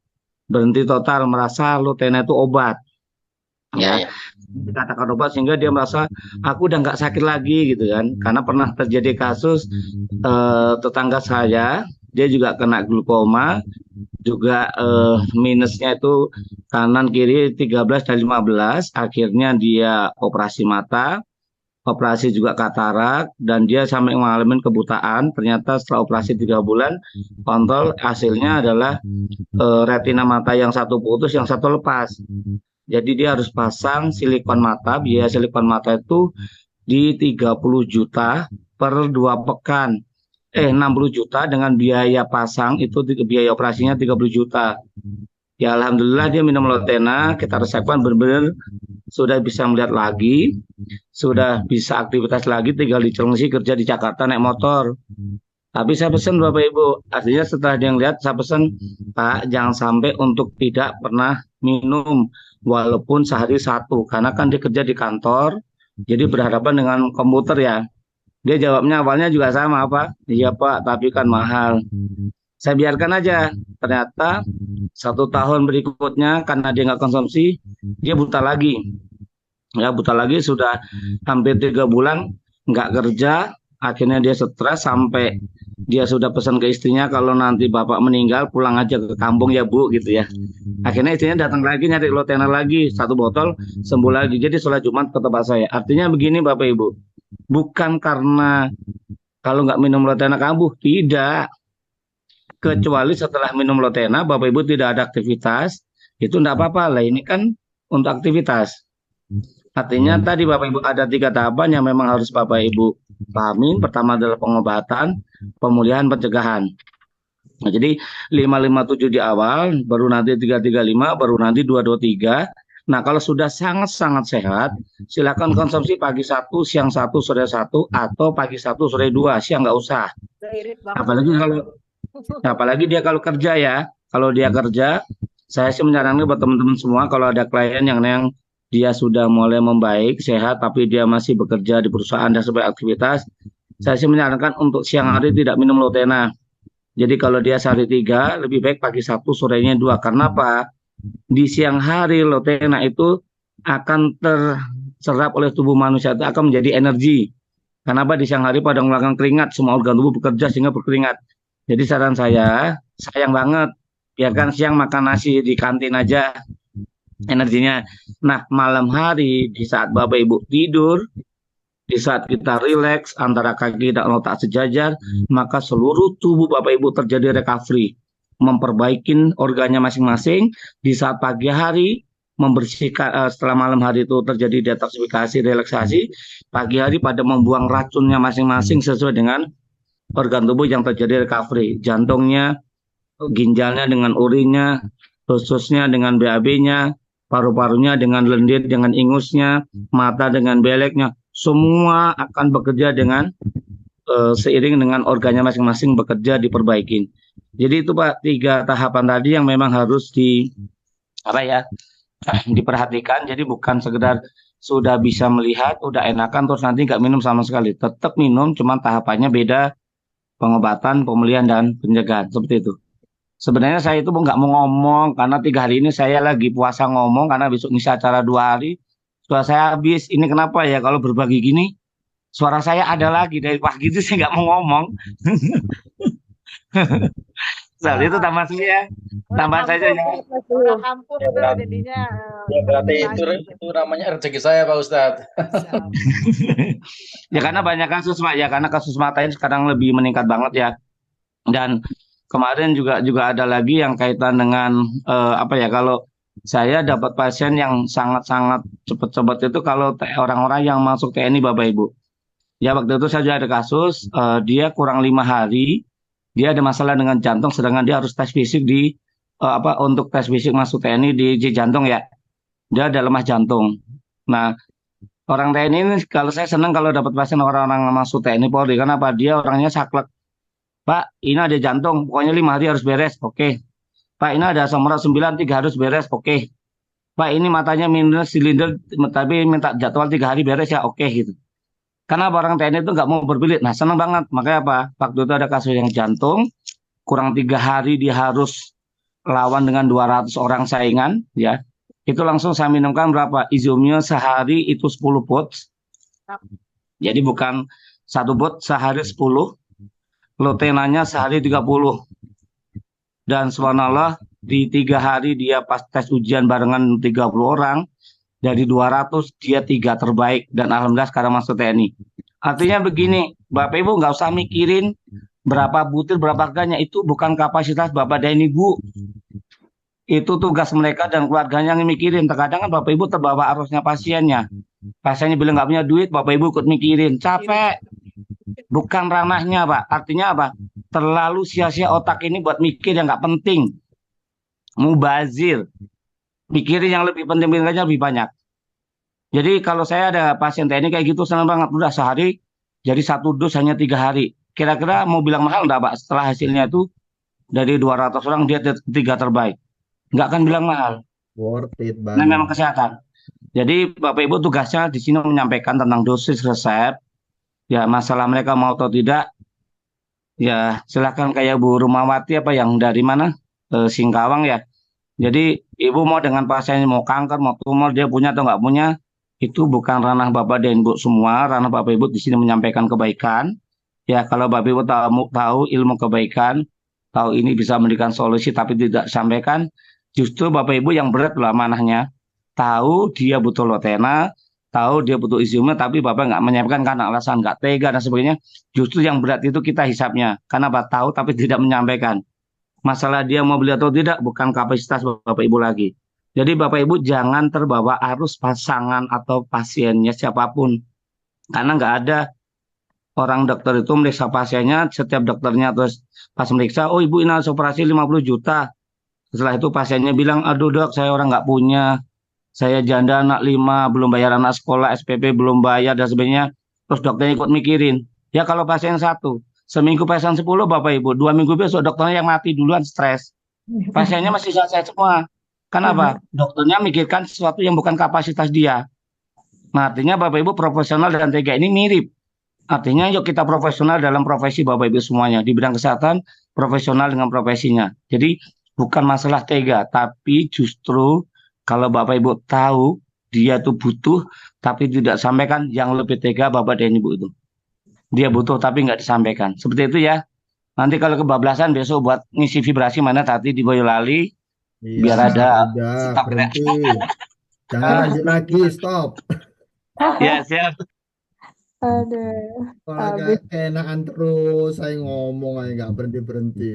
berhenti total, merasa Lotena itu obat. Ya, dikatakan obat sehingga dia merasa aku udah nggak sakit lagi gitu kan. Karena pernah terjadi kasus tetangga saya, dia juga kena glukoma, juga minusnya itu kanan kiri 13 dan 15, akhirnya dia operasi mata, operasi juga katarak, dan dia sampai mengalami kebutaan. Ternyata setelah operasi 3 bulan kontrol, hasilnya adalah retina mata yang satu putus, yang satu lepas. Jadi dia harus pasang silikon mata. Biaya silikon mata itu di 30 juta per 2 pekan. 60 juta dengan biaya pasang itu, biaya operasinya 30 juta. Ya alhamdulillah dia minum Lotena, kita resepkan benar-benar sudah bisa melihat lagi, sudah bisa aktivitas lagi, tinggal di Cilengsi, kerja di Jakarta naik motor. Tapi saya pesan Bapak Ibu, artinya setelah dia lihat, saya pesan Pak jangan sampai untuk tidak pernah minum walaupun sehari 1, karena kan dia kerja di kantor, jadi berhadapan dengan komputer ya. Dia jawabnya awalnya juga sama Pak, iya Pak tapi kan mahal. Saya biarkan aja, ternyata 1 tahun berikutnya karena dia nggak konsumsi, dia buta lagi. Ya buta lagi sudah hampir 3 bulan nggak kerja, akhirnya dia stres sampai dia sudah pesan ke istrinya kalau nanti bapak meninggal pulang aja ke kampung ya Bu gitu ya. Akhirnya istrinya datang lagi nyari Lotena lagi 1 botol, sembuh lagi. Jadi sholat Jumat ke tempat saya. Artinya begini Bapak Ibu, bukan karena kalau nggak minum Lotena kambuh, tidak. Kecuali setelah minum Lotena Bapak Ibu tidak ada aktivitas, itu enggak apa-apa lah, ini kan untuk aktivitas. Artinya tadi Bapak Ibu ada 3 tahapan yang memang harus Bapak Ibu pahami. Pertama adalah pengobatan, pemulihan, pencegahan. Nah, jadi 557 di awal, baru nanti 335, baru nanti 223. Nah, kalau sudah sangat-sangat sehat, silakan konsumsi pagi 1, siang 1, sore 1, atau pagi 1, sore 2, siang nggak usah. Apalagi dia kalau kerja ya, kalau dia kerja, saya sih menyarankan buat teman-teman semua kalau ada klien yang dia sudah mulai membaik, sehat, tapi dia masih bekerja di perusahaan dan sebagai aktivitas, saya sih menyarankan untuk siang hari tidak minum Lotena. Jadi kalau dia sehari 3, lebih baik pagi 1, sorenya 2. Karena apa? Di siang hari Lotena itu akan terserap oleh tubuh manusia, itu akan menjadi energi. Kenapa? Di siang hari pada mengeluarkan keringat, semua organ tubuh bekerja sehingga berkeringat. Jadi saran saya, sayang banget, biarkan siang makan nasi di kantin aja energinya. Nah, malam hari di saat Bapak Ibu tidur, di saat kita rileks antara kaki dan otak sejajar, maka seluruh tubuh Bapak Ibu terjadi recovery, memperbaiki organnya masing-masing. Di saat pagi hari membersihkan setelah malam hari itu terjadi detoksifikasi, relaksasi, pagi hari pada membuang racunnya masing-masing sesuai dengan organ tubuh yang terjadi recovery. Jantungnya, ginjalnya dengan urinnya, ususnya dengan BAB-nya, paru-parunya dengan lendir, dengan ingusnya, mata dengan beleknya, semua akan bekerja dengan seiring dengan organnya masing-masing bekerja diperbaikin. Jadi itu Pak, 3 tahapan tadi yang memang harus diperhatikan. Jadi bukan sekedar sudah bisa melihat, udah enakan terus nanti nggak minum sama sekali. Tetap minum, cuman tahapannya beda, pengobatan, pemulihan dan pencegahan seperti itu. Sebenarnya saya itu nggak mau ngomong karena 3 hari ini saya lagi puasa ngomong karena besok ngisi acara 2 hari. Suara saya habis. Ini kenapa ya kalau berbagi gini suara saya ada lagi dari pagi itu saya nggak mau ngomong. Saat itu tambahan saya, tambahan saja. Udah kampung Ya, itu berarti, jadinya ya berarti itu namanya rezeki saya Pak Ustadz. Ya karena banyak kasus Pak, ya karena kasus mata ini sekarang lebih meningkat banget ya. Dan kemarin juga ada lagi yang kaitan dengan kalau saya dapat pasien yang sangat-sangat cepat itu kalau orang-orang yang masuk TNI Bapak Ibu. Ya waktu itu saya juga ada kasus dia kurang 5 hari dia ada masalah dengan jantung, sedangkan dia harus tes fisik untuk tes fisik masuk TNI di jantung ya. Dia ada lemah jantung. Nah, orang TNI ini kalau saya senang kalau dapat pasien orang-orang masuk TNI Polri, kenapa? Dia orangnya saklek. Pak, ini ada jantung, pokoknya 5 hari harus beres, oke. Pak, ini ada asam urat 9, 3 harus beres, oke. Pak, ini matanya minus silinder, tapi minta jadwal 3 hari beres ya, oke gitu. Karena orang TNI itu nggak mau berbelit. Nah, senang banget. Makanya apa? Waktu itu ada kasus yang jantung, kurang 3 hari dia harus lawan dengan 200 orang saingan, ya. Itu langsung saya minumkan berapa? Izumio sehari itu 10 bots. Jadi bukan 1 bot sehari 10. Lotenanya sehari 30. Dan subhanallah di 3 hari dia pas tes ujian barengan 30 orang. Dari 200 dia 3 terbaik dan alhamdulillah sekarang masuk TNI. Artinya begini, Bapak Ibu nggak usah mikirin berapa butir, berapa harganya, itu bukan kapasitas Bapak dan Ibu. Itu tugas mereka dan keluarganya yang mikirin. Terkadang kan Bapak Ibu terbawa arusnya pasiennya. Pasiennya bilang nggak punya duit, Bapak Ibu ikut mikirin. Capek. Bukan ranahnya Pak. Artinya apa? Terlalu sia-sia otak ini buat mikir yang nggak penting. Mubazir. Mikirin yang lebih penting lebih banyak. Jadi kalau saya ada pasien TNI kayak gitu senang banget. Udah sehari jadi 1 dus hanya 3 hari. Kira-kira mau bilang mahal enggak Pak? Setelah hasilnya itu dari 200 orang dia 3 terbaik. Nggak akan bilang mahal. Worth it Nah banget. memang kesehatan. Jadi Bapak Ibu tugasnya di sini menyampaikan tentang dosis resep. Ya masalah mereka mau atau tidak. Ya silakan kayak Bu Rumawati yang dari mana? Singkawang ya. Jadi ibu mau dengan pasien mau kanker, mau tumor, dia punya atau nggak punya, itu bukan ranah Bapak dan Ibu semua. Ranah Bapak Ibu di sini menyampaikan kebaikan. Ya kalau Bapak Ibu tahu ilmu kebaikan, tahu ini bisa memberikan solusi tapi tidak sampaikan, justru Bapak Ibu yang berat lah manahnya. Tahu dia butuh Lotena, tahu dia butuh Izumio, tapi Bapak nggak menyampaikan karena alasan nggak tega dan sebagainya. Justru yang berat itu kita hisapnya, karena Bapak tahu tapi tidak menyampaikan. Masalah dia mau beli atau tidak bukan kapasitas Bapak Ibu lagi. Jadi Bapak Ibu jangan terbawa arus pasangan atau pasiennya siapapun. Karena nggak ada orang dokter itu meriksa pasiennya, setiap dokternya terus pas meriksa, oh ibu ini harus operasi 50 juta. Setelah itu pasiennya bilang, aduh dok saya orang nggak punya, saya janda anak 5, belum bayar anak sekolah, SPP belum bayar dan sebagainya. Terus dokternya ikut mikirin. Ya kalau pasien 1, seminggu pasien 10 Bapak Ibu, 2 minggu besok dokternya yang mati duluan stres. Pasiennya masih sehat semua. Kenapa? Dokternya mikirkan sesuatu yang bukan kapasitas dia. Nah artinya Bapak Ibu profesional dan tega ini mirip. Artinya yuk kita profesional dalam profesi Bapak Ibu semuanya. Di bidang kesehatan profesional dengan profesinya. Jadi bukan masalah tega, tapi justru kalau Bapak Ibu tahu dia tuh butuh tapi tidak sampaikan, yang lebih tega Bapak dan Ibu itu. Dia butuh tapi nggak disampaikan. Seperti itu ya. Nanti kalau kebablasan besok buat ngisi vibrasi mana tadi di Boyolali. Iya, Biar ada udah stop ya. berhenti. Jangan lanjut lagi, stop. Ya siap. Aduh, Malah habis. keenakan terus, saya ngomong aja nggak berhenti-berhenti.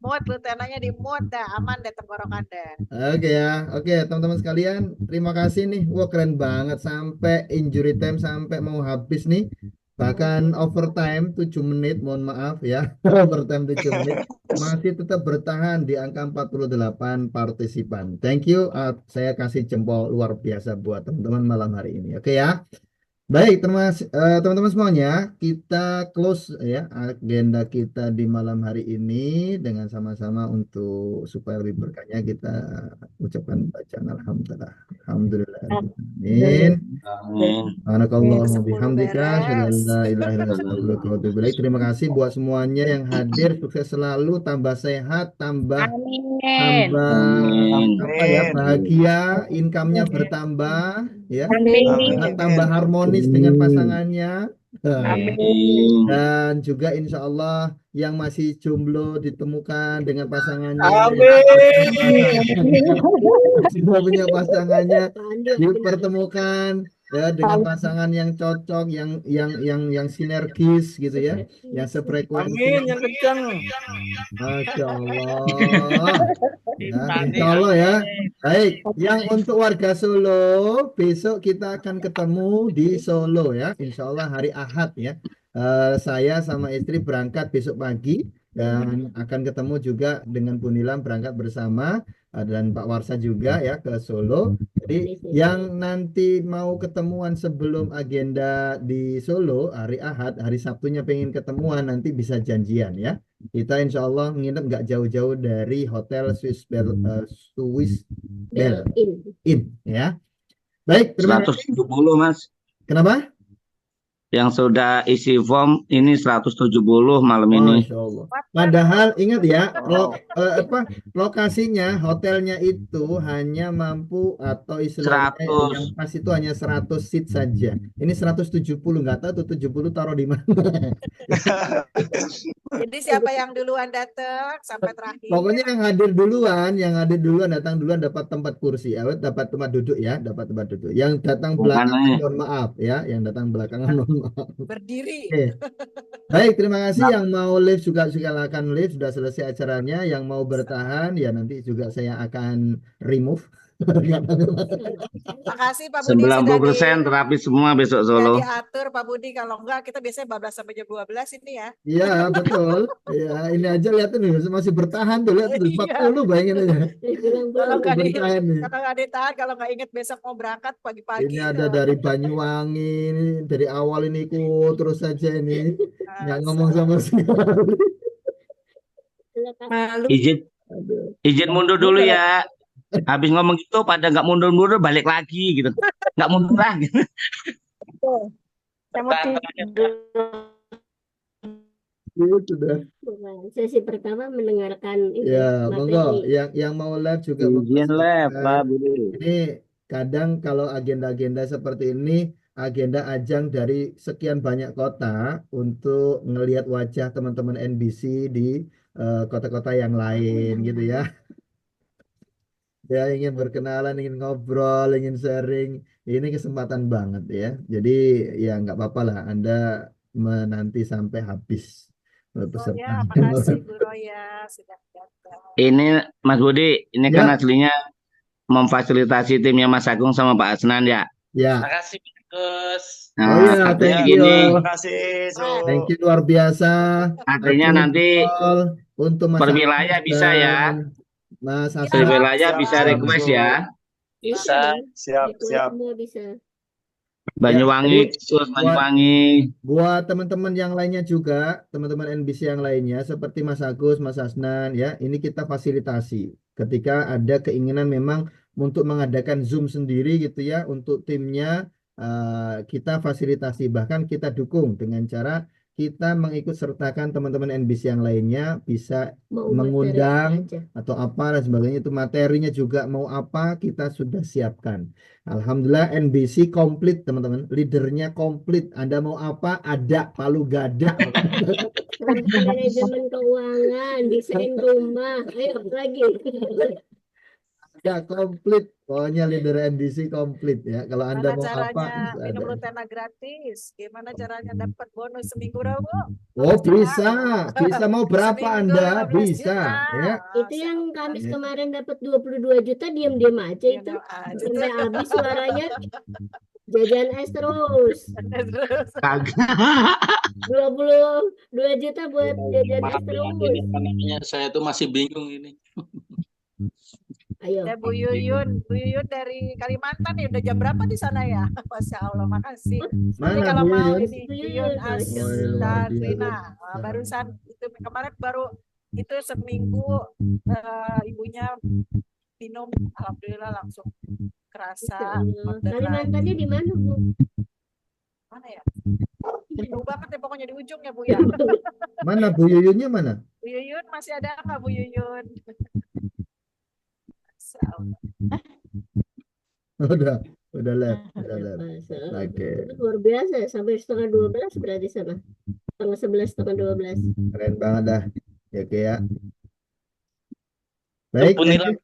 Mood lutenannya di mood dah, aman deh tenggorokan deh. Oke ya, oke teman-teman sekalian, terima kasih nih. Wah keren banget sampai injury time sampai mau habis nih. Bahkan overtime 7 menit, mohon maaf ya. Overtime 7 menit masih tetap bertahan di angka 48 partisipan. Thank you. Saya kasih jempol luar biasa buat teman-teman malam hari ini. Oke ya. Baik, teman-teman semuanya, kita close ya agenda kita di malam hari ini dengan sama-sama untuk supaya lebih berkahnya kita ucapkan bacaan alhamdulillah. Alhamdulillah. Amin. Amin. Subhanakallahumma 10 bihamdika, asyhadu an beres. la ilaha illa anta, astaghfiruka wa atubu ilaik. Terima kasih buat semuanya yang hadir, sukses selalu, tambah sehat, tambah Amin. Amin. apa ya, Amin. bahagia, income-nya bertambah ya. Amin. Sehat, tambah harmonis dengan pasangannya. Amin. Dan juga insya Allah yang masih jomblo ditemukan dengan pasangannya, sudah punya pasangannya dipertemukan ya dengan pasangan yang cocok, yang sinergis gitu ya, yang sefrekuensi. Amin, yang kencang. Masya Allah. Ya, insya Allah ya. Baik, yang untuk warga Solo, besok kita akan ketemu di Solo ya. Insya Allah hari Ahad ya. Saya sama istri berangkat besok pagi dan akan ketemu juga dengan Bu Nilam berangkat bersama dan Pak Warsa juga ya ke Solo. Jadi yang nanti mau ketemuan sebelum agenda di Solo hari Ahad, hari Sabtunya pengen ketemuan nanti bisa janjian ya. Kita insya Allah nginep nggak jauh-jauh dari Hotel Swiss Bell Inn ya. Baik, terima kasih. 170 Mas. Kenapa? Yang sudah isi form ini 170 malam ini. Masya Allah. Padahal ingat ya, lokasinya hotelnya itu hanya mampu atau istilahnya 100. yang pas itu hanya 100 seat saja. Ini 170, nggak tahu tuh 70 taruh di mana. Jadi siapa yang duluan datang sampai terakhir? Pokoknya yang hadir duluan datang duluan dapat tempat kursi, dapat tempat duduk ya, dapat tempat duduk. Yang datang belakangan mohon maaf ya, yang datang belakangan mohon maaf. Berdiri. Oke. Baik, terima kasih yang mau live juga silakan live, sudah selesai acaranya. Yang mau bertahan ya nanti juga saya akan remove. Makasih Pak Budi 90% terapi semua besok Solo. diatur Pak Budi, kalau enggak kita biasanya 12 sampai jam 12 ini ya. Iya betul. Ya ini aja lihat nih masih bertahan tuh, lihat tuh 40 bayangin aja. Kalau nggak Bertahan nih. ditahan, kalau nggak inget besok mau berangkat pagi-pagi. Ini ada dari Banyuwangi, ini dari awal ini ikut terus saja ini nggak ngomong sama sekali. Malu. Izin mundur dulu ya. Habis ngomong gitu pada nggak mundur-mundur balik lagi gitu. Nggak mundur lagi. Saya mau tidur. Sudah. Sesi pertama mendengarkan itu Ya, monggo materi. yang mau live juga Izin live Pak Budi. Ini kadang kalau agenda-agenda seperti ini agenda ajang dari sekian banyak kota untuk ngelihat wajah teman-teman NBC di kota-kota yang lain gitu ya. Ya ingin berkenalan, ingin ngobrol, ingin sharing, ini kesempatan banget ya. Jadi ya nggak apa-apa lah Anda menanti sampai habis peserta. Makasih Bu Roya sudah datang. Ini Mas Budi, ini kan aslinya memfasilitasi timnya Mas Agung sama Pak Asnan ya. Ya. Makasih Gus. Oh iya, thank you. Terima kasih. Thank you luar biasa. Artinya nanti untuk per wilayah bisa ya. Mas Per Hasan. wilayah bisa request ya. Bisa. Siap. Semua bisa. Banyuwangi, terus Banyuwangi. Buat teman-teman yang lainnya juga, teman-teman NBC yang lainnya seperti Mas Agus, Mas Hasnan ya, ini kita fasilitasi. Ketika ada keinginan memang untuk mengadakan Zoom sendiri gitu ya, untuk timnya kita fasilitasi, bahkan kita dukung dengan cara kita mengikut sertakan teman-teman NBC yang lainnya bisa mengundang atau apa dan sebagainya, itu materinya juga mau apa kita sudah siapkan. Alhamdulillah NBC komplit teman-teman, leadernya komplit. Anda mau apa ada, palu gada. Manajemen keuangan, desain rumah, ayo lagi. Ya, komplit. Pokoknya leader NDC komplit ya. Kalau Anda Gimana mau apa, caranya bisa minum ada. Lutena gratis? Gimana caranya dapat bonus seminggu Bu? Oh, 15 juta. bisa mau berapa Seminggu Anda? 15 Bisa juta. ya. Itu Masya yang Allah. Kamis Ya. kemarin dapat 22 juta, diam-diam aja itu. Diam-diam aja tuh. Sampai habis suaranya jajan es terus. Terus. Kagak. 22 juta buat jajan es Maaf ya, ini terus. apa namanya? Saya tuh masih bingung ini. Ayo. Ya Bu Yuyun dari Kalimantan nih, udah jam berapa di sana ya? Masya Allah, makasih. Nanti Mana kalau Bu mau Yuyun? ini Bu Yuyun Yuyun, Masya Oh, luar Allah. Astagrina, biasa. barusan itu kemarin baru itu seminggu ibunya minum, alhamdulillah langsung Masya kerasa Allah. dan Kalimantannya di mana, Bu? mana ya? Jauh banget ya pokoknya di ujung ya Bu ya. Mana Bu Yuyunnya mana? Bu Yuyun masih ada nggak Bu Yuyun? Masya Allah. Udah left. Masya Allah. Oke, Itu luar biasa ya, sampai setengah 12 berarti sana. Setengah 11, setengah 12. keren banget dah. Ya, oke ya. Baik, Itu pun thank hilang. you.